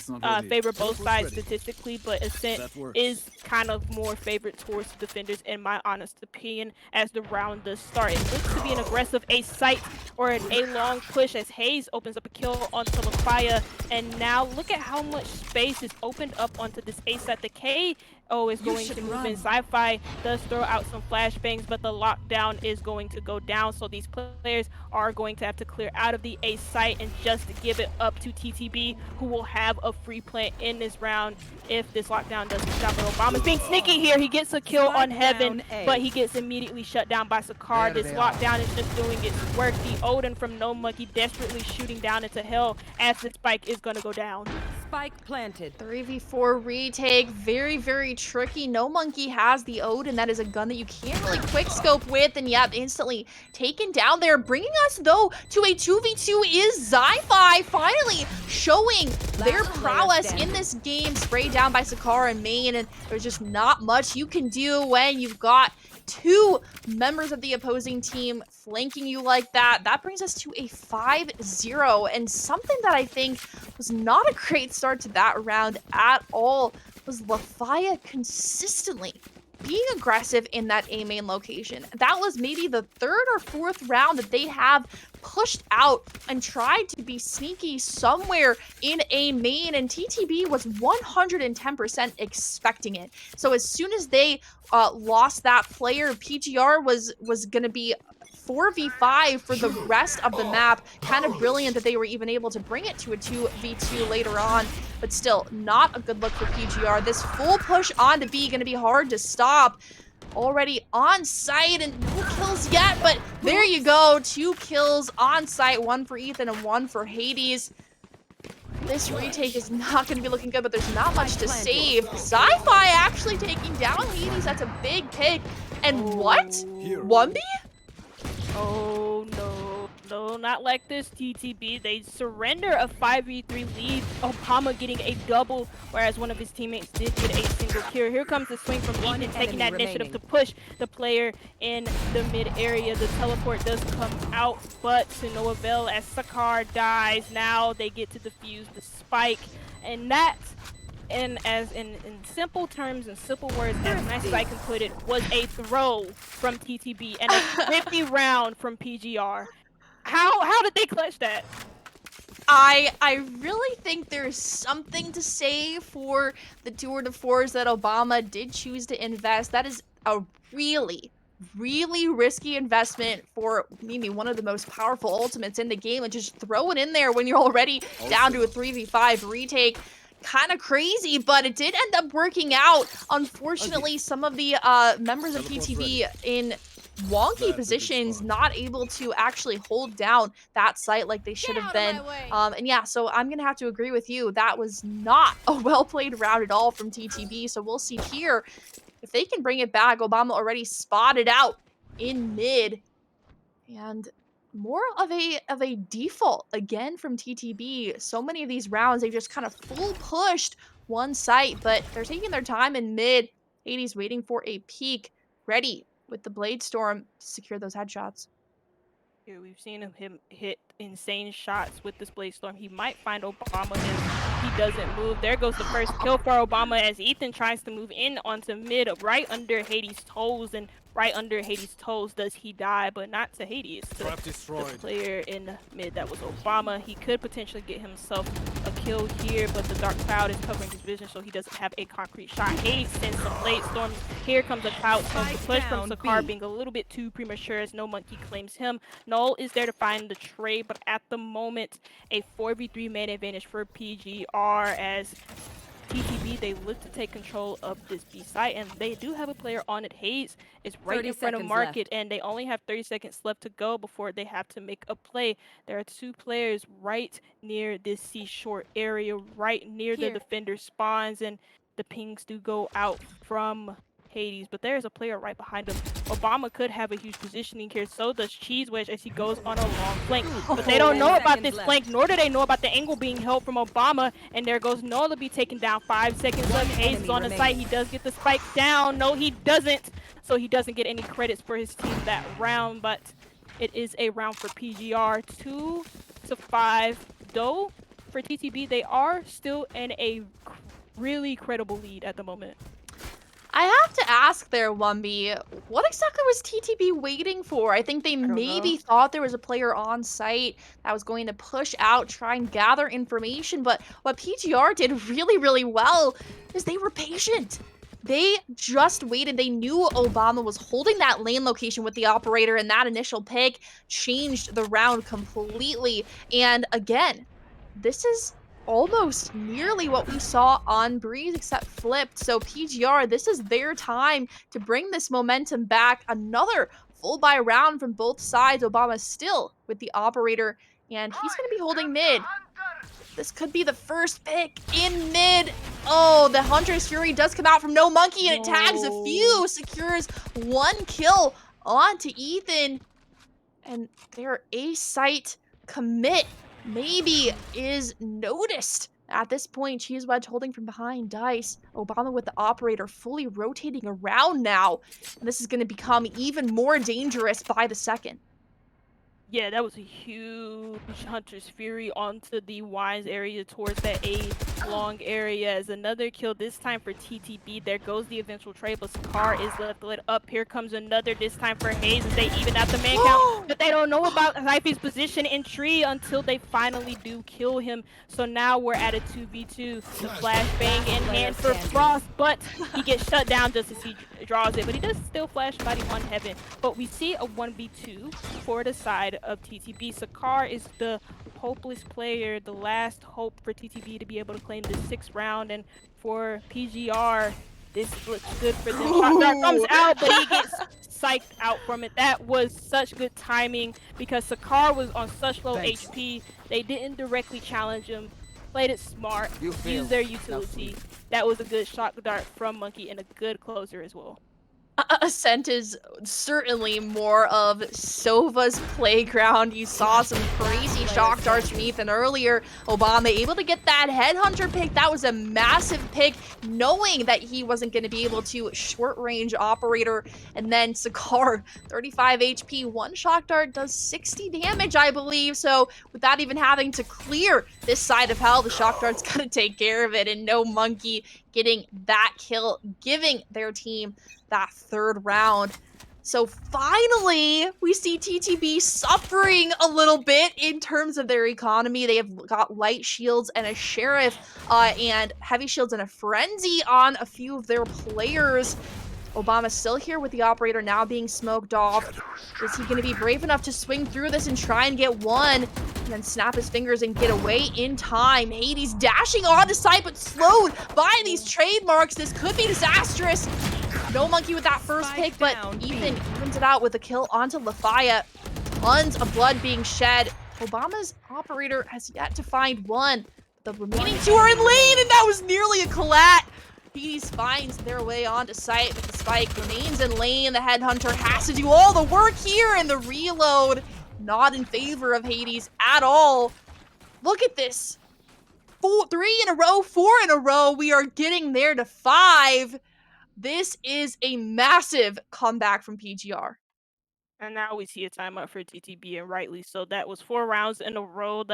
S3: favor both sides statistically, but Ascent is kind of more favored towards the defenders, in my honest opinion, as the round does start. It looks to be an aggressive A site or an A long push as Hayes opens up a kill onto Lafaya, and now look at how much space is opened up onto this A site. The KO is going to move in. Sci-Fi does throw out some flashbangs, but the lockdown is going to go down, so these players are going to have to clear out of the A site and just give it up to TTB, who will have a free plant in this round if this lockdown doesn't stop. But Obama's being sneaky here. He gets a kill on Heaven, but he gets immediately shut down by Sakar. This lockdown is just doing its work. The Odin from No Monkey desperately shooting down into hell as the spike is going to go down.
S4: Spike planted.
S2: 3v4 retake, very, very tricky. No Monkey has the Odin. That is a gun that you can't really quick scope with, and yep, instantly taken down there. Bringing us though to a 2v2 is Sci-Fi finally showing their prowess in this game. Sprayed down by Sakar and Main, and there's just not much you can do when you've got 2 members of the opposing team flanking you like that. That brings us to a 5-0, and something that I think was not a great start to that round at all was Lafaya consistently being aggressive in that A main location. That was maybe the 3rd or 4th round that they have pushed out and tried to be sneaky somewhere in A main, and TTB was 110% expecting it. So as soon as they lost that player, PGR was going to be 4v5 for the rest of the map. Kind of brilliant that they were even able to bring it to a 2v2 later on, but still not a good look for PGR. This full push onto B going to be hard to stop. Already on site and no kills yet, but there you go. 2 kills on site, 1 for Ethan and 1 for Hades. This retake is not going to be looking good, but there's not much to save. Sci-Fi actually taking down Hades. That's a big pick. And what? 1B?
S3: Oh no, not like this, TTB. They surrender a 5v3 lead. Obama getting a double, whereas one of his teammates did get a single kill. Here comes the swing from Ethan, taking that initiative to push the player in the mid area. The teleport does come out, but to no avail as Sakar dies. Now they get to defuse the spike, and that, and as in simple terms and simple words, as nice as I can put it, was a throw from TTB and a 50 round from PGR. How did they clutch that?
S2: I really think there's something to say for the tour de force that Obama did choose to invest. That is a really risky investment for maybe one of the most powerful ultimates in the game, and just throw it in there when you're already down to a 3v5 retake. Kind of crazy, but it did end up working out. Unfortunately, some of the members of TTB in wonky positions, not able to actually hold down that site like they should have been. And yeah, so I'm gonna have to agree with you. That was not a well-played round at all from TTB. So we'll see here if they can bring it back. Obama already spotted out in mid, and more of a default again from TTB. So many of these rounds, they just kind of full pushed one site, but they're taking their time in mid. Hades waiting for a peek, ready with the Blade Storm to secure those headshots.
S3: Here we've seen him hit insane shots with this Blade Storm. He might find Obama as he doesn't move. There goes the first kill for Obama as Ethan tries to move in onto mid, right under Hades' toes, and right under Hades' toes does he die, but not to Hades. To the player in mid, that was Obama. He could potentially get himself a kill here, but the Dark Cloud is covering his vision, so he doesn't have a concrete shot. Hades sends some Blade Storms. Here comes a Cloud Storm. The push from Sakar being a little bit too premature as No Monkey claims him. Null is there to find the trade, but at the moment, a 4v3 man advantage for PGR as TTB, they look to take control of this B site, and they do have a player on it. Hades is right in front of Market, and they only have 30 seconds left to go before they have to make a play. There are two players right near this seashore area, right near the defender spawns, and the pings do go out from Hades, but there's a player right behind him. Obama could have a huge positioning here, so does Cheese Wedge as he goes on a long flank. But they don't know about this flank, nor do they know about the angle being held from Obama. And there goes Noah to be taken down. 5 seconds left. Hayes is on the site. He does get the spike down. No, he doesn't. So he doesn't get any credits for his team that round, but it is a round for PGR. 2-5. Though, for TTB, they are still in a really credible lead at the moment.
S2: I have to ask there, 1B, what exactly was TTB waiting for? I think they maybe thought there was a player on site that was going to push out, try and gather information, but what PGR did really, really well is they were patient. They just waited. They knew Obama was holding that lane location with the operator, and that initial pick changed the round completely. And again, this is almost nearly what we saw on Breeze, except flipped. So PGR, this is their time to bring this momentum back. Another full buy round from both sides. Obama still with the operator, and he's going to be holding mid. This could be the first pick in mid. Oh, the Hunter's Fury does come out from No Monkey, and it tags a few, secures 1 kill onto Ethan. And their A-site commit maybe is noticed. At this point, Cheese Wedge holding from behind Dice. Obama with the operator fully rotating around now. And this is going to become even more dangerous by the second.
S3: Yeah, that was a huge Hunter's Fury onto the Wines area towards that A long area as another kill, this time for TTB. There goes the eventual trade, but Sakar is left lit up. Here comes another, this time for Hayes as they even out the man count. But they don't know about Hyphy's position in tree until they finally do kill him. So now we're at a 2v2. The flashbang in hand for Frost, but he gets shut down just as he draws it. But he does still flash body on Heaven. But we see a 1v2 for the side of TTB. Sakar is the hopeless player, the last hope for TTB to be able to claim this 6th round, and for PGR, this looks good for them. Shotgun comes out, but he gets psyched out from it. That was such good timing because Sakar was on such low HP. They didn't directly challenge him, played it smart, used their utility. That was a good shot dart from Monkey and a good closer as well.
S2: Ascent is certainly more of Sova's playground. You saw some crazy shock darts from Ethan earlier. Obama able to get that headhunter pick. That was a massive pick, knowing that he wasn't going to be able to short range operator. And then Sakar, 35 HP, 1 shock dart does 60 damage, I believe. So without even having to clear this side of hell, the shock dart's going to take care of it. And No Monkey getting that kill, giving their team that 3rd round. So finally, we see TTB suffering a little bit in terms of their economy. They have got light shields and a sheriff and heavy shields and a frenzy on a few of their players. Obama's still here with the operator now being smoked off. Is he going to be brave enough to swing through this and try and get one? And then snap his fingers and get away in time. Hades dashing onto site, but slowed by these trademarks. This could be disastrous. No Monkey with that first pick, but Ethan evens it out with a kill onto Lafayette. Tons of blood being shed. Obama's operator has yet to find one. The remaining 2 are in lane, and that was nearly a collat. Hades finds their way onto site, but the spike remains in lane. The headhunter has to do all the work here, and the reload not in favor of Hades at all. Look at this. 3 in a row, 4 in a row. We are getting there to 5. This is a massive comeback from PGR.
S3: And now we see a timeout for TTB, and rightly so. That was 4 rounds in a row.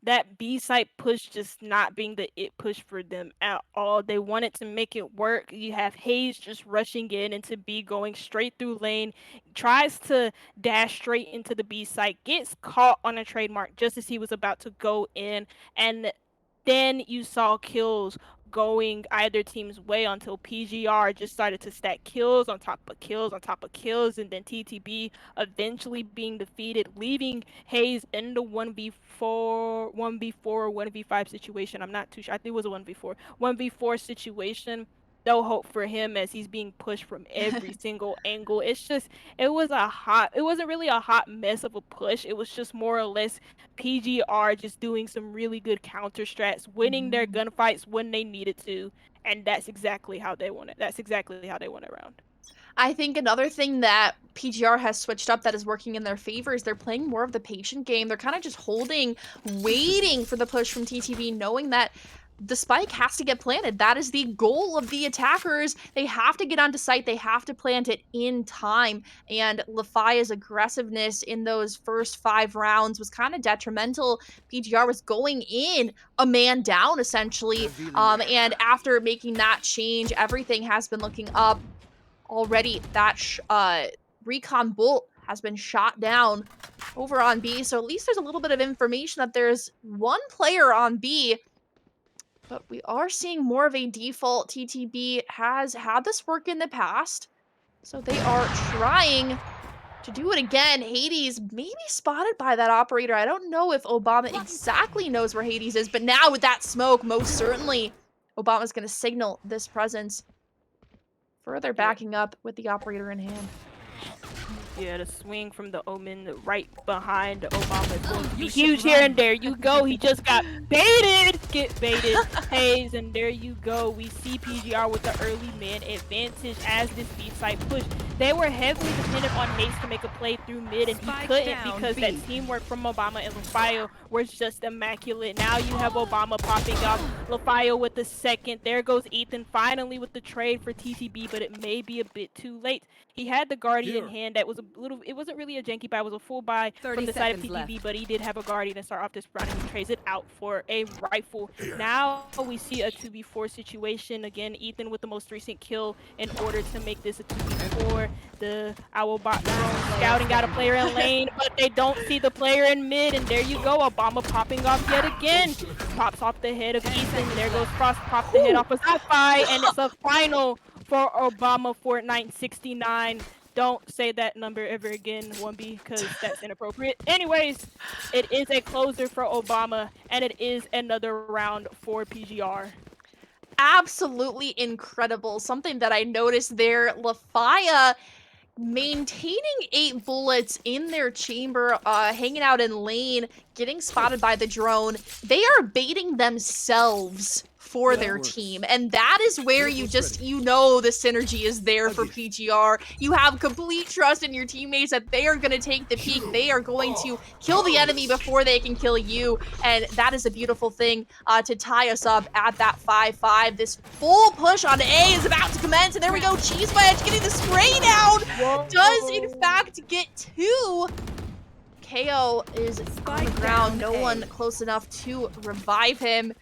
S3: That B site push just not being the it push for them at all. They wanted to make it work. You have Hayes just rushing in into B, going straight through lane, tries to dash straight into the B site, gets caught on a trademark just as he was about to go in, and then you saw kills going either team's way until PGR just started to stack kills on top of kills on top of kills, and then TTB eventually being defeated, leaving Hayes in the 1v4, 1v5 situation. I'm not too sure. I think it was a 1v4 situation. No hope for him as he's being pushed from every single angle. It wasn't really a hot mess of a push. It was just more or less PGR just doing some really good counter strats, winning their gunfights when they needed to, and that's exactly how they won it. That's exactly how they won it round.
S2: I think another thing that PGR has switched up that is working in their favor is they're playing more of the patient game. They're kind of just holding, waiting for the push from TTB, knowing that the spike has to get planted. That is the goal of the attackers. They have to get onto site. They have to plant it in time. And Lefia's aggressiveness in those first 5 rounds was kind of detrimental. PGR was going in a man down, essentially. And after making that change, everything has been looking up. Already, that recon bolt has been shot down over on B. So at least there's a little bit of information that there's one player on B. But we are seeing more of a default. TTB has had this work in the past. So they are trying to do it again. Hades maybe spotted by that operator. I don't know if Obama exactly knows where Hades is. But now with that smoke, most certainly Obama's going to signal this presence. Further backing up with the operator in hand.
S3: Yeah, the swing from the Omen right behind Obama is going to be huge here, and there you go. He just got baited. Get baited, Hayes, and there you go. We see PGR with the early man advantage as this B site push. They were heavily dependent on Hayes to make a play through mid, and he couldn't because that teamwork from Obama and Lafio was just immaculate. Now you have Obama popping up, Lafio with the second. There goes Ethan finally with the trade for TTB, but it may be a bit too late. He had the Guardian in hand. That was a little, it wasn't really a janky buy, it was a full buy from the side of TTB, but he did have a Guardian to start off this round, and he trades it out for a rifle. Now we see a 2v4 situation. Again, Ethan with the most recent kill in order to make this a 2v4. The Owlbot drone scouting out a player in lane, but they don't see the player in mid, and there you go. Obama popping off yet again. Pops off the head of Ethan. There goes Frost, pops the head off of Sapphire, and it's a final for Obama Fortnite 69. Don't say that number ever again, 1B, because that's inappropriate. Anyways, it is a closer for Obama, and it is another round for PGR.
S2: Absolutely incredible. Something that I noticed there, Lafia maintaining 8 bullets in their chamber, hanging out in lane, getting spotted by the drone. They are baiting themselves for their team, and that is where you know the synergy is there for PGR. You have complete trust in your teammates that they are going to take the peak. They are going to kill the enemy before they can kill you, and that is a beautiful thing to tie us up at that 5-5. This full push on A is about to commence, and there we go. Cheese Wedge getting the spray down. Does in fact get 2. KO is on the ground. No one close enough to revive him,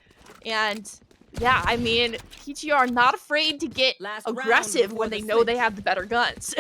S2: and yeah, I mean, PGR not afraid to get aggressive when they know they have the better guns.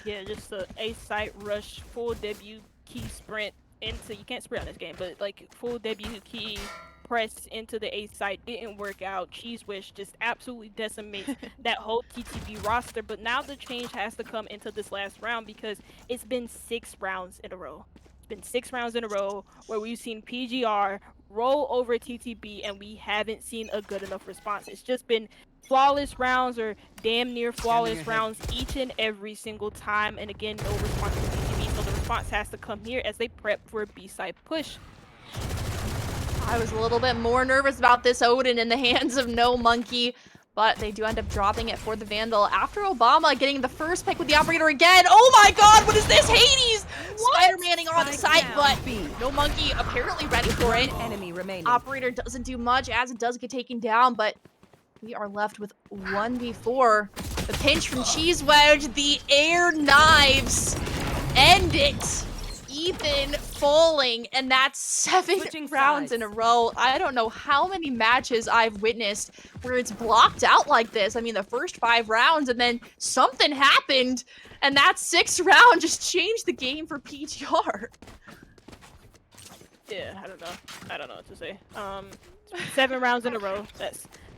S3: Yeah, just a A-site rush, full W key sprint into, you can't sprint on this game, but like full W key press into the A-site didn't work out. Cheese Wish just absolutely decimates that whole TTB roster, but now the change has to come into this last round because it's been 6 rounds in a row. It's been 6 rounds in a row where we've seen PGR roll over TTB and we haven't seen a good enough response. It's just been flawless rounds or damn near flawless rounds each and every single time, and again, no response from TTB, so the response has to come here as they prep for a B-side push.
S2: I was a little bit more nervous about this Odin in the hands of No Monkey, but they do end up dropping it for the Vandal after Obama getting the first pick with the operator again. Oh my god, what is this? Hades! Spider-Manning on the side, but No Monkey apparently ready for it.
S4: Enemy remaining.
S2: Operator doesn't do much as it does get taken down, but We are left with 1v4. The pinch from Cheese Wedge, the air knives end it. Ethan falling, and that's 7
S4: Switching
S2: rounds
S4: sides.
S2: in a row. I don't know how many matches I've witnessed where it's blocked out like this. I mean, the first 5 rounds, and then something happened, and that 6th round just changed the game for PGR.
S3: Yeah, I don't know. I don't know what to say. 7 rounds in a row.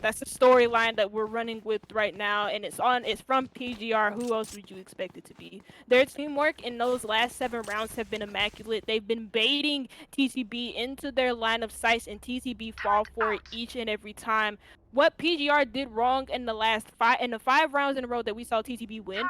S3: That's the storyline that we're running with right now, and it's from PGR. Who else would you expect it to be? Their teamwork in those last 7 rounds have been immaculate. They've been baiting TTB into their line of sight, and TTB fall for it each and every time. What PGR did wrong in the 5 rounds in a row that we saw TTB win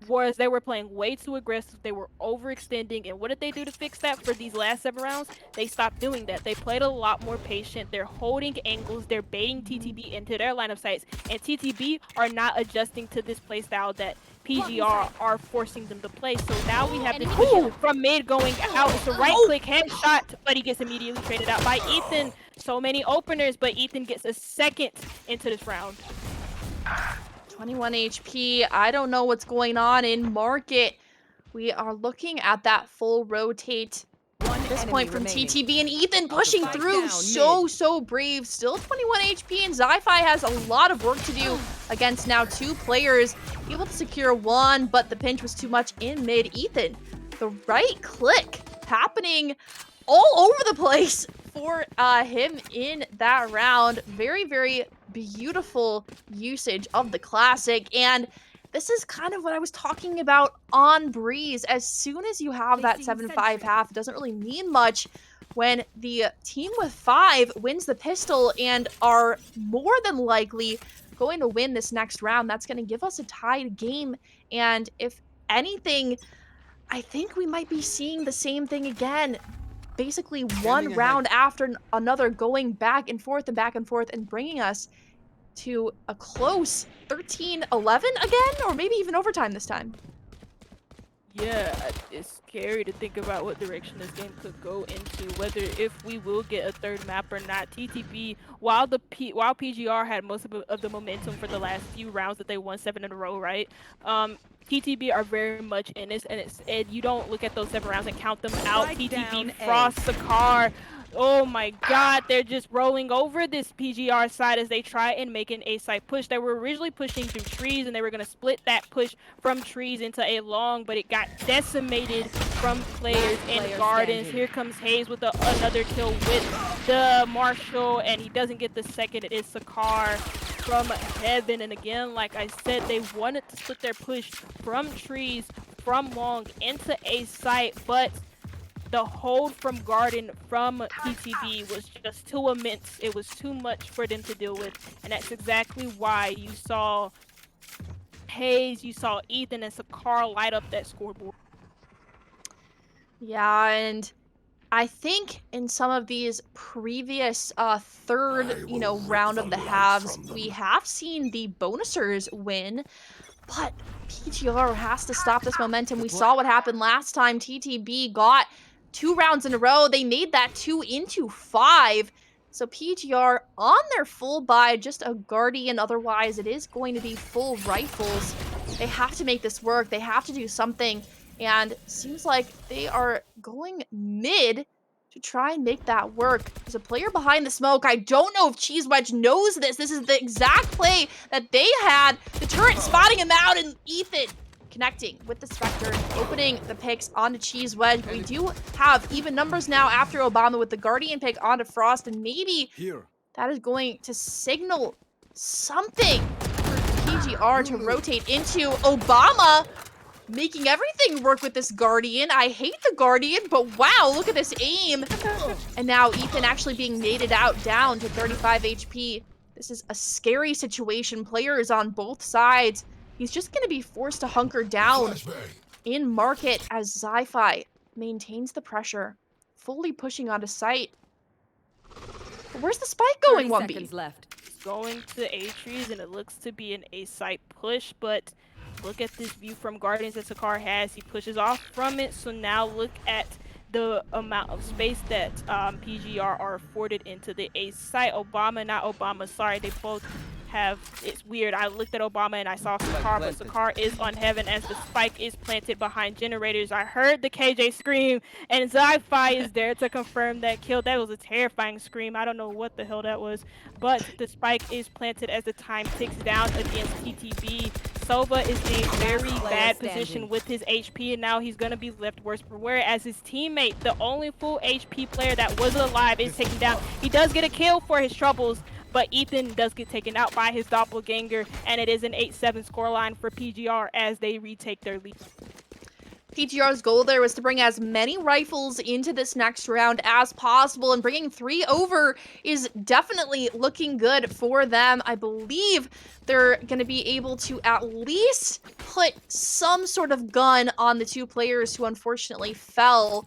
S3: was they were playing way too aggressive. They were overextending, and what did they do to fix that for these last 7 rounds? They stopped doing that. They played a lot more patient. They're holding angles. They're baiting TTB into their line of sights, and TTB are not adjusting to this playstyle that PGR are forcing them to play. So now we have this issue from mid going out. It's a right-click headshot, but he gets immediately traded out by Ethan. So many openers, but Ethan gets a second into this round.
S2: 21 HP. I don't know what's going on in market. We are looking at that full rotate at this point from TTB, and Ethan pushing through. So brave. Still 21 HP, and Zi-Fi has a lot of work to do against now 2 players. Able to secure 1, but the pinch was too much in mid. Ethan, the right click happening all over the place for him in that round. Very, very beautiful usage of the classic, and this is kind of what I was talking about on Breeze. As soon as you have that 7-5 half, it doesn't really mean much when the team with 5 wins the pistol and are more than likely going to win this next round. That's going to give us a tied game, and if anything, I think we might be seeing the same thing again. Basically one round after another, going back and forth and bringing us to a close 13-11 again, or maybe even overtime this time.
S3: Yeah, it's scary to think about what direction this game could go into, whether if we will get a 3rd map or not. TTB, while PGR had most of the momentum for the last few rounds that they won 7 in a row, right? TTB are very much in this, and you don't look at those 7 rounds and count them out. TTB, Frost, Sakar, oh my god, they're just rolling over this PGR side as they try and make an A side push. They were originally pushing through trees, and they were going to split that push from trees into a long, but it got decimated from players in gardens. Here comes Hayes with another kill with the Marshall, and he doesn't get the second. It is Sakar from heaven, and again, like I said, they wanted to split their push from trees, from long into a site, but the hold from Garden from TTB was just too immense. It was too much for them to deal with, and that's exactly why you saw Hayes, you saw Ethan, and Sakar light up that scoreboard.
S2: Yeah, and I think in some of these previous third, round of the halves, we have seen the bonusers win, but PGR has to stop this momentum. We saw what happened last time. TTB got 2 rounds in a row. They made that 2 into 5. So PGR on their full buy, just a Guardian. Otherwise, it is going to be full rifles. They have to make this work. They have to do something. And seems like they are going mid to try and make that work. There's a player behind the smoke. I don't know if Cheese Wedge knows this. This is the exact play that they had. The turret spotting him out, and Ethan connecting with the Spectre, opening the picks onto Cheese Wedge. We do have even numbers now after Obama with the Guardian pick onto Frost, and maybe that is going to signal something for PGR to rotate into. Obama making everything work with this Guardian. I hate the Guardian, but wow, look at this aim. And now Ethan actually being naded out down to 35 HP. This is a scary situation. Players on both sides. He's just going to be forced to hunker down in market as Zi-Fi maintains the pressure, fully pushing onto site. But where's the spike going, 1B?
S4: Seconds left.
S3: It's going to A trees, and it looks to be an A site push, but look at this view from Guardians that Sakar has. He pushes off from it, so now look at the amount of space that PGR are afforded into the A site. Not Obama, sorry, they both have, it's weird. I looked at Obama and I saw Sakar, but Sakar is on heaven as the spike is planted behind generators. I heard the KJ scream, and Zi-Fi is there to confirm that kill. That was a terrifying scream. I don't know what the hell that was, but the spike is planted as the time ticks down against TTB. Sova is in a very bad position with his HP, and now he's going to be left worse for wear as his teammate, the only full HP player that was alive, is taken down. He does get a kill for his troubles, but Ethan does get taken out by his doppelganger, and it is an 8-7 scoreline for PGR as they retake their lead.
S2: PGR's goal there was to bring as many rifles into this next round as possible, and bringing 3 over is definitely looking good for them. I believe they're going to be able to at least put some sort of gun on the 2 players who unfortunately fell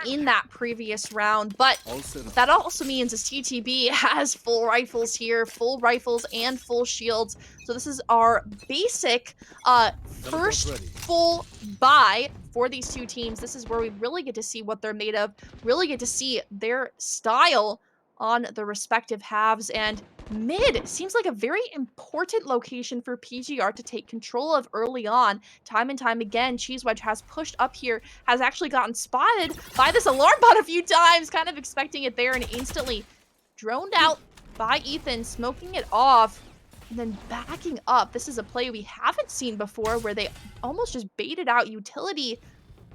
S2: in that previous round. But that also means as TTB has full rifles here, full rifles and full shields. So this is our basic first full buy for these 2 teams. This is where we really get to see what they're made of, really get to see their style on the respective halves. And mid seems like a very important location for PGR to take control of early on. Time and time again, Cheese Wedge has pushed up here, has actually gotten spotted by this alarm bot a few times, kind of expecting it there, and instantly droned out by Ethan, smoking it off. And then backing up. This is a play we haven't seen before where they almost just baited out utility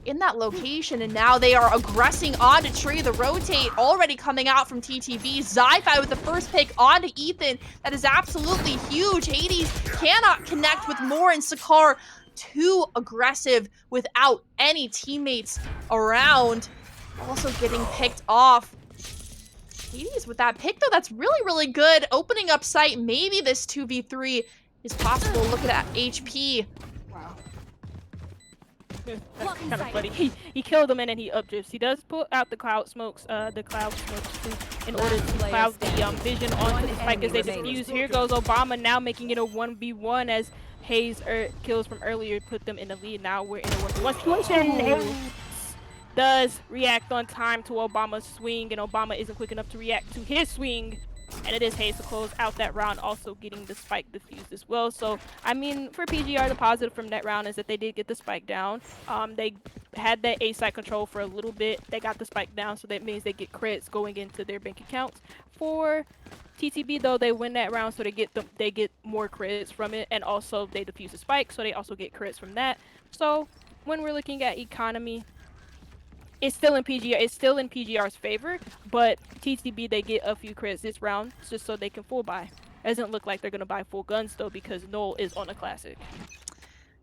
S2: in that location, and now they are aggressing onto Tree. The rotate already coming out from TTB. Zi-Fi with the first pick onto Ethan. That is absolutely huge. Hades cannot connect with Moore, and Sakar too aggressive without any teammates around. Also getting picked off. Hades with that pick, though, that's really, really good. Opening up sight, maybe this 2v3 is possible. Look at that HP.
S3: Wow. That's kind of funny. He killed him and then he up drifts. He does put out the cloud smokes too, in order to cloud the vision onto the spike as they defuse. Here goes Obama now making it a 1v1 as Hayes kills from earlier put them in the lead. Now we're in a 1v1 situation. Does react on time to Obama's swing, and Obama isn't quick enough to react to his swing, and it is Hayes to close out that round, also getting the spike defused as well. So I mean, for PGR, the positive from that round is that they did get the spike down. They had that A site control for a little bit. They got the spike down, so that means they get crits going into their bank accounts. For TTB though, they win that round, so they get more crits from it, and also they defuse the spike, so they also get crits from that. So when we're looking at economy, it's still in PGR's favor, but TTB, they get a few crits this round just so they can full buy. Doesn't look like they're gonna buy full guns though, because Noel is on a classic.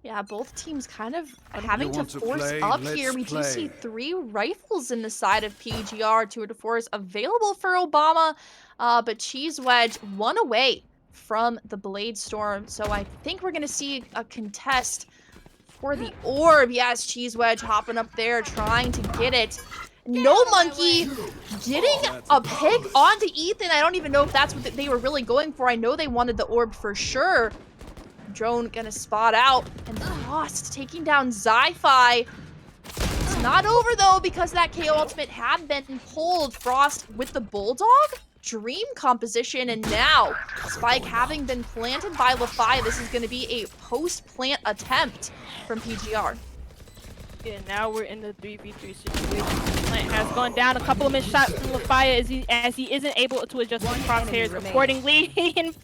S2: Yeah, both teams kind of having to force up here. We do see 3 rifles in the side of PGR, 2 to 4s available for Obama, but Cheese Wedge 1 away from the Blade Storm. So I think we're gonna see a contest for the orb. Yes, Cheese Wedge hopping up there, trying to get it. No Monkey getting a pick onto Ethan. I don't even know if that's what they were really going for. I know they wanted the orb for sure. Drone gonna spot out, and Frost taking down Zi-Fi. It's not over though, because that KO ultimate had been pulled. Frost with the Bulldog Dream composition, and now Spike having been planted by LaFi, this is going to be a post-plant attempt from PGR.
S3: Yeah, now we're in the 3v3 situation. Plant has gone down a couple of missed shots from LaFi as he isn't able to adjust his crosshairs accordingly. And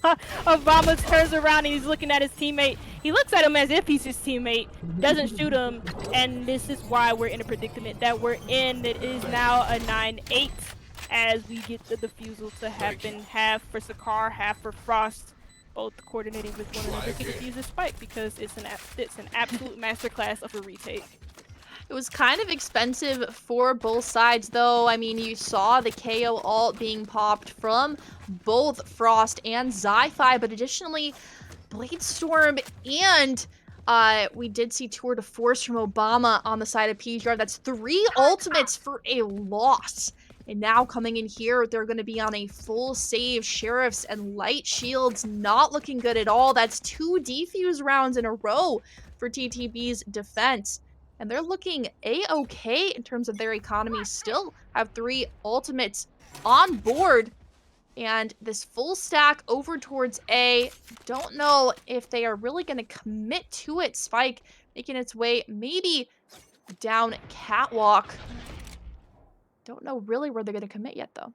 S3: Obama turns around and he's looking at his teammate. He looks at him as if he's his teammate, doesn't shoot him, and this is why we're in a predicament that we're in. It is now a 9-8. As we get the defusal to happen, half for Sakar, half for Frost, both coordinating with one another to defuse this spike, because it's an absolute masterclass of a retake.
S2: It was kind of expensive for both sides though. I mean, you saw the KO ult being popped from both Frost and Zi-Fi, but additionally Blade Storm, and we did see tour de force from Obama on the side of PGR. That's 3 ultimates for a loss. And now coming in here, they're going to be on a full save. Sheriffs and light shields not looking good at all. That's 2 defuse rounds in a row for TTB's defense. And they're looking a-okay in terms of their economy. Still have 3 ultimates on board. And this full stack over towards A. Don't know if they are really going to commit to it. Spike making its way maybe down catwalk. Don't know really where they're going to commit yet, though.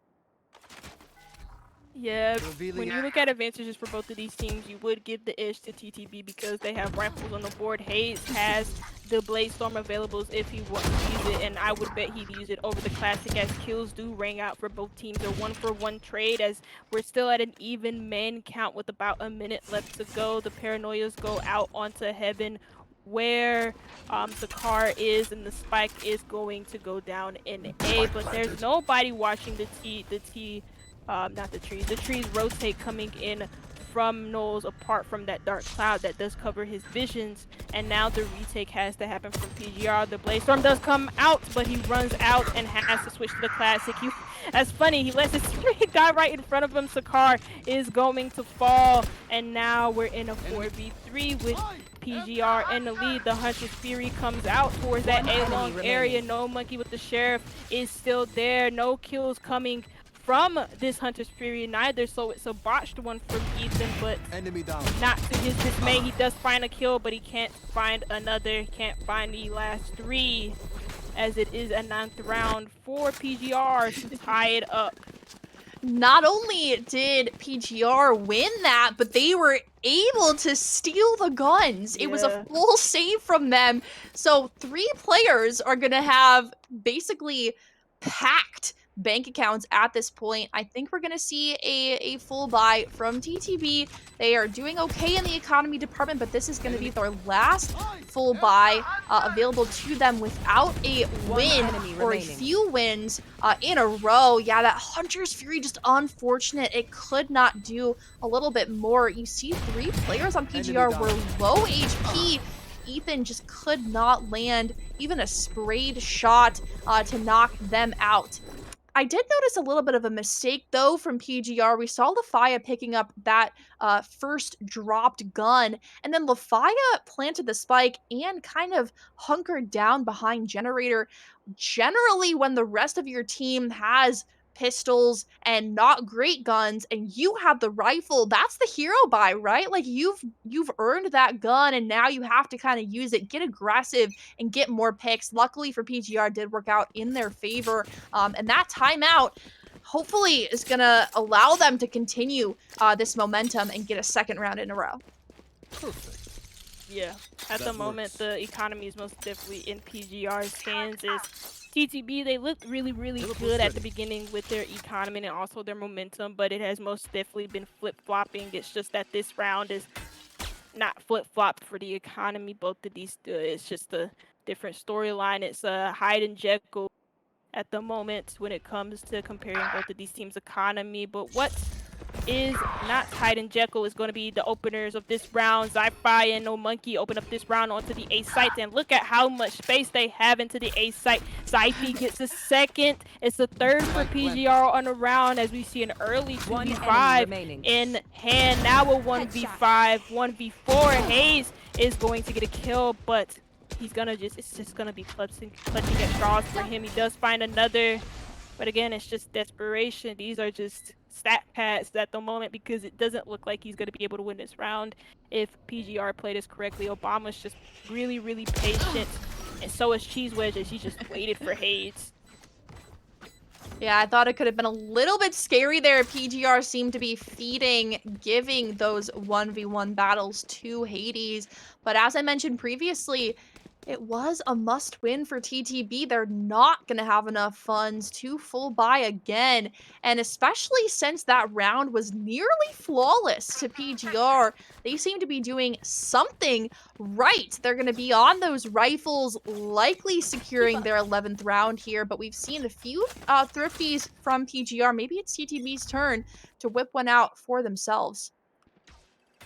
S3: Yeah,
S5: Revealing
S3: when you look at advantages for both of these teams, you would give the edge to TTB because they have rifles on the board. Hayes has the Blade Storm available if he wants to use it, and I would bet he'd use it over the Classic as kills do ring out for both teams. A 1-for-1 trade as we're still at an even man count with about a minute left to go. The Paranoias go out onto Heaven where the car is, and the Spike is going to go down in A, but there's nobody watching the not the trees. The trees rotate coming in from Knowles apart from that dark cloud that does cover his visions. And now the retake has to happen from PGR. The Blaze Storm does come out, but he runs out and has to switch to the Classic. That's funny. He lets his guy right in front of him. Sakar is going to fall. And now we're in a 4v3 with PGR in the lead. The Hunter's Fury comes out towards that A-long area. No Monkey with the Sheriff is still there. No kills coming from this Hunter's Fury neither, so it's a botched one from Ethan, but not to his dismay. He does find a kill, but he can't find another, can't find the last three, as it is a 9th round for PGR to tie it up.
S2: Not only did PGR win that, but they were able to steal the guns. It was a full save from them. So 3 players are going to have basically packed bank accounts at this point. I think we're going to see a full buy from TTB. They are doing okay in the economy department, but this is going to be their last full buy available to them without a win or a few wins in a row. Yeah, that Hunter's Fury just unfortunate. It could not do a little bit more. You see 3 players on PGR were low HP. Ethan just could not land even a sprayed shot to knock them out. I did notice a little bit of a mistake, though, from PGR. We saw Lafaya picking up that first dropped gun, and then Lafaya planted the spike and kind of hunkered down behind Generator. Generally, when the rest of your team has pistols and not great guns and you have the rifle, that's the hero buy, right? Like you've earned that gun and now you have to kind of use it, get aggressive and get more picks. Luckily for PGR, did work out in their favor, and that timeout hopefully is gonna allow them to continue this momentum and get a 2nd round in a row.
S3: Yeah, at the moment the economy is most definitely in PGR's hands. Is TTB, they looked really good at the beginning with their economy and also their momentum, but it has most definitely been flip-flopping. It's just that this round is not flip-flopped for the economy. Both of these, it's just a different storyline. It's a hide and Jekyll at the moment when it comes to comparing both of these teams' economy. But what is not hide and Jekyll is going to be the openers of this round. Zyphi and No Monkey open up this round onto the A site, and look at how much space they have into the A site. Zyphi gets a 2nd. It's the 3rd for PGR on the round, as we see an early 2v5 in hand. Now a 1v5, 1v4. Hayes is going to get a kill, but he's gonna it's just gonna be clutching at straws for him. He does find another, but again, it's just desperation. These are just stat pads at the moment because it doesn't look like he's going to be able to win this round if PGR played this correctly. Obama's just really patient, and so is Cheese Wedge as he just waited for Hayes.
S2: Yeah, I thought it could have been a little bit scary there. PGR seemed to be giving those 1v1 battles to Hades, but as I mentioned previously, it was a must-win for TTB. They're not going to have enough funds to full buy again. And especially since that round was nearly flawless to PGR, they seem to be doing something right. They're going to be on those rifles, likely securing their 11th round here. But we've seen a few thrifties from PGR. Maybe it's TTB's turn to whip one out for themselves.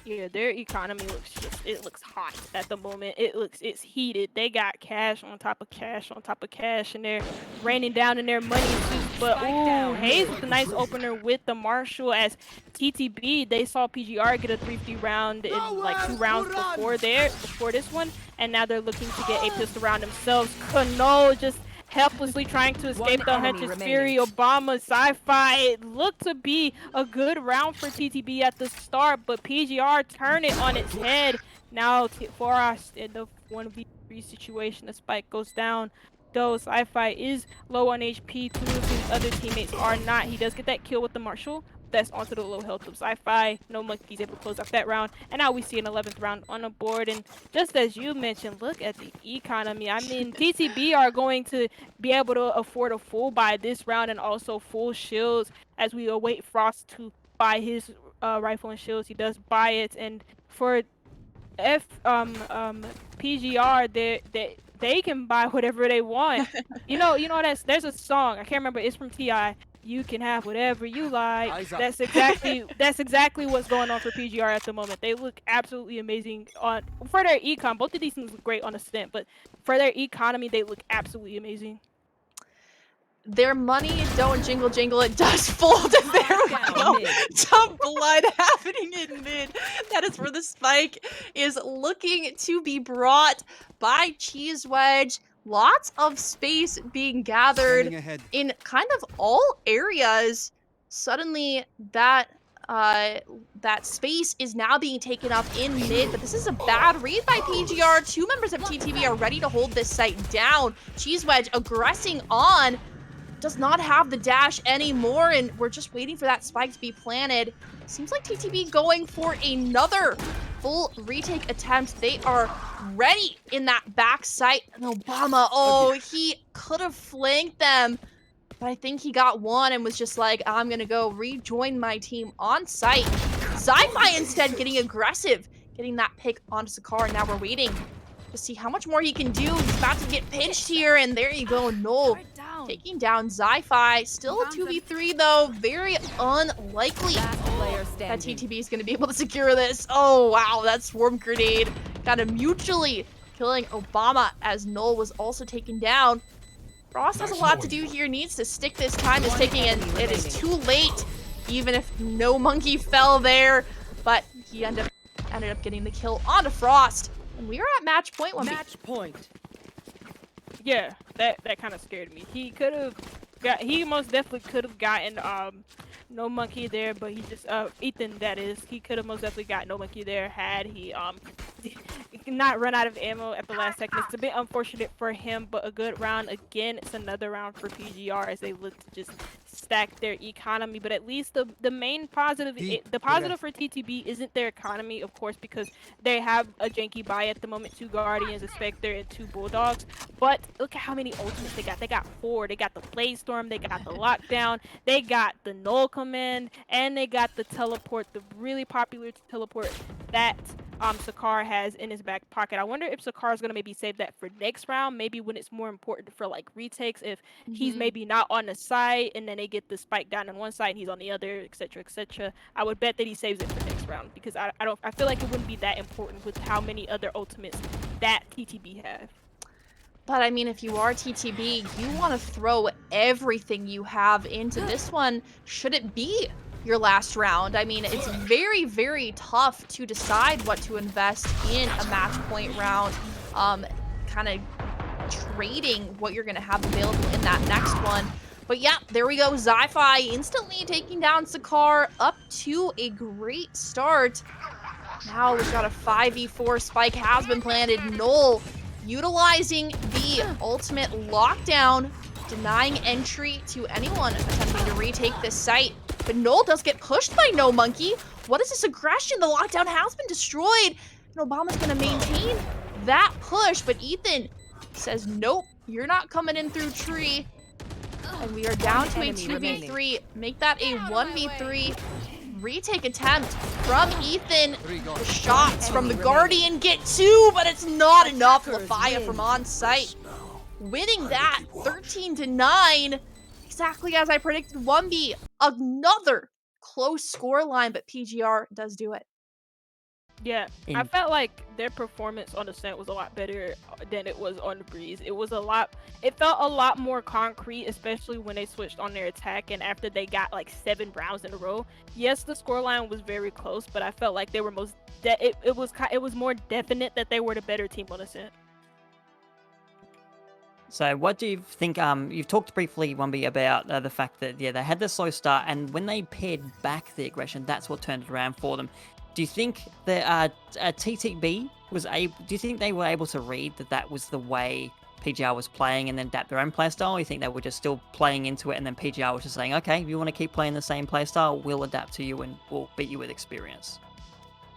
S3: Yeah, their economy looks hot at the moment. It's heated. They got cash on top of cash on top of cash, and they're raining down in their money too. But ooh, Hayes with a nice opener with the Marshall. As TTB, they saw PGR get a 3-3 round in like 2 rounds before this one, and now they're looking to get a pistol round themselves. Kano just helplessly trying to escape
S4: One
S3: the
S4: enemy
S3: Hunter's
S4: remaining.
S3: Fury. Obama, Sci-Fi. It looked to be a good round for TTB at the start, but PGR turned it on its head. Now for us in the 1v3 situation, the spike goes down. Though Sci-Fi is low on HP, two of his other teammates are not. He does get that kill with the Marshall. That's onto the low health of Sci-Fi. No Monkey's able to close out that round. And now we see an 11th round on the board. And just as you mentioned, look at the economy. I mean, TTB are going to be able to afford a full buy this round and also full shields as we await Frost to buy his rifle and shields. He does buy it. And for PGR, they can buy whatever they want. you know there's a song, I can't remember, it's from T.I. You can have whatever you like. That's exactly what's going on for PGR at the moment. They look absolutely amazing for their econ. Both of these things look great on a stint, but for their economy, they look absolutely amazing.
S2: Their money don't jingle jingle, it does fold. And there we go. Some blood happening in mid. That is where the spike is looking to be brought by Cheese Wedge. Lots of space being gathered in kind of all areas. Suddenly that that space is now being taken up in mid, but this is a bad read by PGR. Two members of TTB are ready to hold this site down. Cheese Wedge aggressing on. Does not have the dash anymore, and we're just waiting for that spike to be planted. Seems like TTB going for another full retake attempt. They are ready in that back site. And Obama, oh, he could have flanked them, but I think he got one and was just like, I'm gonna go rejoin my team on site. Sci-Fi instead getting aggressive, getting that pick onto Sakar. Now we're waiting to see how much more he can do. He's about to get pinched here, and there you go, Null taking down Sci-Fi. Still a 2v3 though, very unlikely that TTB is going to be able to secure this. Oh wow, that swarm grenade got him mutually killing Obama as Null was also taken down. Frost has a lot to do here, needs to stick this time is ticking, and it is too late, even if no monkey fell there, but he ended up getting the kill onto Frost. And we are at match point 1B.
S4: Match point.
S3: Yeah, that kind of scared me. He most definitely could have gotten no monkey there, but he just Ethan, that is, he could have most definitely got no monkey there had he not run out of ammo at the last second. It's a bit unfortunate for him, but a good round. Again, it's another round for PGR as they look to just stack their economy. But at least the main positive, the positive for TTB isn't their economy, of course, because they have a janky buy at the moment, 2 Guardians, a Spectre, and 2 Bulldogs. But look at how many ultimates they got. They got 4. They got the Blaze-Storm, they got the Lockdown, they got the Null Command, and they got the Teleport, the really popular teleport that Sakar has in his back pocket. I wonder if Sakar is going to maybe save that for next round, maybe when it's more important for like retakes, if he's maybe not on the side and then they get the spike down on one side and he's on the other, etc, etc. I would bet that he saves it for next round, because I feel like it wouldn't be that important with how many other ultimates that TTB have.
S2: But I mean, if you are TTB, you want to throw everything you have into this one, should it be your last round. I mean, it's very, very tough to decide what to invest in a match point round, kind of trading what you're going to have available in that next one. But yeah, there we go. Sci-Fi instantly taking down Sakar, up to a great start. Now we've got a 5v4 spike has been planted. Null utilizing the ultimate lockdown, denying entry to anyone attempting to retake this site. But Null does get pushed by No Monkey. What is this aggression? The lockdown has been destroyed. And Obama's going to maintain that push. But Ethan says, nope, you're not coming in through tree. And we are down to a 2v3. Make that a 1v3 retake attempt from Ethan. The shots from the Guardian get 2, but it's not enough. Lafaya from on site winning that 13-9. Exactly as I predicted. 1B, another close score line, but PGR does do it.
S3: Yeah, I felt like their performance on the Ascent was a lot better than it was on the Breeze. It felt a lot more concrete, especially when they switched on their attack and after they got like 7 rounds in a row. Yes, the scoreline was very close, but I felt like they were it was more definite that they were the better team on Ascent.
S1: So what do you think? You've talked briefly, Wumby, about the fact that they had the slow start, and when they paired back the aggression, that's what turned it around for them. Do you think that TTB was able? Do you think they were able to read that was the way PGR was playing, and then adapt their own playstyle? Or you think they were just still playing into it, and then PGR was just saying, "Okay, if you want to keep playing the same playstyle, we'll adapt to you and we'll beat you with experience."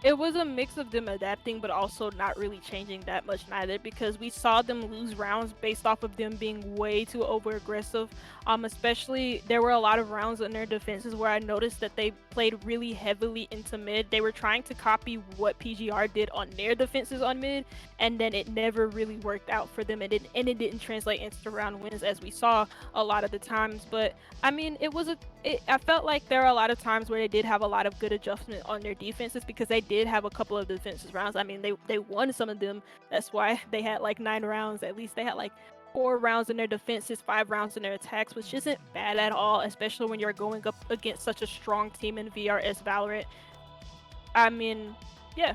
S3: It was a mix of them adapting, but also not really changing that much neither, because we saw them lose rounds based off of them being way too over aggressive. Especially there were a lot of rounds in their defenses where I noticed that they played really heavily into mid. They were trying to copy what PGR did on their defenses on mid, and then it never really worked out for them. It didn't translate into round wins as we saw a lot of the times. But I mean, I felt like there are a lot of times where they did have a lot of good adjustment on their defenses, because they did have a couple of defensive rounds. I mean, they won some of them. That's why they had like 9 rounds. At least they had like 4 rounds in their defenses, 5 rounds in their attacks, which isn't bad at all, especially when you're going up against such a strong team in VRS Valorant. I mean, yeah.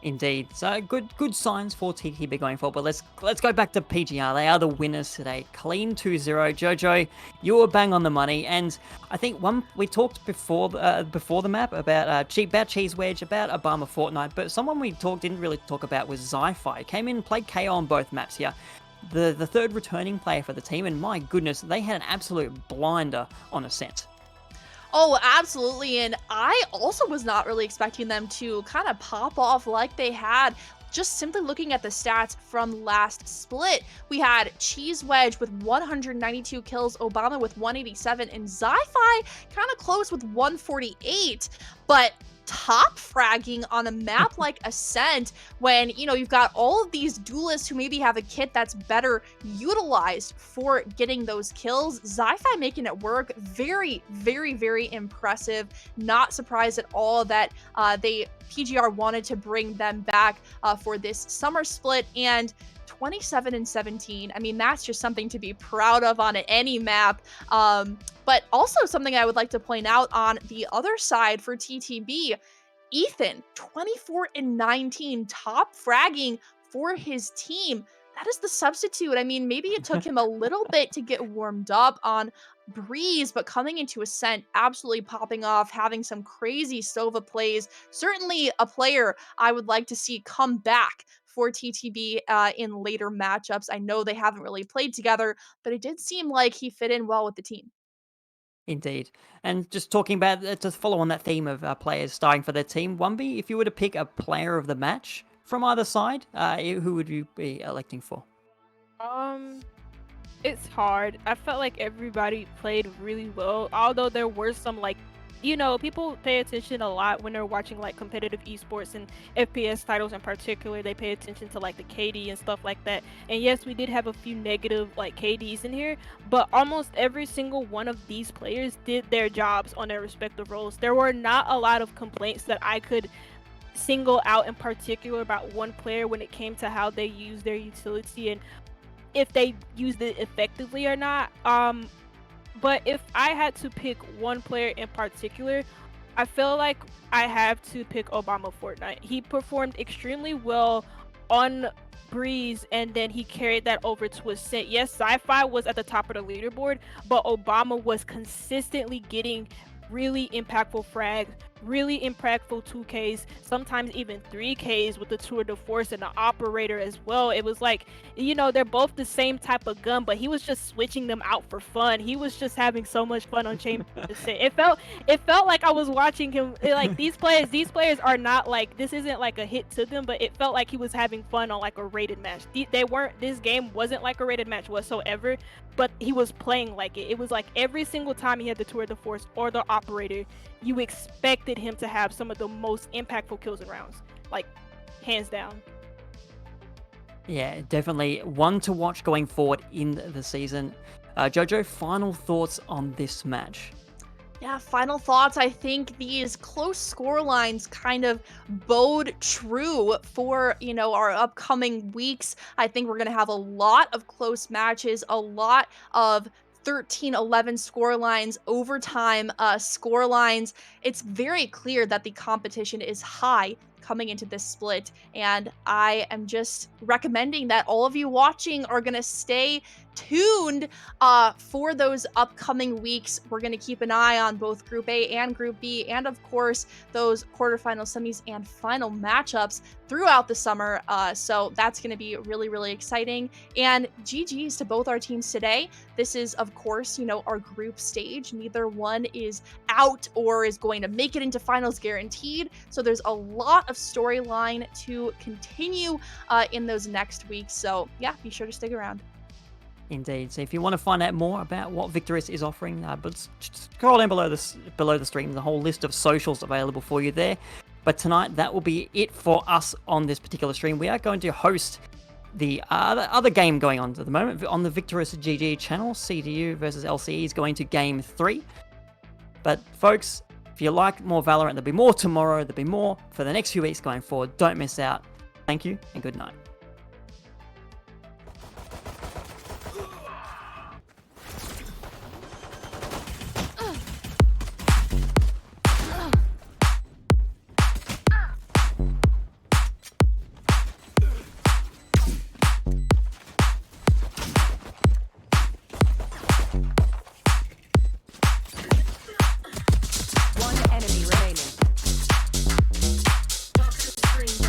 S1: Indeed. So good signs for TTB going forward. But let's go back to PGR. They are the winners today. Clean 2-0. Jojo, you were bang on the money. And I think we talked before the map about Cheese Wedge, about Obama Fortnite, but someone we didn't really talk about was Zi-Fi. Came in, played KO on both maps here. The third returning player for the team, and my goodness, they had an absolute blinder on Ascent.
S2: Oh, absolutely. And I also was not really expecting them to kind of pop off like they had. Just simply looking at the stats from last split, we had Cheese Wedge with 192 kills, Obama with 187, and Zi-Fi kind of close with 148. But top fragging on a map like Ascent, when you've got all of these duelists who maybe have a kit that's better utilized for getting those kills, Zi-Fi making it work. Very, very, very impressive. Not surprised at all that PGR wanted to bring them back for this summer split. And 27-17. I mean, that's just something to be proud of on any map. But also something I would like to point out on the other side for TTB, Ethan, 24-19, top fragging for his team. That is the substitute. I mean, maybe it took him a little bit to get warmed up on Breeze, but coming into Ascent, absolutely popping off, having some crazy Sova plays. Certainly a player I would like to see come back for TTB in later matchups. I know they haven't really played together, but it did seem like he fit in well with the team.
S1: Indeed. And just talking about, to follow on that theme of players starting for their team, Wumby, if you were to pick a player of the match from either side, who would you be electing for?
S3: It's hard. I felt like everybody played really well, although there were some people pay attention a lot when they're watching like competitive esports and FPS titles in particular. They pay attention to like the KD and stuff like that. And yes, we did have a few negative like KDs in here, but almost every single one of these players did their jobs on their respective roles. There were not a lot of complaints that I could single out in particular about one player when it came to how they use their utility and if they used it effectively or not. But if I had to pick one player in particular, I feel like I have to pick Obama Fortnite. He performed extremely well on Breeze, and then he carried that over to Ascent. Yes, Sci-Fi was at the top of the leaderboard, but Obama was consistently getting really impactful frags, really impactful 2Ks, sometimes even 3Ks with the Tour de Force and the Operator as well. It was like, they're both the same type of gun, but he was just switching them out for fun. He was just having so much fun on Chamber Ascent. It felt like I was watching him. Like these players are not like, this isn't like a hit to them, but it felt like he was having fun on like a rated match. This game wasn't like a rated match whatsoever, but he was playing like it. It was like every single time he had the Tour de Force or the Operator, you expected him to have some of the most impactful kills and rounds, like hands down.
S1: Yeah, definitely one to watch going forward in the season. Jojo, final thoughts on this match?
S2: Yeah, final thoughts. I think these close score lines kind of bode true for, our upcoming weeks. I think we're going to have a lot of close matches, a lot of 13-11 score lines, overtime score lines. It's very clear that the competition is high coming into this split. And I am just recommending that all of you watching are going to stay tuned for those upcoming weeks. We're going to keep an eye on both Group A and Group B, and of course, those quarterfinal, semis, and final matchups throughout the summer. So that's going to be really, really exciting. And GG's to both our teams today. This is, of course, our group stage. Neither one is out or is going to make it into finals guaranteed. So there's a lot of storyline to continue in those next weeks. So yeah, be sure to stick around.
S1: Indeed. So if you want to find out more about what Victoris is offering, but scroll down below the stream, the whole list of socials available for you there. But tonight, that will be it for us on this particular stream. We are going to host the other game going on at the moment on the Victoris GG channel. CDU versus LCE is going to Game 3. But folks, if you like more Valorant, there'll be more tomorrow. There'll be more for the next few weeks going forward. Don't miss out. Thank you and good night.
S4: One enemy remaining. Spike planted. One enemy remaining. Last player standing.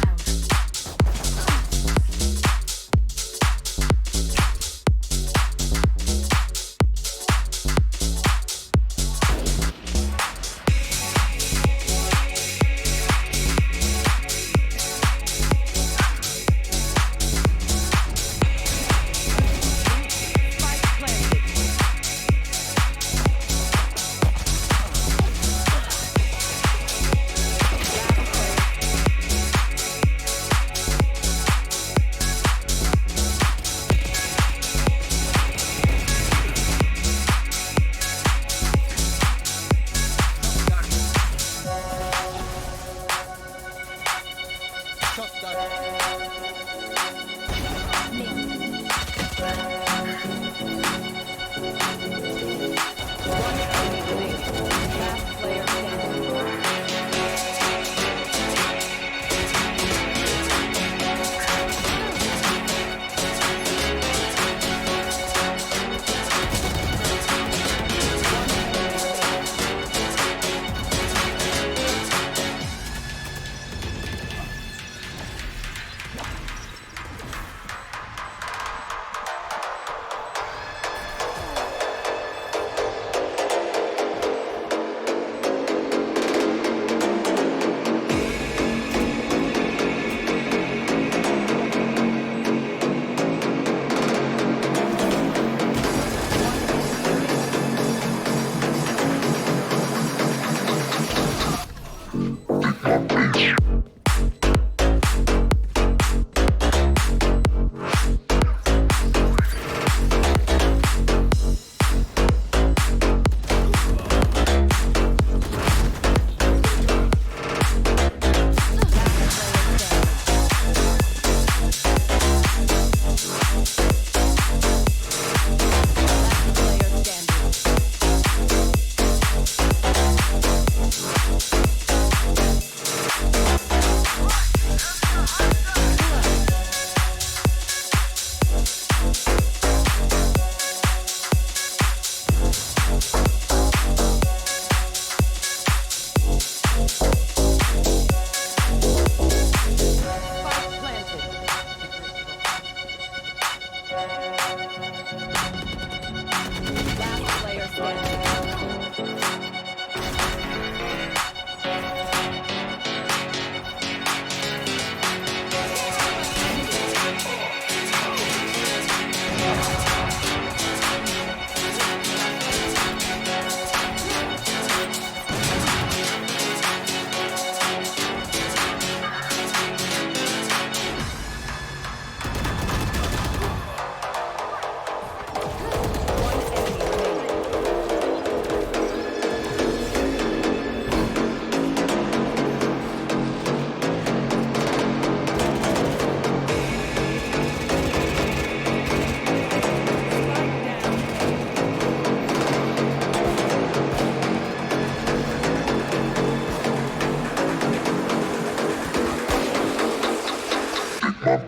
S4: Last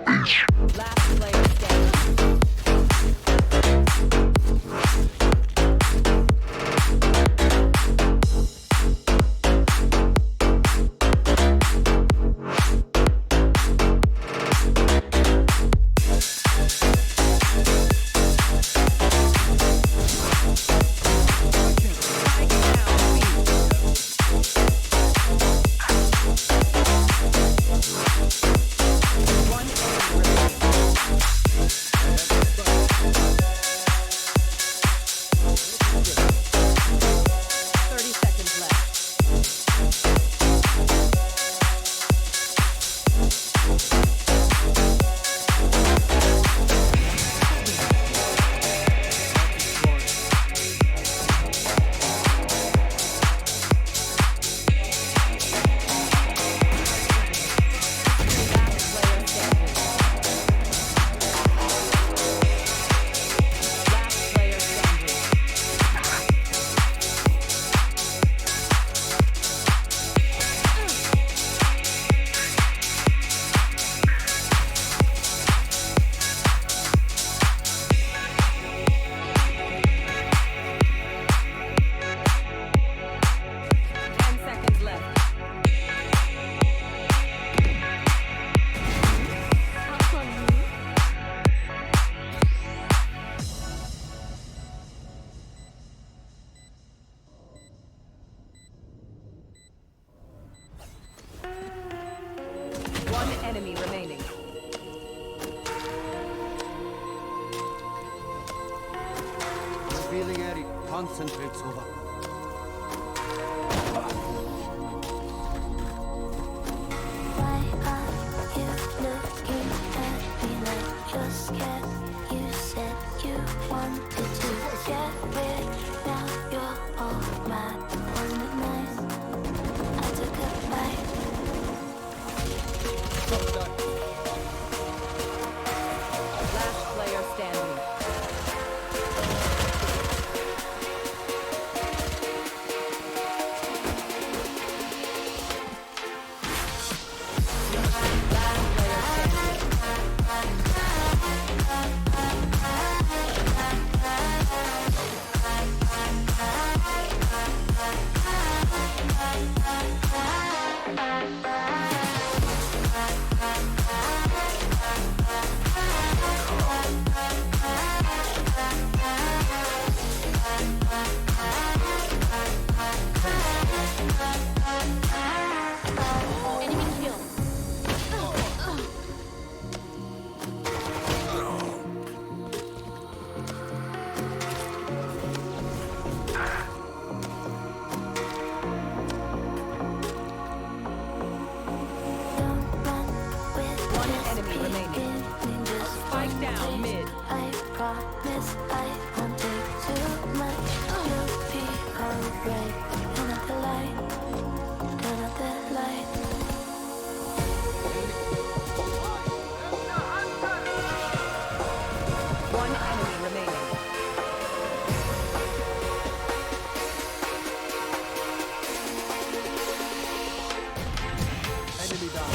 S4: player standing. One enemy remaining.
S5: Revealing area. Concentrate, Sova.
S6: Why are you looking at me like you're scared? You said you wanted to get weird. Now you're all mad on the night. I took a bite.
S4: Last player standing. One enemy remaining. Spike down mid.
S6: I promise I won't take too much. You'll be alright. Turn out the light. Turn out the light.
S4: One enemy remaining.
S5: Enemy down.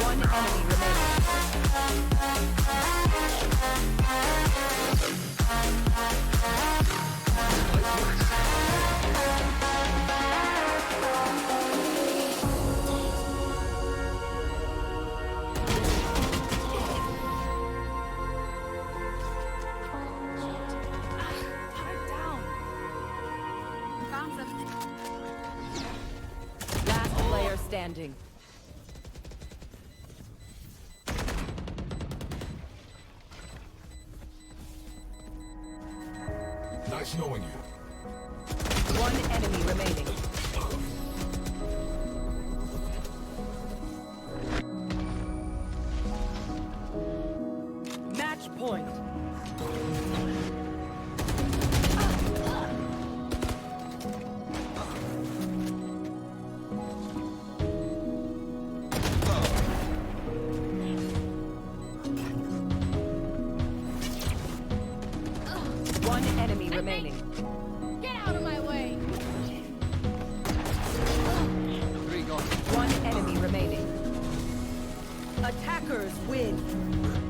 S4: One enemy remaining. Last player standing.
S7: Nice knowing you.
S4: One enemy remaining. Match point. Attackers win.